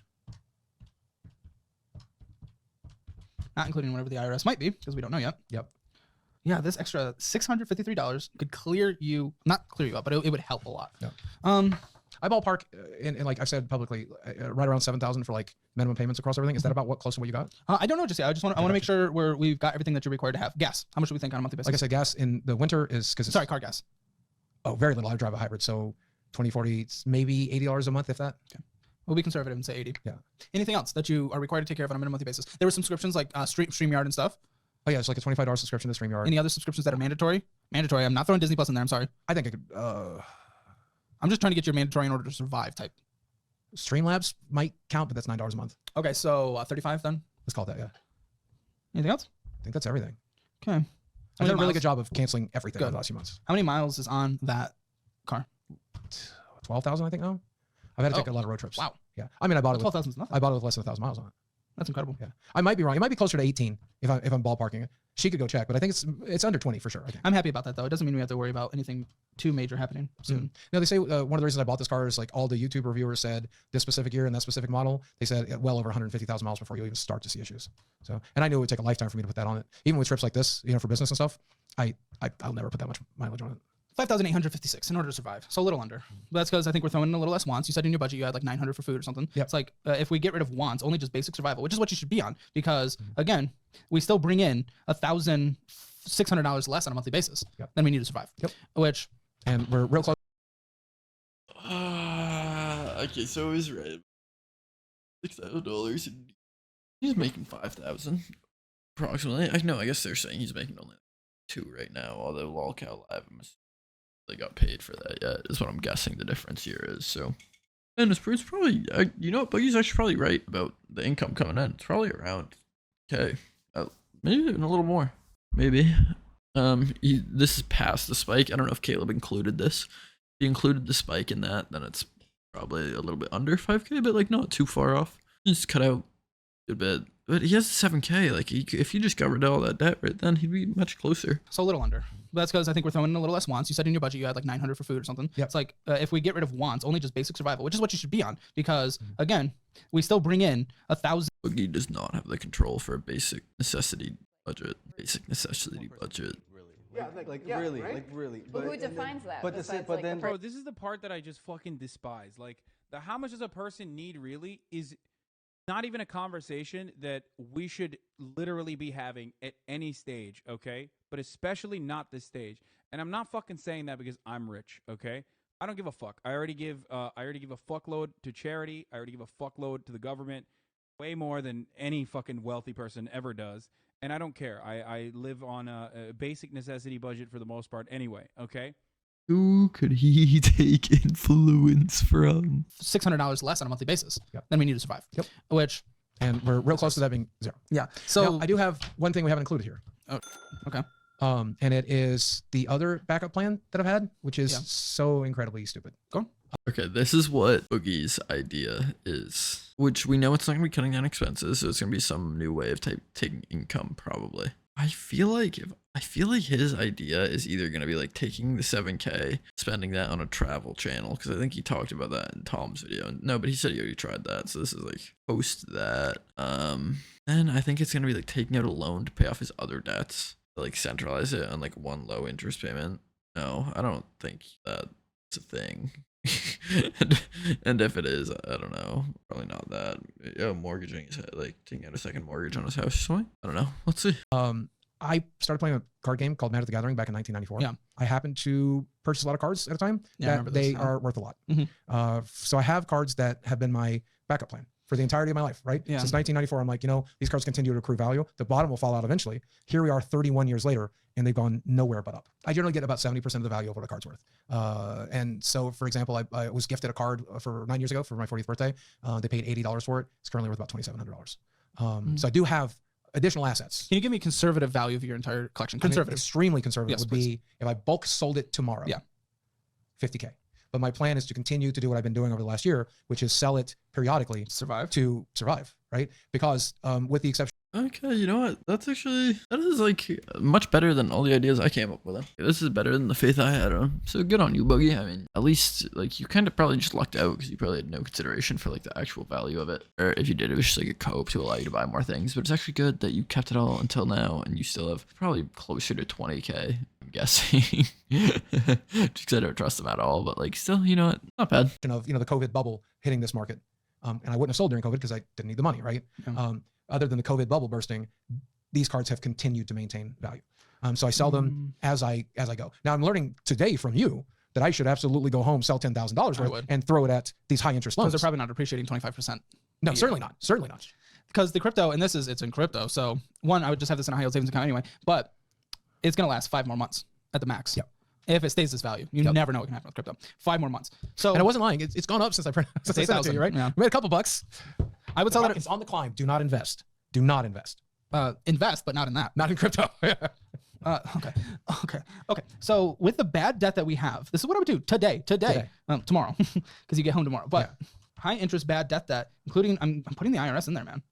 Not including whatever the IRS might be, because we don't know yet. Yep. Yeah, this extra $653 could not clear you up, but it would help a lot. Yeah. I ballpark, and like I said publicly, right around 7,000 for like minimum payments across everything. Is that about close to what you got? I don't know just yet. I want to make sure we've got everything that you're required to have. Gas. How much do we think on a monthly basis? Like I said, gas in the winter is because sorry, car gas. Oh, very little. I drive a hybrid, so 20, 40, maybe $80 a month, if that. Okay. We'll be conservative and say 80. Yeah. Anything else that you are required to take care of on a minimum monthly basis? There were subscriptions like StreamYard and stuff. Oh yeah, it's like a $25 subscription to StreamYard. Any other subscriptions that are mandatory? Mandatory. I'm not throwing Disney Plus in there. I'm sorry. I think I could. I'm just trying to get your mandatory in order to survive type. Streamlabs might count, but that's $9 a month. Okay, so 35 then. Let's call it that. Yeah. Anything else? I think that's everything. Okay. I've done a really good job of canceling everything over the last few months. How many miles is on that car? 12,000, I think now. I've had to take a lot of road trips. Wow. Yeah. I mean, I bought it. 12,000 is nothing. I bought it with less than 1,000 miles on it. That's incredible. Yeah. I might be wrong. It might be closer to 18 if I'm ballparking it. She could go check, but I think it's under 20 for sure. I think. I'm happy about that though. It doesn't mean we have to worry about anything too major happening soon. No, they say one of the reasons I bought this car is like all the YouTube reviewers said this specific year and that specific model, they said well over 150,000 miles before you even start to see issues. So, and I knew it would take a lifetime for me to put that on it. Even with trips like this, for business and stuff, I'll never put that much mileage on it. 5,856 in order to survive. So a little under. But that's because I think we're throwing in a little less wants. You said in your budget you had like 900 for food or something. Yep. It's like if we get rid of wants, only just basic survival, which is what you should be on, because again, we still bring in $1,600 less on a monthly basis than we need to survive. Yep. Which, and we're real close. Okay, so he's right. $6,000. He's making 5,000 approximately. I guess they're saying he's making only 2 right now, although LolCal Live, they got paid for that yet, is what I'm guessing the difference here is. So, and it's probably, you know what, Boogie's actually probably right about the income coming in. It's probably around, okay, maybe even a little more, maybe. This is past the spike. I don't know if Caleb included this. If he included the spike in that, then it's probably a little bit under 5K, but like not too far off. Just cut out a bit. But he has 7K. Like, if he just got rid of all that debt right then, he'd be much closer. So a little under. But that's because I think we're throwing in a little less wants. You said in your budget you had like 900 for food or something. Yep. It's like if we get rid of wants, only just basic survival, which is what you should be on. Because again, we still bring in 1,000. Boogie does not have the control for a basic necessity budget. Basic necessity budget. Yeah, really, right? Like really. But who defines that? But then, bro, this is the part that I just fucking despise. Like, how much does a person need really is not even a conversation that we should literally be having at any stage, okay? But especially not this stage. And I'm not fucking saying that because I'm rich, okay? I don't give a fuck. I already give a fuckload to charity. I already give a fuckload to the government, way more than any fucking wealthy person ever does. And I don't care. I live on a basic necessity budget for the most part anyway, okay? Who could he take influence from? $600 less on a monthly basis than we need to survive. Yep. Which, and we're real close to that being 0. yeah. So now, I do have one thing we haven't included here. Oh, okay. And it is the other backup plan that I've had, which is Yeah. so incredibly stupid. Go on. Okay, this is what Boogie's idea is, which we know it's not going to be cutting down expenses, so it's going to be some new way of taking income, probably. I feel like his idea is either going to be like taking the 7K, spending that on a travel channel, because I think he talked about that in Tom's video. No, but he said he already tried that, so this is like post that. And I think it's going to be like taking out a loan to pay off his other debts, like centralize it on like one low interest payment. No, I don't think that's a thing. and if it is, I don't know, probably not that. Mortgaging his like taking out a second mortgage on his house or something. I don't know. Let's see. I started playing a card game called Magic the Gathering back in 1994. Yeah. I happened to purchase a lot of cards at a time Yeah, I remember that this. they are worth a lot. Mhm. So I have cards that have been my backup plan for the entirety of my life, right? Yeah. Since 1994, I'm like, these cards continue to accrue value. The bottom will fall out eventually. Here we are 31 years later, and they've gone nowhere but up. I generally get about 70% of the value of what a card's worth. And so, for example, I was gifted a card for 9 years ago for my 40th birthday. They paid $80 for it. It's currently worth about $2,700. So I do have additional assets. Can you give me a conservative value of your entire collection? Conservative. Extremely conservative Yes, would please. be if I bulk sold it tomorrow. Yeah. 50K. But my plan is to continue to do what I've been doing over the last year, which is sell it periodically Survive. to survive, right? Because with the exception Okay, you know what? That is like much better than all the ideas I came up with. This is better than the faith I had on. So good on you, Boogie. I mean, at least like you kind of probably just lucked out because you probably had no consideration for like the actual value of it. Or if you did, it was just like a cope to allow you to buy more things. But it's actually good that you kept it all until now and you still have probably closer to 20K, I'm guessing. Just because I don't trust them at all. But like still, you know what? Not bad. of the COVID bubble hitting this market, and I wouldn't have sold during COVID because I didn't need the money, right? Yeah. Other than the COVID bubble bursting, these cards have continued to maintain value. So I sell them as I go. Now I'm learning today from you that I should absolutely go home, sell $10,000 worth, would. and throw it at these high interest Because loans. they're probably not appreciating 25%. No, certainly not. Certainly not. Because the crypto, and it's in crypto. So one, I would just have this in a high yield savings account anyway, but it's going to last 5 more months at the max. Yep. If it stays this value, you never know what can happen with crypto. 5 more months. So And I wasn't lying. It's gone up since I sent it to 8,000, you, right? yeah. We made a couple bucks. I would tell that It's on the climb. Do not invest. Do not invest. invest, but not in that. Not in crypto. Okay. So with the bad debt that we have, this is what I would do today. Tomorrow, because you get home tomorrow. But high interest bad debt, including I'm putting the IRS in there, man,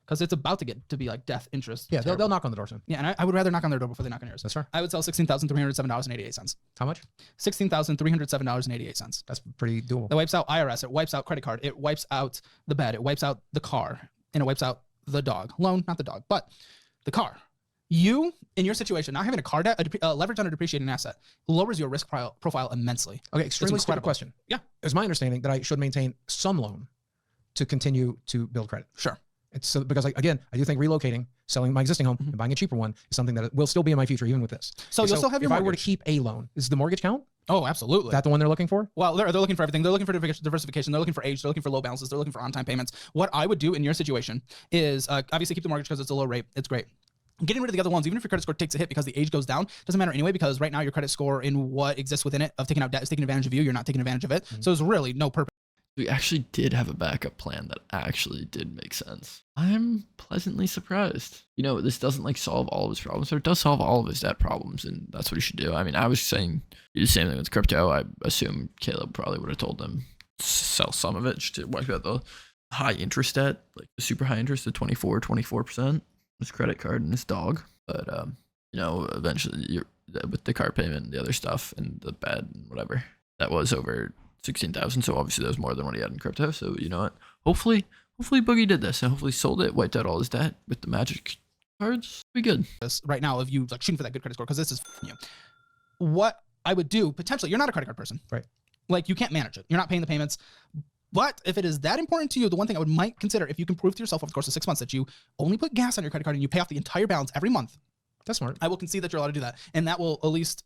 because it's about to get to be like death interest. Yeah, they'll knock on the door soon. Yeah, and I would rather knock on their door before they knock on yours. That's fair. I would sell $16,307.88. How much? $16,307.88. That's pretty doable. That wipes out IRS. It wipes out credit card. It wipes out the bed. It wipes out the car, and it wipes out the dog. Loan, not the dog, but the car. You, in your situation, not having a car debt, leverage on a depreciating asset, lowers your risk profile immensely. Okay, extremely stupid incredible. question. Yeah. It's my understanding that I should maintain some loan to continue to build credit. Sure. It's so because again, I do think relocating, selling my existing home, and buying a cheaper one is something that will still be in my future, even with this. So you'll still have your if I were to mortgage. keep a loan, is the mortgage count? Oh, absolutely. Is that the one they're looking for? Well, they're looking for everything. They're looking for diversification. They're looking for age. They're looking for low balances. They're looking for on-time payments. What I would do in your situation is obviously keep the mortgage because it's a low rate. It's great. Getting rid of the other ones, even if your credit score takes a hit because the age goes down, doesn't matter anyway, because right now your credit score in what exists within it of taking out debt is taking advantage of you. You're not taking advantage of it. So there's really no purpose. We actually did have a backup plan that actually did make sense. I'm pleasantly surprised. This doesn't like solve all of his problems, or it does solve all of his debt problems, and that's what he should do. I mean, I was saying do the same thing with crypto. I assume Caleb probably would have told them sell some of it just to wipe out the high interest debt, like the super high interest of 24%, his credit card and his dog. But you know, eventually you're with the car payment and the other stuff and the bed and whatever. That was over 16,000. So obviously that was more than what he had in crypto. So you know what? Hopefully Boogie did this and hopefully sold it, wiped out all his debt with the magic cards. Be good. This right now of you like shooting for that good credit score because this is you. What I would do potentially, you're not a credit card person, right? Like you can't manage it. You're not paying the payments. But if it is that important to you, the one thing I would might consider, if you can prove to yourself over the course of 6 months that you only put gas on your credit card and you pay off the entire balance every month, that's smart. I will concede that you're allowed to do that, and that will at least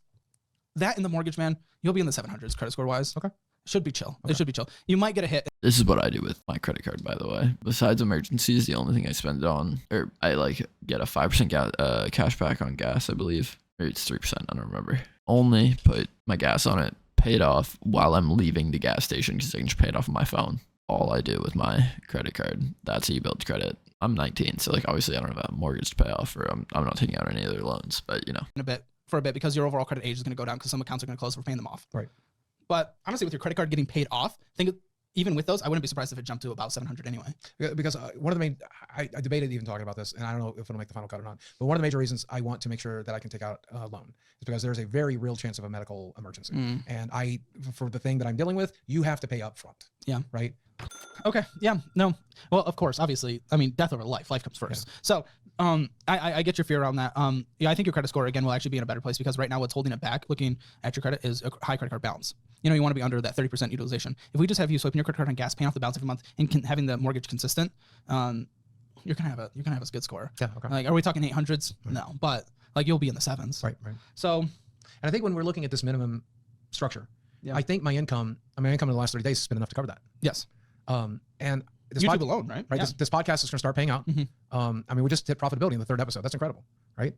that in the mortgage, man, you'll be in the 700s credit score wise. Okay, should be chill. Okay. It should be chill. You might get a hit. This is what I do with my credit card, by the way. Besides emergencies, the only thing I spend it on, or I like get a 5% cash back on gas, I believe. Or it's 3%, I don't remember. Only put my gas on it, pay it off while I'm leaving the gas station because I can just pay it off on my phone. All I do with my credit card. That's how you build credit. I'm 19, so like obviously I don't have a mortgage to pay off, or I'm not taking out any other loans, but you know. For a bit because your overall credit age is going to go down because some accounts are going to close for paying them off. Right. But honestly, with your credit card getting paid off, even with those, I wouldn't be surprised if it jumped to about 700 anyway. Because one of the main, I debated even talking about this, and I don't know if it'll make the final cut or not, but one of the major reasons I want to make sure that I can take out a loan is because there's a very real chance of a medical emergency. And for the thing that I'm dealing with, you have to pay up front. Yeah. Right? Okay. Yeah. No. Well, of course, obviously, I mean, death over life. Life comes first. Yeah. So I get your fear around that. Yeah, I think your credit score, again, will actually be in a better place because right now what's holding it back, looking at your credit, is a high credit card balance. You know, you want to be under that 30% utilization. If we just have you swiping your credit card on gas, paying off the balance every month, and having the mortgage consistent, you're gonna have a good score. Yeah. Okay. Like, are we talking 800s? Right. No, but like you'll be in the 7s. Right. Right. So, and I think when we're looking at this minimum structure, yeah. I think my income in the last 30 days has been enough to cover that. Yes. And this YouTube alone, right? Right. Yeah. This podcast is going to start paying out. I mean, we just hit profitability in the 3rd episode. That's incredible, right?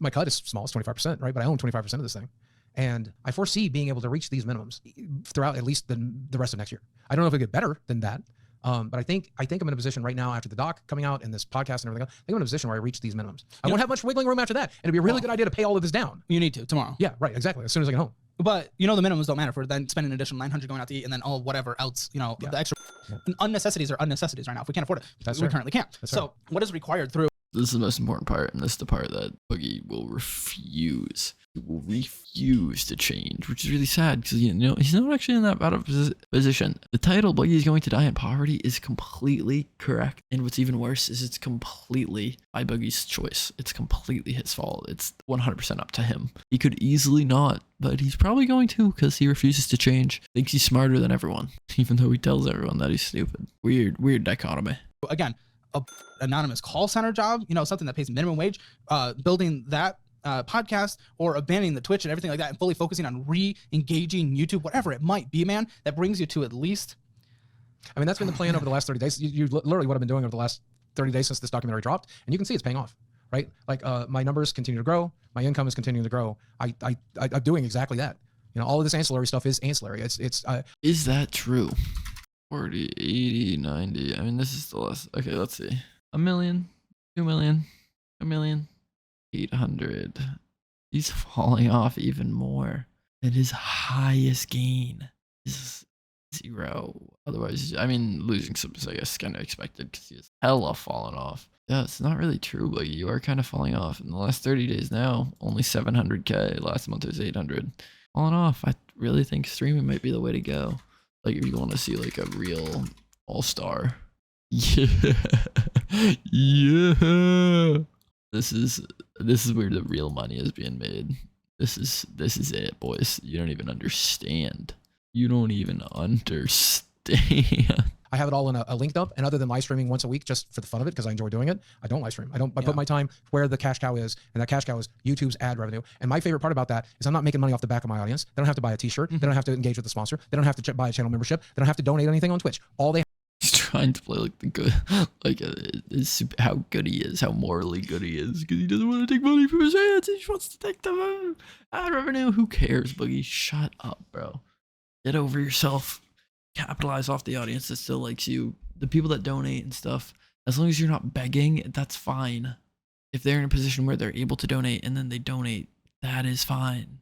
My cut is small, it's 25%, right? But I own 25% of this thing, and I foresee being able to reach these minimums throughout at least the rest of next year. I don't know if it get better than that, but I think I'm in a position right now after the doc coming out and this podcast and everything else, I think I'm in a position where I reach these minimums. I won't have much wiggling room after that, and it'd be a really good idea to pay all of this down. You need to tomorrow. Yeah. Right. Exactly. As soon as I get home. But you know the minimums don't matter for then spending an additional 900 going out to eat and then whatever else, you know, the extra unnecessities are unnecessities right now. If we can't afford it, we currently can't. So what is required through? This is the most important part, and this is the part that Boogie will refuse. He will refuse to change, which is really sad because, you know, he's not actually in that bad of a position. The title, Boogie is going to die in poverty, is completely correct. And what's even worse is it's completely by Boogie's choice. It's completely his fault. It's 100% up to him. He could easily not, but he's probably going to because he refuses to change. Thinks he's smarter than everyone, even though he tells everyone that he's stupid. Weird dichotomy. Again, a anonymous call center job, you know, something that pays minimum wage, building that podcast, or abandoning the Twitch and everything like that and fully focusing on re-engaging YouTube, whatever it might be, man, that brings you to at least. I mean, that's been the plan over the last 30 days. You literally what I've been doing over the last 30 days since this documentary dropped, and you can see it's paying off, right? Like my numbers continue to grow, my income is continuing to grow. I'm doing exactly that. You know, all of this ancillary stuff is ancillary. Is that true? 40, 80, 90. I mean, this is the less. Okay, let's see. 1 million, 2 million, 1 million, 800. He's falling off even more. And his highest gain is 0. Otherwise, I mean, losing some is, I guess, kind of expected because he's hella fallen off. Yeah, it's not really true, but you are kind of falling off. In the last 30 days now, only 700K. Last month it was 800. Falling off. I really think streaming might be the way to go. Like, if you want to see like a real all-star. Yeah. Yeah. This is where the real money is being made. This is it, boys. You don't even understand. You don't even understand. I have it all in a link dump, and other than live streaming once a week just for the fun of it, because I enjoy doing it, I don't live stream. I put my time where the cash cow is, and that cash cow is YouTube's ad revenue. And my favorite part about that is I'm not making money off the back of my audience. They don't have to buy a t-shirt. They don't have to engage with the sponsor. They don't have to buy a channel membership. They don't have to donate anything on Twitch. All they He's trying to play like the good, like how good he is, how morally good he is, because he doesn't want to take money from his hands. He just wants to take the ad revenue. Who cares, Boogie? Shut up, bro. Get over yourself. Capitalize off the audience that still likes you. The people that donate and stuff, as long as you're not begging, that's fine. If they're in a position where they're able to donate and then they donate, that is fine.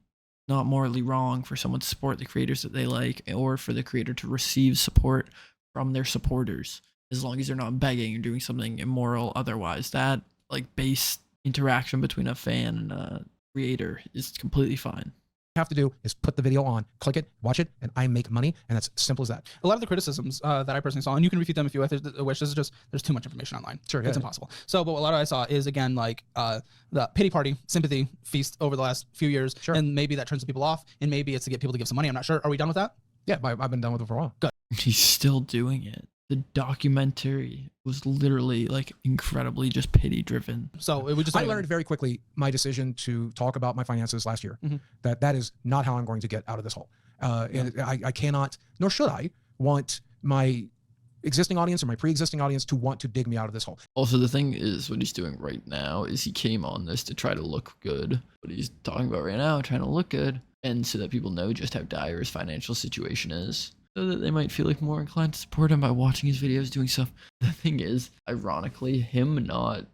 Not morally wrong for someone to support the creators that they like, or for the creator to receive support from their supporters, as long as they're not begging or doing something immoral otherwise. That like base interaction between a fan and a creator is completely fine. Have to do is put the video on, click it, watch it, and I make money, and that's simple as that. A lot of the criticisms that I personally saw, and you can refute them if you wish. This is just there's too much information online. Sure, it's impossible. So, but a lot of I saw is again like the pity party, sympathy feast over the last few years, Sure. and maybe that turns some people off, and maybe it's to get people to give some money. I'm not sure. Are we done with that? Yeah, I've been done with it for a while. Good. He's still doing it. The documentary was literally like incredibly just pity driven. So we just I learned very quickly my decision to talk about my finances last year. That is not how I'm going to get out of this hole. And I cannot, nor should I, want my existing audience or my pre-existing audience to want to dig me out of this hole. Also, the thing is, what he's doing right now is he came on this to try to look good. What he's talking about right now, trying to look good, and so that people know just how dire his financial situation is, so that they might feel like more inclined to support him by watching his videos, doing stuff. The thing is, ironically, him not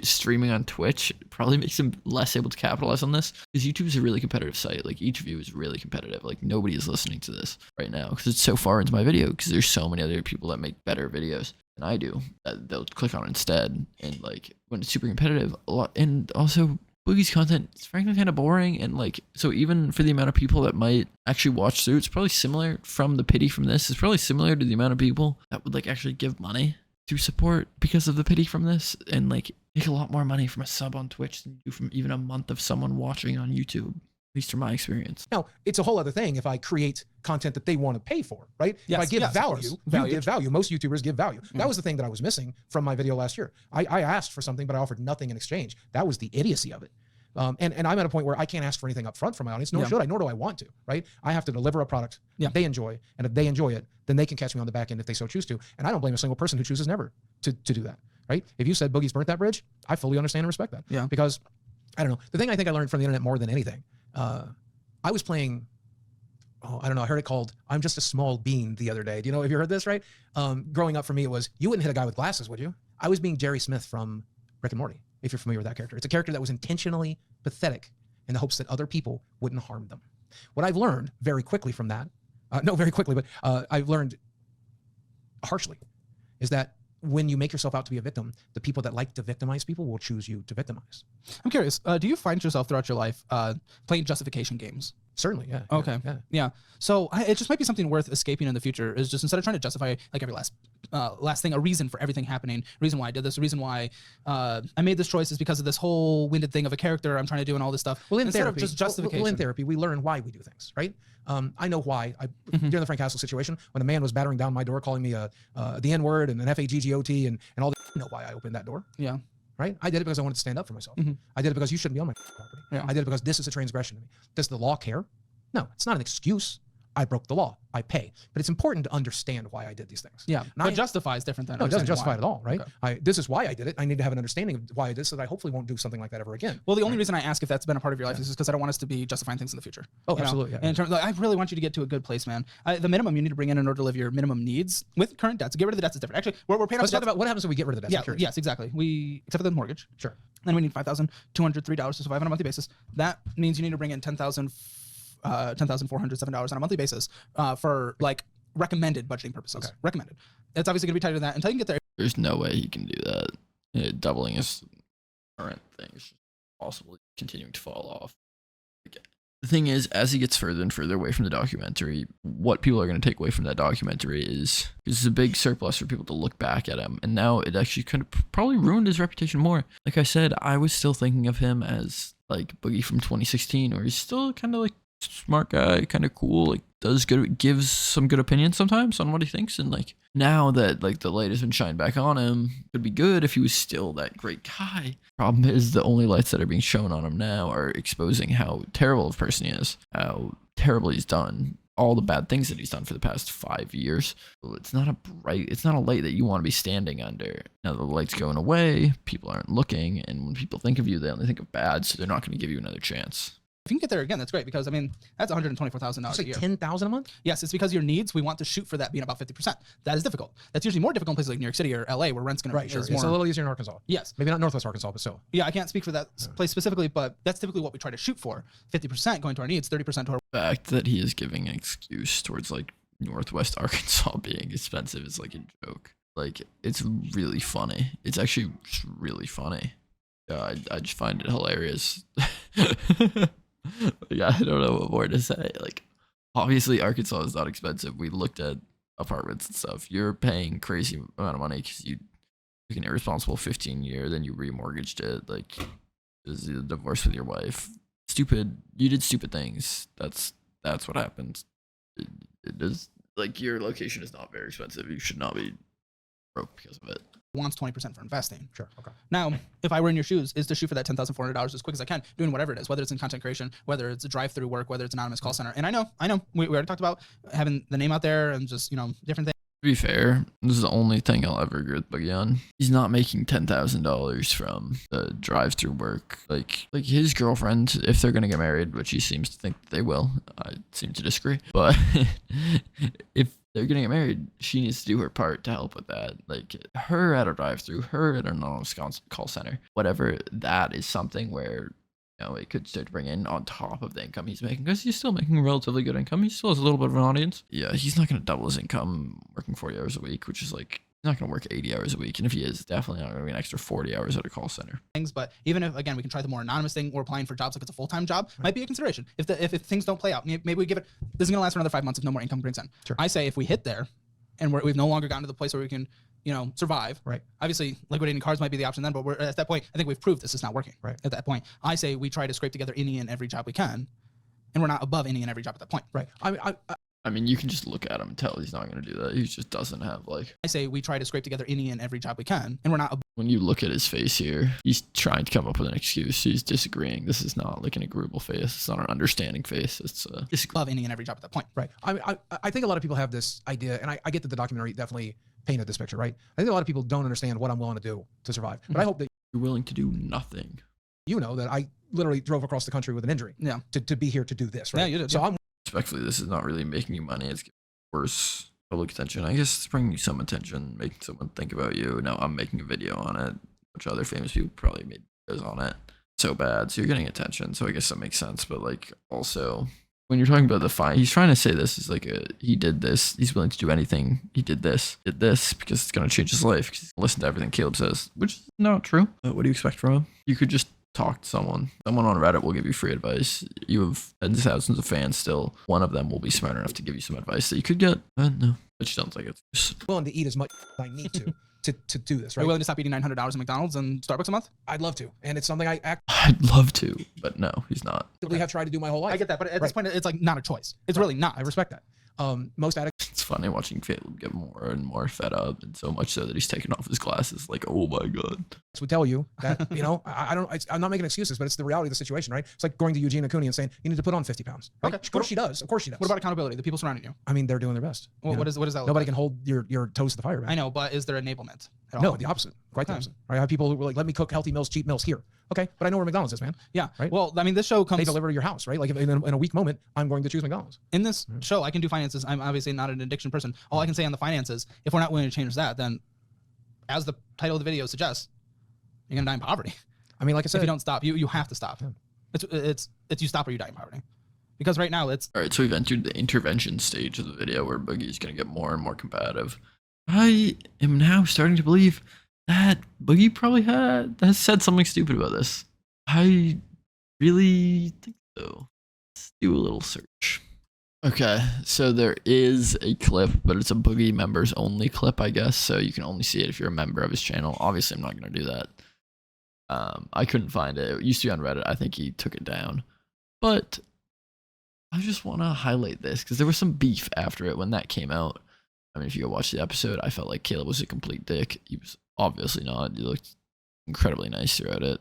streaming on Twitch probably makes him less able to capitalize on this, because YouTube is a really competitive site. Like, each view is really competitive. Like, nobody is listening to this right now because it's so far into my video, because there's so many other people that make better videos than I do that they'll click on instead. And like, when it's super competitive, a lot, and also Boogie's content is frankly kind of boring, and like, so even for the amount of people that might actually watch through, it's probably similar from the pity from this. It's probably similar to the amount of people that would like actually give money to support because of the pity from this, and like make a lot more money from a sub on Twitch than you do from even a month of someone watching on YouTube, at least from my experience. Now, it's a whole other thing if I create content that they want to pay for, right? Yes, if I give yes, of value, course. you give value. Most YouTubers give value. That was the thing that I was missing from my video last year. I asked for something, but I offered nothing in exchange. That was the idiocy of it. And I'm at a point where I can't ask for anything up front from my audience, nor should I, nor do I want to, right? I have to deliver a product that they enjoy, and if they enjoy it, then they can catch me on the back end if they so choose to. And I don't blame a single person who chooses never to do that, right? If you said Boogie's burnt that bridge, I fully understand and respect that. Yeah. Because, I don't know, the thing I think I learned from the internet more than anything, I was playing, I don't know, I heard it called I'm Just a Small Bean the other day. Do you know, have you heard this, right? Growing up for me, it was, you wouldn't hit a guy with glasses, would you? I was being Jerry Smith from Rick and Morty, if you're familiar with that character. It's a character that was intentionally pathetic in the hopes that other people wouldn't harm them. What I've learned very quickly from that, not very quickly, but I've learned harshly, is that when you make yourself out to be a victim, the people that like to victimize people will choose you to victimize. I'm curious. Do you find yourself throughout your life playing justification games? Certainly, yeah. Okay. Yeah. So it just might be something worth escaping in the future, is just instead of trying to justify like every last thing, a reason for everything happening, reason why I did this, the reason why I made this choice is because of this whole winded thing of a character I'm trying to do and all this stuff. Well, in instead therapy, of just justification. in therapy, we learn why we do things, right? I know why. During the Frank Castle situation, when a man was battering down my door, calling me the N-word and an F-A-G-G-O-T and all that, I know why I opened that door. Yeah. Right? I did it because I wanted to stand up for myself. I did it because you shouldn't be on my property. Yeah. I did it because this is a transgression to me. Does the law care? No, it's not an excuse. I broke the law. I pay. But it's important to understand why I did these things. Yeah. And But justify is different than no, it doesn't understanding justify why. it at all, right? Okay. This is why I did it. I need to have an understanding of why I did it so that I hopefully won't do something like that ever again. Well, the only reason I ask if that's been a part of your life is because I don't want us to be justifying things in the future. Oh, You know? absolutely, yeah. And in terms, like, I really want you to get to a good place, man. The minimum you need to bring in order to live your minimum needs with current debts. Get rid of the debts is different. Actually, we're paying off Let's the talk debts. about what happens when we get rid of the debts. Yeah, I'm curious. yes, exactly. Except for the mortgage. Sure. Then we need $5,203 to survive on a monthly basis. That means you need to bring in $10,407 on a monthly basis for like recommended budgeting purposes. Okay. Recommended. It's obviously going to be tighter than that until you can get there. There's no way he can do that. Doubling his current thing is just possibly continuing to fall off. The thing is, as he gets further and further away from the documentary, what people are going to take away from that documentary is a big surplus for people to look back at him. And now it actually could have probably ruined his reputation more. Like I said, I was still thinking of him as like Boogie from 2016, where he's still kind of like smart guy, kind of cool, like gives some good opinions sometimes on what he thinks. And like now that like the light has been shined back on him, it'd be good if he was still that great guy. Problem is, the only lights that are being shown on him now are exposing how terrible of a person he is, how terrible he's done, all the bad things that he's done for the past 5 years. It's not a light that you want to be standing under. Now the light's going away, people aren't looking, and when people think of you, they only think of bad, so they're not going to give you another chance. If you can get there again, that's great, because I mean that's $124,000 It's a like year. $10,000 a month. Yes, it's because your needs, we want to shoot for that being about 50%. That is difficult. That's usually more difficult in places like New York City or LA, where rent's going to Right, sure. is It's a more. little easier in Arkansas. Yes. Maybe not Northwest Arkansas, but still. Yeah, I can't speak for that place specifically, but that's typically what we try to shoot for. 50% going to our needs, 30% to our. The fact that he is giving an excuse towards like Northwest Arkansas being expensive is like a joke. Like, it's really funny. It's actually just really funny. Yeah, I just find it hilarious. Yeah, I don't know what more to say. Like, obviously, Arkansas is not expensive. We looked at apartments and stuff. You're paying crazy amount of money because you took an irresponsible 15-year, then you remortgaged it. Like, is a divorce with your wife. Stupid. You did stupid things. That's what happened. It is like your location is not very expensive. You should not be broke because of it. Wants 20% for investing. Sure. Okay. Now, if I were in your shoes, is to shoot for that $10,400 as quick as I can, doing whatever it is, whether it's in content creation, whether it's a drive-through work, whether it's anonymous call center. And I know, we already talked about having the name out there and just, different things. To be fair, this is the only thing I'll ever agree with Boogie on. He's not making $10,000 from the drive-through work. Like his girlfriend, if they're gonna get married, which he seems to think they will, I seem to disagree. But if they're gonna get married, she needs to do her part to help with that. Like, her at a drive-through, her at an anonymous call center, whatever. That is something where, it could start to bring in on top of the income he's making, because he's still making relatively good income. He still has a little bit of an audience. Yeah, he's not going to double his income working 40 hours a week, which is like, he's not going to work 80 hours a week. And if he is, definitely not going to be an extra 40 hours at a call center. But even if, again, we can try the more anonymous thing, or applying for jobs like it's a full-time job, might be a consideration. If things don't play out, maybe we give it, this is going to last for another 5 months if no more income brings in. Sure. I say if we hit there and we've no longer gotten to the place where we can, survive. Right. Obviously, liquidating cars might be the option then, but we're at that point, I think we've proved this is not working. Right. At that point, I say we try to scrape together any and every job we can, and we're not above any and every job at that point. Right. I mean, you can just look at him and tell he's not going to do that. He just doesn't have, like... I say we try to scrape together any and every job we can, and we're not... When you look at his face here, he's trying to come up with an excuse. He's disagreeing. This is not like an agreeable face. It's not an understanding face. It's above any and every job at that point. Right. I think a lot of people have this idea, and I get that the documentary definitely painted this picture, right? I think a lot of people don't understand what I'm willing to do to survive. But I hope that you're willing to do nothing. You know that I literally drove across the country with an injury. Yeah. To be here to do this, right? Yeah, you did. So I'm... Respectfully, this is not really making you money. It's worse public attention. I guess it's bringing you some attention, making someone think about you. Now I'm making a video on it, which other famous people probably made videos on it. So bad. So you're getting attention. So I guess that makes sense. But like, also, when you're talking about the fine, he's trying to say this is like he did this. He's willing to do anything. He did this because it's going to change his life. Because he's gonna listen to everything Caleb says, which is not true. But what do you expect from him? You could just talk to someone. Someone on Reddit will give you free advice. You have tens of thousands of fans still. One of them will be smart enough to give you some advice that you could get. No, it sounds like it's just... willing to eat as much as I need to do this, right? Are you willing to stop eating $900 at McDonald's and Starbucks a month? I'd love to. And it's something I'd love to, but no, he's not. actively have tried to do my whole life. I get that, but at this point, it's like not a choice. It's really not. I respect that. Most addicts... It's funny watching Caleb get more and more fed up, and so much so that he's taking off his glasses. Like, oh my god! would tell you that, I'm not making excuses, but it's the reality of the situation, right? It's like going to Eugenia Cooney and saying, you need to put on 50 pounds. Right? Okay. Of course she does. Of course she does. What about accountability? The people surrounding you? I mean, they're doing their best. Well, what does that look Nobody like? can hold your toes to the fire, man. I know, but is there enablement at all? No, the opposite. Quite the opposite. Right? I have people who were like, let me cook healthy meals, cheap meals here. Okay, but I know where McDonald's is, man. Yeah. Right? Well, I mean, this show comes... They deliver to your house, right? Like in a weak moment, I'm going to choose McDonald's. In this show, I can do finances. I'm obviously not an addiction person. All I can say on the finances, if we're not willing to change that, then as the title of the video suggests, you're going to die in poverty. I mean, like I said... If you don't stop, you have to stop. Yeah. It's you stop or you die in poverty. Because right now it's... All right, so we've entered the intervention stage of the video where Boogie's going to get more and more combative. I am now starting to believe that Boogie probably has said something stupid about this. I really think so. Let's do a little search. Okay, so there is a clip, but it's a Boogie members only clip, I guess. So you can only see it if you're a member of his channel. Obviously, I'm not going to do that. I couldn't find it. It used to be on Reddit. I think he took it down. But I just want to highlight this because there was some beef after it when that came out. I mean, if you go watch the episode, I felt like Caleb was a complete dick. He was obviously not. He looked incredibly nice throughout it.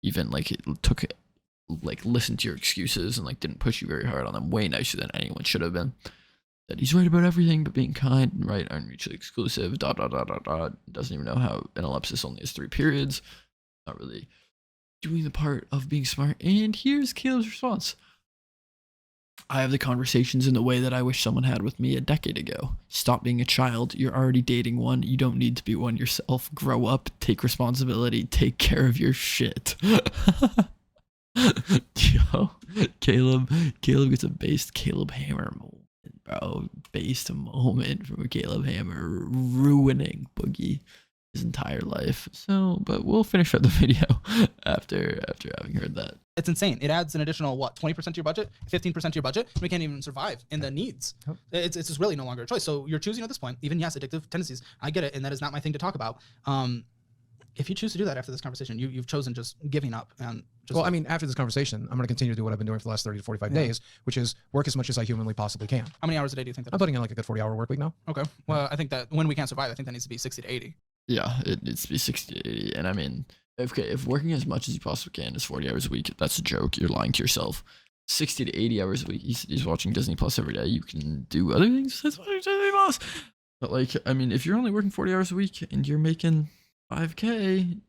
Even like it took listened to your excuses and like didn't push you very hard on them. Way nicer than anyone should have been. That he's right about everything, but being kind and right aren't mutually exclusive. ... Doesn't even know how an ellipsis only has 3 periods. Not really doing the part of being smart. And here's Caleb's response. I have the conversations in the way that I wish someone had with me a decade ago. Stop being a child. You're already dating one. You don't need to be one yourself. Grow up. Take responsibility. Take care of your shit. Yo, Caleb gets a based Caleb Hammer moment. bro, based a moment from Caleb Hammer ruining Boogie his entire life. So, but we'll finish up the video after having heard that. It's insane. It adds an additional, what, 20% to your budget, 15% to your budget. We can't even survive in the needs. It's just really no longer a choice. So you're choosing at this point, even yes, addictive tendencies. I get it, and that is not my thing to talk about. If you choose to do that after this conversation, you've chosen just giving up. And just well, I mean, after this conversation, I'm going to continue to do what I've been doing for the last 30 to 45 days, which is work as much as I humanly possibly can. How many hours a day do you think that I'm is? putting in like a good 40-hour work week now. Okay. Well, I think that when we can't survive, I think that needs to be 60 to 80. Yeah, it needs to be 60 to 80. And I mean, if working as much as you possibly can is 40 hours a week, that's a joke. You're lying to yourself. 60 to 80 hours a week. He's watching Disney Plus every day. You can do other things besides watching Disney Plus. But like, I mean, if you're only working 40 hours a week and you're making 5K,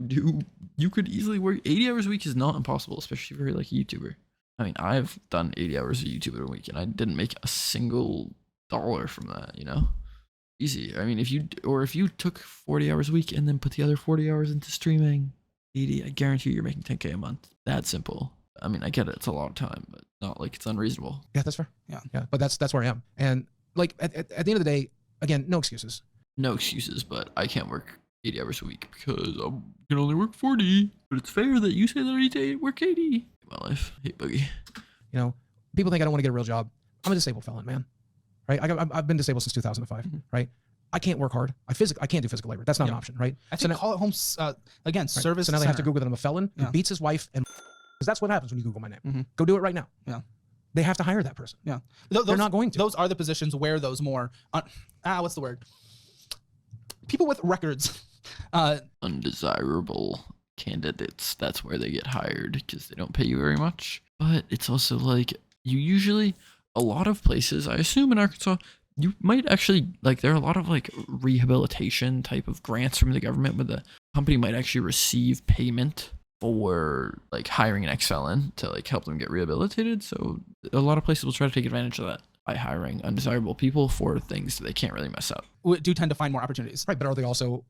you could easily work 80 hours a week is not impossible, especially if you're like a YouTuber. I mean, I've done 80 hours of YouTube in a week and I didn't make a single dollar from that, you know? Easy. I mean, if you took 40 hours a week and then put the other 40 hours into streaming, 80, I guarantee you're making 10K a month. That simple. I mean, I get it. It's a long time, but not like it's unreasonable. Yeah, that's fair. Yeah. Yeah. But that's where I am. And like at the end of the day, again, no excuses. No excuses, but I can't work 80 hours a week because I can only work 40. But it's fair that you say that I need to work 80. My life. I hate Boogie. You know, people think I don't want to get a real job. I'm a disabled felon, man. Right? I've been disabled since 2005. Right? I can't work hard. I can't do physical labor. That's not an option, right? I think call it home, again, right. service So now they have to center. Google that I'm a felon who beats his wife, and because that's what happens when you Google my name. Go do it right now. Yeah. They have to hire that person. Yeah. They're not going to. Those are the positions where those more, what's the word? People with records. Undesirable candidates. That's where they get hired because they don't pay you very much. But it's also like a lot of places, I assume in Arkansas, you might actually, like, there are a lot of like rehabilitation type of grants from the government where the company might actually receive payment for like hiring an ex-felon to like help them get rehabilitated. So a lot of places will try to take advantage of that by hiring undesirable people for things that they can't really mess up. We do tend to find more opportunities. Right, but are they also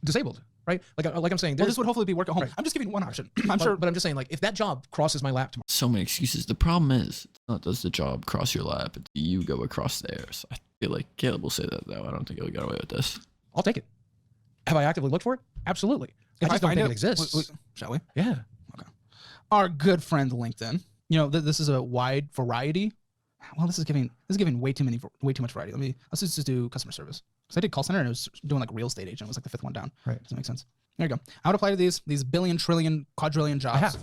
disabled? Right? Like I'm saying, Well, this would hopefully be work at home. Right. I'm just giving one option. I'm sure. But I'm just saying, like, if that job crosses my lap tomorrow, So many excuses. The problem is, it's not does the job cross your lap, it's you go across theirs. I feel like Caleb will say that though. I don't think he'll get away with this. I'll take it. Have I actively looked for it? Absolutely. I just don't think it exists. Shall we? Yeah. Okay. Our good friend LinkedIn. You know, this is a wide variety. Well, this is giving way too much variety. Let's just do customer service. Because I did call center and it was doing like real estate agent. It was like the 5th one down. Right. Does that make sense? There you go. I would apply to these billion, trillion, quadrillion jobs.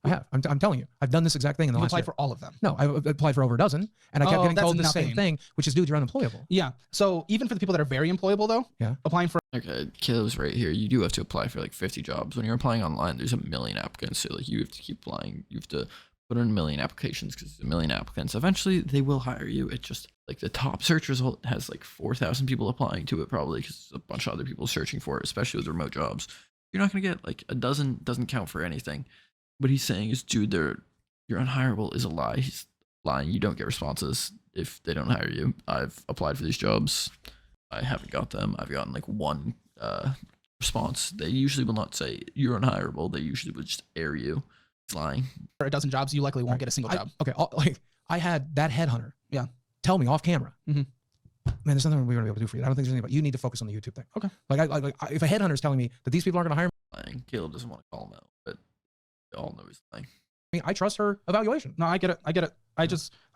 I have. I'm telling you. I've done this exact thing in the You last applied year. for all of them. No, I applied for over a dozen, and I kept getting that's told the nothing. same thing, which is, dude, you're unemployable. Yeah. So even for the people that are very employable though, applying for Okay, Caleb's right here. You do have to apply for like 50 jobs. When you're applying online, there's a million applicants. So like you have to keep applying. You have to put in a million applications because there's a million applicants. Eventually, they will hire you. It just like the top search result has like 4,000 people applying to it probably because there's a bunch of other people searching for it, especially with remote jobs. You're not gonna get like a dozen. Doesn't count for anything. What he's saying is, dude, you're unhireable is a lie. He's lying. You don't get responses if they don't hire you. I've applied for these jobs. I haven't got them. I've gotten like one response. They usually will not say you're unhireable. They usually would just air you. It's lying. a dozen jobs, you likely won't get a single job. I had that headhunter. Yeah. Tell me off camera. Mhm. Man, there's nothing we're gonna be able to do for you. I don't think there's anything. But you need to focus on the YouTube thing. Okay. If a headhunter is telling me that these people aren't gonna hire me, Lying. Caleb doesn't want to call him out, but they all know he's lying. I trust her evaluation. No, I get it. I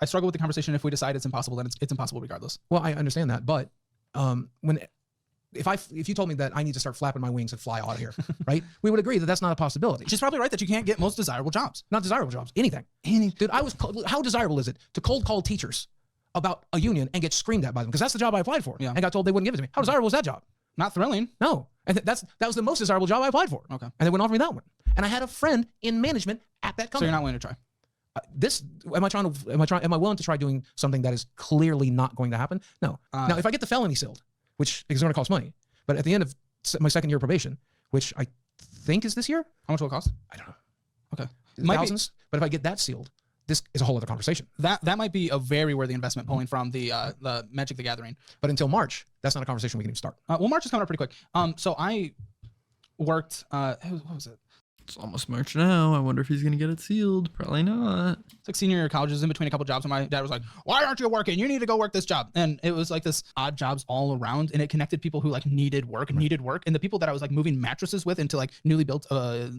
struggle with the conversation. If we decide it's impossible, then it's impossible regardless. Well, I understand that, but if you told me that I need to start flapping my wings and fly out of here, right? We would agree that that's not a possibility. She's probably right that you can't get most desirable jobs. Not desirable jobs, anything. Dude, how desirable is it to cold call teachers about a union and get screamed at by them? Because that's the job I applied for and got told they wouldn't give it to me. How desirable is that job? Not thrilling. No. And that was the most desirable job I applied for. Okay. And they wouldn't offer me that one. And I had a friend in management at that So company. you're not willing to try. Am I willing to try doing something that is clearly not going to happen? No. Now, if I get the felony sealed, which is going to cost money, but at the end of my second year of probation, which I think is this year, How much will it cost? I don't know. Okay. Thousands. But if I get that sealed, this is a whole other conversation. That might be a very worthy investment pulling from the Magic the Gathering. But until March, that's not a conversation we can even start. Well, March is coming up pretty quick. So I worked, what was it? It's almost March now. I wonder if he's gonna get it sealed. Probably not. It's like senior year of college, is in between a couple jobs, and my dad was like, "Why aren't you working? You need to go work this job." And it was like this odd jobs all around, and it connected people who like needed work, and the people that I was like moving mattresses with into like newly built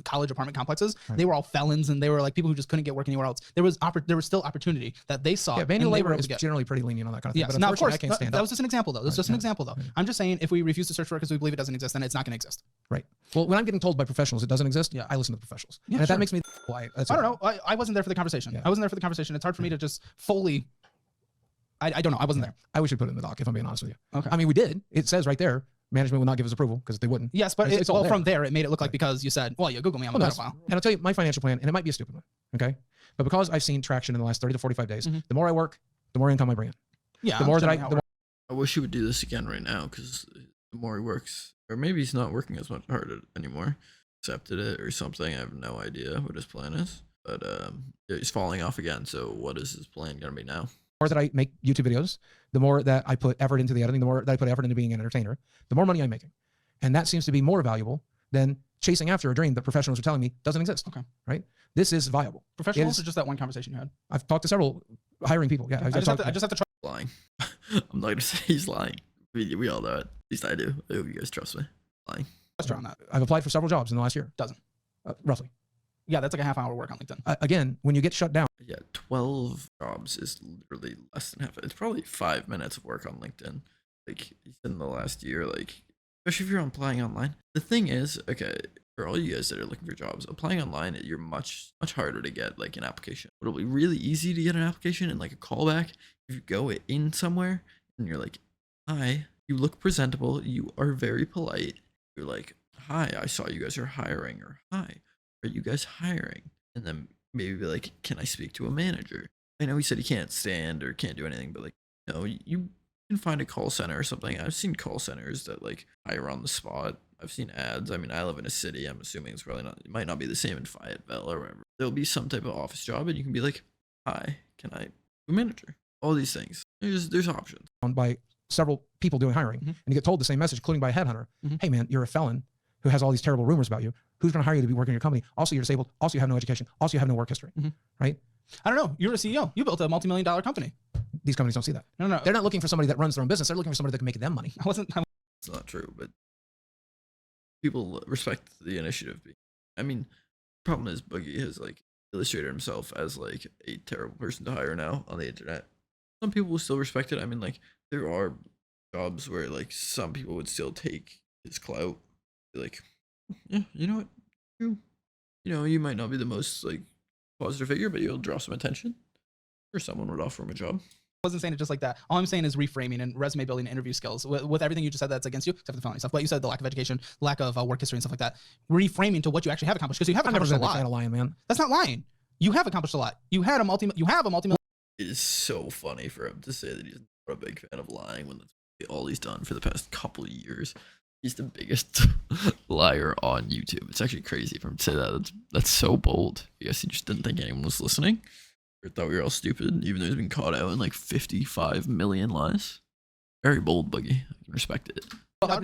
college apartment complexes, they were all felons, and they were like people who just couldn't get work anywhere else. There was still opportunity that they saw. Yeah, manual and they were labor able is to get. generally pretty lenient on that kind of thing. Yes, But now of course, I can't stand that up. was just an example though. That's just an example though. I'm just saying if we refuse to search for it because we believe it doesn't exist, then it's not going to exist. Right. Well, when I'm getting told by professionals it doesn't exist, Yeah. I listen to the professionals. Yeah, and if sure. that makes me why that's I don't okay. know. I wasn't there for the conversation. Yeah. I wasn't there for the conversation. It's hard for me to just fully. I don't know. I wasn't there. I wish we'd put it in the doc if I'm being honest with you. Okay. I mean, we did. It says right there, management would not give us approval because they wouldn't. Yes, but It's all well, there. from there, it made it look like because you said, well, you Google me, I'm a Well, pedophile. and I'll tell you my financial plan, and it might be a stupid one, okay? But because I've seen traction in the last 30 to 45 days, the more I work, the more income I bring in. Yeah. The more that understanding how it works. I wish he would do this again right now because the more he works, or maybe he's not working as much harder anymore. Accepted it or something. I have no idea what his plan is. But yeah, he's falling off again. So what is his plan gonna be now? The more that I make YouTube videos, the more that I put effort into the editing, the more that I put effort into being an entertainer, the more money I'm making. And that seems to be more valuable than chasing after a dream that professionals are telling me doesn't exist. Okay. Right? This is viable. Professionals It is- or just that one conversation you had? I've talked to several hiring people. Yeah. I just have to try. Lying. I'm not gonna say he's lying. We all know it. At least I do. I hope you guys trust me. Lying. Trust on that. I've applied for several jobs in the last year. Dozen. Roughly. Yeah, that's like a half-hour work on LinkedIn. Again, when you get shut down, Yeah, 12 jobs is literally less than half. It's probably 5 minutes of work on LinkedIn. Like in the last year, like especially if you're applying online. The thing is, okay, for all you guys that are looking for jobs, applying online, you're much harder to get like an application. It'll be really easy to get an application and like a callback if you go in somewhere and you're like, "Hi, you look presentable. You are very polite." You're like, "Hi, I saw you guys are hiring," or "Hi, are you guys hiring?" And then maybe be like, "Can I speak to a manager?" I know he said he can't stand or can't do anything, but like, you can find a call center or something. I've seen call centers that like hire on the spot. I've seen ads. I mean, I live in a city. I'm assuming it's probably not. It might not be the same in Fayetteville or wherever. There'll be some type of office job, and you can be like, "Hi, can I be a manager?" All these things. There's options. by several people doing hiring, and you get told the same message, including by a headhunter. Hey man, you're a felon who has all these terrible rumors about you. Who's going to hire you to be working in your company? Also, you're disabled. Also, you have no education. Also, you have no work history, right? I don't know. You're a CEO. You built a multi-million-dollar company. These companies don't see that. No. They're not looking for somebody that runs their own business. They're looking for somebody that can make them money. I wasn't. It's not true, but people respect the initiative. I mean, problem is Boogie has like illustrated himself as like a terrible person to hire now on the internet. Some people will still respect it. I mean, like there are jobs where like some people would still take his clout. Be like, yeah, you know what, you might not be the most like positive figure, but you'll draw some attention, or someone would offer him a job. I wasn't saying it just like that. All I'm saying is reframing and resume building, and interview skills. With everything you just said that's against you, except for the felony stuff. But you said the lack of education, lack of work history, and stuff like that. Reframing to what you actually have accomplished, because you have I've never accomplished a been a fan lot. of lying, man. That's not lying. You have accomplished a lot. You have a multi-million. It is so funny for him to say that he's not a big fan of lying when that's all he's done for the past couple of years. He's the biggest liar on YouTube. It's actually crazy for him to say that. That's so bold. I guess he just didn't think anyone was listening, or thought we were all stupid, even though he's been caught out in like 55 million lies. Very bold, Boogie. I can respect it. I've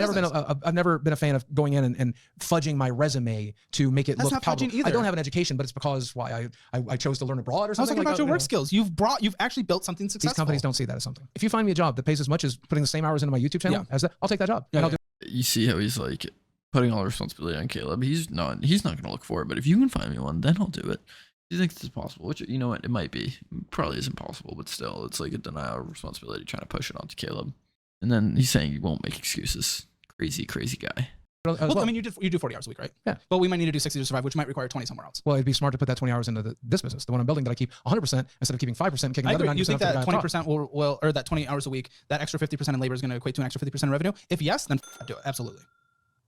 never been a fan of going in and fudging my resume to make it That's look not fudging palatable. either. I don't have an education, but it's because I chose to learn abroad or I was something. talking like about that, your you work know. skills. You've actually built something successful. These companies don't see that as something. If you find me a job that pays as much as putting the same hours into my YouTube channel as that, I'll take that job. Yeah, And I'll yeah. do You see how he's like putting all the responsibility on Caleb. He's not gonna look for it, but if you can find me one, then I'll do it. Do you think this is possible? Which, you know what, it might be. It probably isn't possible, but still, it's like a denial of responsibility trying to push it onto Caleb. And then he's saying he won't make excuses. Crazy guy. Well, I mean, you do 40 hours a week, right? Yeah. But we might need to do 60 to survive, which might require 20 somewhere else. Well, it'd be smart to put that 20 hours into this business, the one I'm building that I keep 100% instead of keeping 5% and kicking I another agree. 90% You think off that the guy on top. 20% will, or that 20 hours a week, that extra 50% in labor is going to equate to an extra 50% in revenue? If yes, then do it. Absolutely.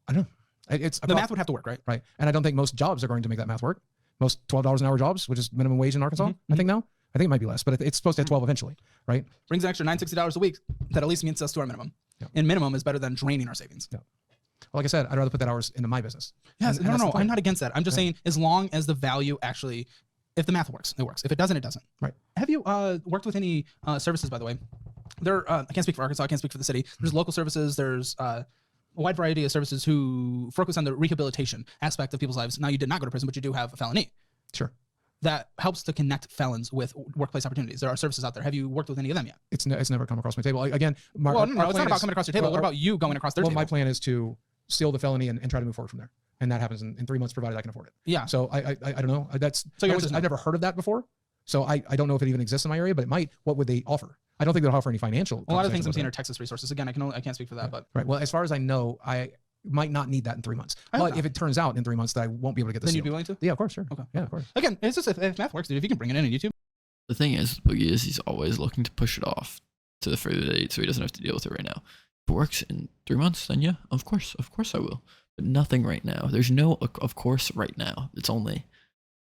I know. It's The math would have to work, right? right. And I don't think most jobs are going to make that math work. Most $12 an hour jobs, which is minimum wage in Arkansas, I think now. I think it might be less, but it's supposed to hit 12 eventually, right? Brings an extra $960 a week. That at least means us to our minimum. Yeah. And minimum is better than draining our savings. Yeah. Well, like I said, I'd rather put that hours into my business. Yes, And that's the no. point. I'm not against that. I'm just saying, as long as the value actually, if the math works, it works. If it doesn't, it doesn't. Right. Have you worked with any services, by the way? I can't speak for Arkansas. I can't speak for the city. There's local services. There's a wide variety of services who focus on the rehabilitation aspect of people's lives. Now, you did not go to prison, but you do have a felony. Sure. That helps to connect felons with workplace opportunities. There are services out there. Have you worked with any of them yet? It's never come across my table. Again, No, it's not about coming across your table. What about you going across their table? My plan is to seal the felony and try to move forward from there. And that happens in 3 months, provided I can afford it. Yeah. So I don't know. I've never heard of that before. So I don't know if it even exists in my area, but it might. What would they offer? I don't think they'll offer any financial. A lot of things I'm seeing are Texas resources. Again, I can't speak for that, but right. Well, as far as I know, I might not need that in 3 months. But if it turns out in 3 months that I won't be able to get this, then you'd be willing to? Yeah, of course, sure. Okay. Yeah, of course. Again, it's just if math works, dude. If you can bring it in on YouTube. The thing is, Boogie is he's always looking to push it off to the further date, so he doesn't have to deal with it right now. If it works in 3 months, then yeah, of course I will. But nothing right now. There's no of course right now. It's only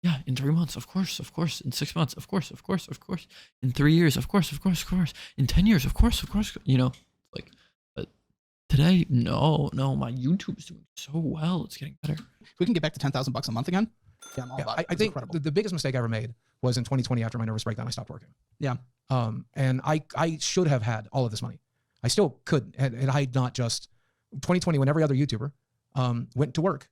yeah, in 3 months, of course, in 6 months, of course, in 3 years, of course, in 10 years, of course, you know, like, but today, no, my YouTube's doing so well. It's getting better. If we can get back to $10,000 a month again, yeah, I'm all about it. I think the biggest mistake I ever made was in 2020 after my nervous breakdown, I stopped working. Yeah. And I should have had all of this money. I still could, and I not just 2020 when every other YouTuber went to work.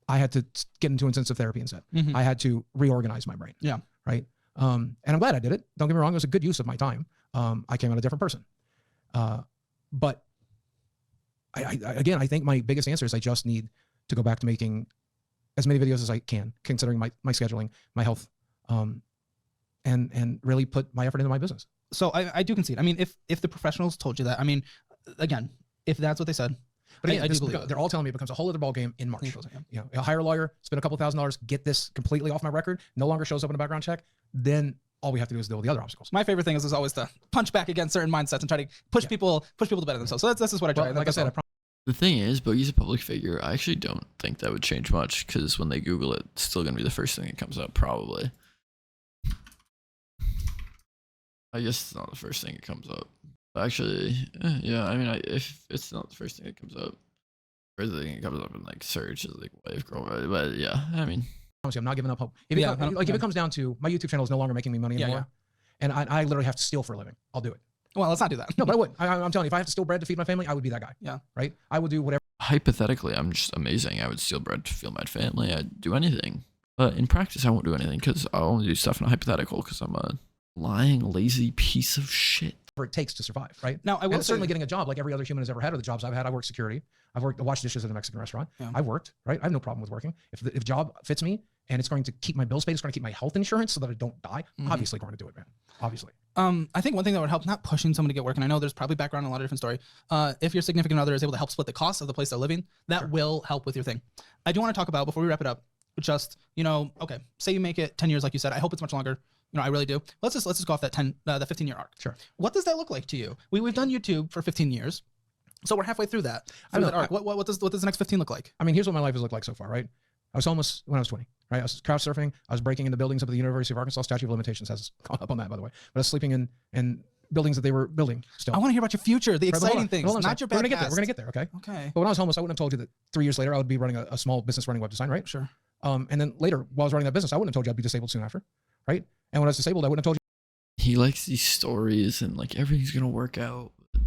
I had to get into intensive therapy instead. I had to reorganize my brain. Yeah. Right. And I'm glad I did it. Don't get me wrong. It was a good use of my time. I came out a different person. But I think my biggest answer is I just need to go back to making as many videos as I can, considering my scheduling, my health, and really put my effort into my business. So I do concede. I mean, if the professionals told you that, I mean, again, if that's what they said, but again, they're all telling me it becomes a whole other ball game in March. You know, hire a lawyer, spend a couple $1,000s, get this completely off my record, no longer shows up in a background check. Then all we have to do is deal with the other obstacles. My favorite thing is always to punch back against certain mindsets and try to push people to better themselves. So that's just what I try. Like I said, the thing is, Boogie's a public figure. I actually don't think that would change much because when they Google it, it's still gonna be the first thing that comes up, probably. I guess it's not the first thing that comes up. Actually, yeah, I mean, if it's not the first thing that comes up, first thing that comes up in like search is like wife, girl, but yeah, I mean, I'm not giving up hope. If it comes down to my YouTube channel is no longer making me money anymore, and I literally have to steal for a living, I'll do it. Well, let's not do that. No, but I would. I'm telling you, if I have to steal bread to feed my family, I would be that guy. Yeah. Right? I would do whatever. Hypothetically, I'm just amazing. I would steal bread to feed my family. I'd do anything. But in practice, I won't do anything because I'll only do stuff in a hypothetical because I'm a lying, lazy piece of shit. It takes to survive, right? Now, I will certainly getting a job like every other human has ever had, or the jobs I've had. I worked security. I've washed dishes at a Mexican restaurant. Yeah. I've worked, right? I have no problem with working. If job fits me and it's going to keep my bills paid, it's going to keep my health insurance so that I don't die, obviously going to do it, man. Obviously. I think one thing that would help, not pushing someone to get work, and I know there's probably background in a lot of different story. If your significant other is able to help split the cost of the place they're living, that will help with your thing. I do want to talk about, before we wrap it up, just, you know, okay, say you make it 10 years, like you said. I hope it's much longer. You know, I really do. Let's just go off that the 15-year arc. Sure. What does that look like to you? We've done YouTube for 15 years. So we're halfway through that. That arc. What does the next 15 look like? I mean, here's what my life has looked like so far, right? I was homeless when I was 20, right? I was couch surfing. I was breaking into buildings up at the University of Arkansas. Statute of Limitations has gone up on that, by the way. But I was sleeping in buildings that they were building still. I want to hear about your future, the exciting things, not your bad We're going to get there, okay? Okay. But when I was homeless, I wouldn't have told you that 3 years later I would be running a small business running web design, right? Sure. And then later, while I was running that business, I wouldn't have told you I'd be disabled soon after, right? And when I was disabled, I wouldn't have told you. He likes these stories and like everything's gonna work out. I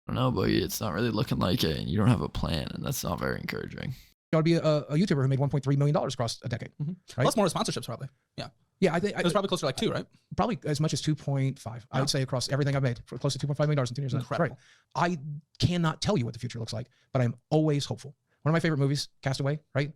don't know, but it's not really looking like it, and you don't have a plan, and that's not very encouraging. I would be a YouTuber who made $1.3 million across a decade. Right? Plus more sponsorships, probably. Yeah. Yeah, I think it was probably closer to like 2, right? Probably as much as 2.5. I would say across everything I've made, for close to $2.5 million in 10 years. Incredible. Right. I cannot tell you what the future looks like, but I'm always hopeful. One of my favorite movies, Castaway, right?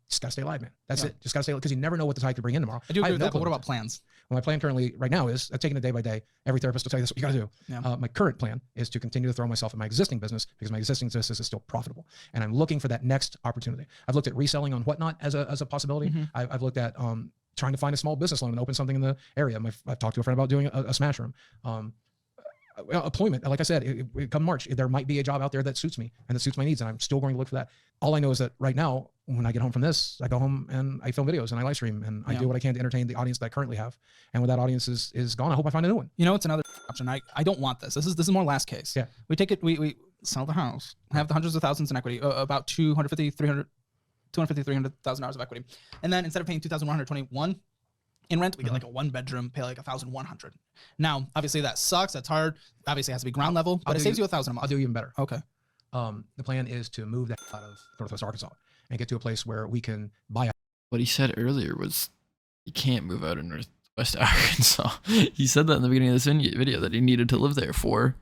Just gotta stay alive, man. That's it. Just gotta stay alive because you never know what the tide could bring in tomorrow. I do agree with that, but what about plans? Well, my plan currently right now is I'm taking it day by day. Every therapist will tell you this is what you gotta do. Yeah. My current plan is to continue to throw myself in my existing business because my existing business is still profitable. And I'm looking for that next opportunity. I've looked at reselling on Whatnot as a possibility. I've looked at trying to find a small business loan and open something in the area. I've talked to a friend about doing a smash room. Employment, like I said, come March, there might be a job out there that suits me and that suits my needs, and I'm still going to look for that. All I know is that right now, when I get home from this, I go home and I film videos and I live stream and I do what I can to entertain the audience that I currently have. And when that audience is gone, I hope I find a new one. You know, it's another option. I don't want this. This is more last case. Yeah. We take it, we sell the house, have the hundreds of thousands in equity, about $250,000 to $300,000 of equity, and then instead of paying $2,121 in rent, we get like a 1-bedroom, pay like $1,100. Now, obviously that sucks. That's hard. Obviously it has to be ground level, but it saves you $1,000 a month. I'll do even better. Okay. The plan is to move that out of Northwest Arkansas and get to a place where we can buy a What he said earlier was he can't move out of Northwest Arkansas. He said that in the beginning of this video that he needed to live there for.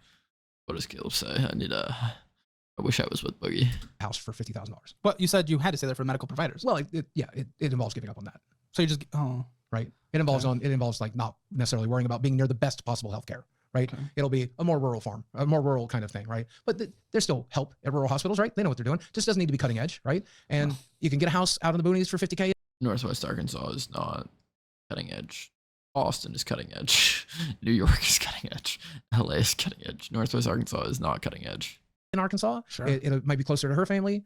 What does Caleb say? I wish I was with Boogie. house for $50,000. But you said you had to stay there for medical providers. Well, it involves giving up on that, So you just right? It involves like not necessarily worrying about being near the best possible healthcare, right? Okay. It'll be a more rural farm, a more rural kind of thing, right? But there's still help at rural hospitals, right? They know what they're doing. Just doesn't need to be cutting edge, right? And you can get a house out in the boonies for $50K. Northwest Arkansas is not cutting edge. Austin is cutting edge. New York is cutting edge. LA is cutting edge. Northwest Arkansas is not cutting edge. In Arkansas, Sure. it might be closer to her family.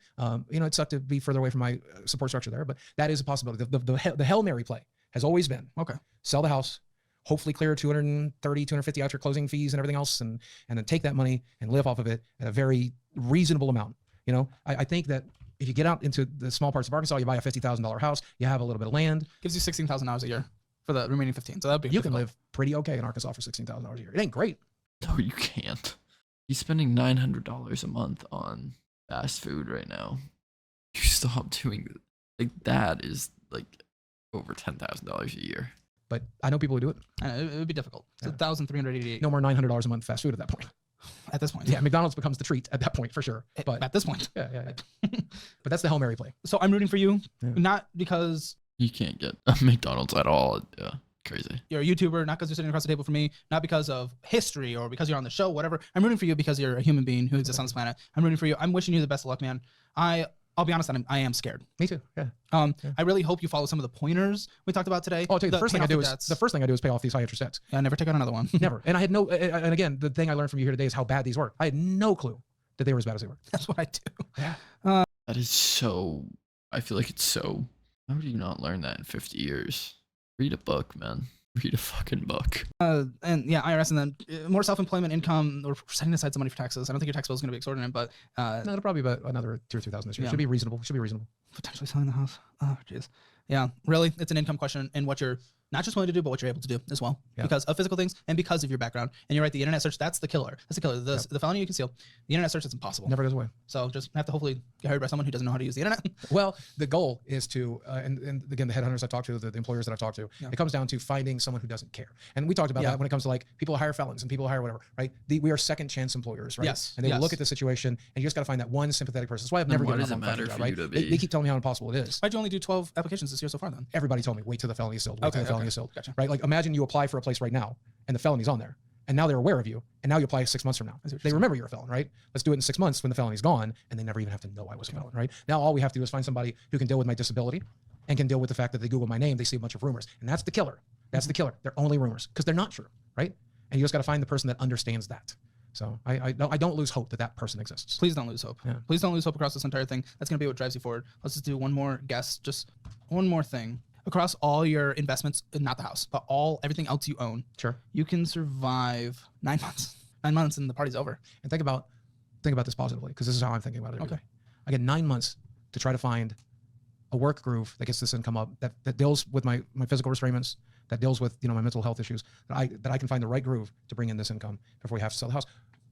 It sucked to be further away from my support structure there, but that is a possibility. The Hail Mary play has always been okay. sell the house, hopefully clear 230, 250 after closing fees and everything else, and then take that money and live off of it at a very reasonable amount. I think that if you get out into the small parts of Arkansas, you buy a $50,000 house, you have a little bit of land. Gives you $16,000 a year for the remaining 15. So that'd be You can live pretty okay in Arkansas for $16,000 a year. It ain't great. No, you can't. He's spending $900 a month on fast food right now. You stop doing it. Like that is like over $10,000 a year. But I know people who do it. I know, it would be difficult. It's Yeah. 1,388 No more $900 a month fast food at that point. at this point. Yeah, McDonald's becomes the treat at that point for sure. But At this point. yeah. But that's the Hail Mary play. So I'm rooting for you, Yeah. not because You can't get a McDonald's at all. Yeah, crazy. you're a YouTuber, not because you're sitting across the table from me, not because of history or because you're on the show, whatever. I'm rooting for you because you're a human being who exists on this planet. I'm rooting for you. I'm wishing you the best of luck, man. I'll be honest, I am scared. Me too. Yeah. I really hope you follow some of the pointers we talked about today. Oh, I'll tell you, the first thing I do is pay off these high interest debts. Yeah, never take out another one. Never. And I had no. And again, the thing I learned from you here today is how bad these were. I had no clue that they were as bad as they were. That's what I do. Yeah. That is so. I feel like it's so. How would you not learn that in 50 years? Read a book, man. Read a fucking book. And yeah, IRS, and then more self-employment income. We're setting aside some money for taxes. I don't think your tax bill is going to be exorbitant, but No, it'll probably be about another 2,000 or 3,000 this year. Yeah. Should be reasonable. Should be reasonable. potentially selling the house. Oh, jeez. Yeah, really, it's an income question and what you're not just willing to do, but what you're able to do as well, Yeah. because of physical things and because of your background. And you're right, the internet search, that's the killer. That's the killer. The felony you conceal. The internet search is impossible. Never goes away. So just have to hopefully get hired by someone who doesn't know how to use the internet. Well, the goal is to, and again, the headhunters I talk to, the employers that I talk to, Yeah. it comes down to finding someone who doesn't care. And we talked about Yeah. that when it comes to like people who hire felons and people who hire whatever, right? We are second chance employers, right? Yes, And they will yes. look at the situation and you just got to find that one sympathetic person. That's why I've never why given does up it on fucking matter job, for right? you to They be- keep telling me how impossible it is. Why'd you only do 12 applications this year so far then? Everybody told me, wait till the felony is sealed. Wait till the felony is sealed. Gotcha. Right? Like imagine you apply for a place right now and the felony's on there. And now they're aware of you. And now you apply 6 months from now. I see what They you're remember you're a felon, right? Let's do it in 6 months when the felony's gone. And they never even have to know I was a felon, right? Now all we have to do is find somebody who can deal with my disability and can deal with the fact that they Google my name, they see a bunch of rumors. And that's the killer. That's the killer. They're only rumors because they're not true, right? And you just got to find the person that understands that. So I don't lose hope that that person exists. Please don't lose hope. Yeah. Please don't lose hope across this entire thing. That's going to be what drives you forward. Let's just do one more guess, just one more thing. Across all your investments, not the house, but everything else you own, Sure. you can survive 9 months. 9 months and the party's over. And think about this positively, because this is how I'm thinking about it. every Okay. day. I get 9 months to try to find a work groove that gets this income up, that deals with my physical restraints, that deals with my mental health issues, that I can find the right groove to bring in this income before we have to sell the house.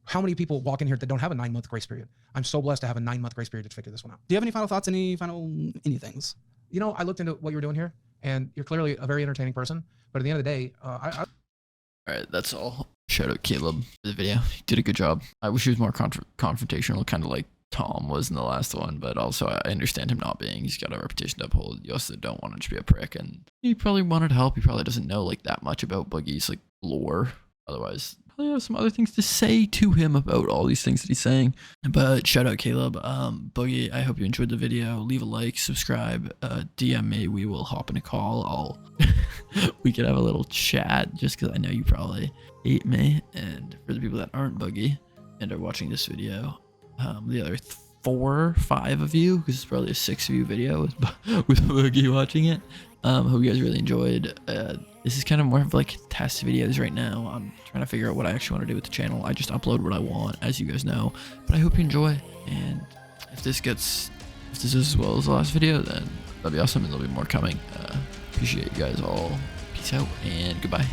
How many people walk in here that don't have a 9-month grace period? I'm so blessed to have a 9-month grace period to figure this one out. Do you have any final thoughts? Any final anythings? I looked into what you were doing here, and you're clearly a very entertaining person. But at the end of the day, All right, that's all. Shout out Caleb for the video. He did a good job. I wish he was more confrontational, kind of like Tom was in the last one, but also I understand him not being. He's got a reputation to uphold. You also don't want to just be a prick, and he probably wanted help. He probably doesn't know like that much about Boogie's like lore. Otherwise, probably have some other things to say to him about all these things that he's saying. But shout out Caleb. Boogie, I hope you enjoyed the video. Leave a like, subscribe, DM me. We will hop in a call. We could have a little chat just because I know you probably hate me. And for the people that aren't Boogie and are watching this video, the other 4 or 5 of you, because it's probably a 6 of you video with Boogie watching it. Hope you guys really enjoyed. This is kind of more of like test videos right now. I'm trying to figure out what I actually want to do with the channel. I just upload what I want, as you guys know. But I hope you enjoy. And if this is as well as the last video, then that'd be awesome, and there'll be more coming. Appreciate you guys all. Peace out and goodbye.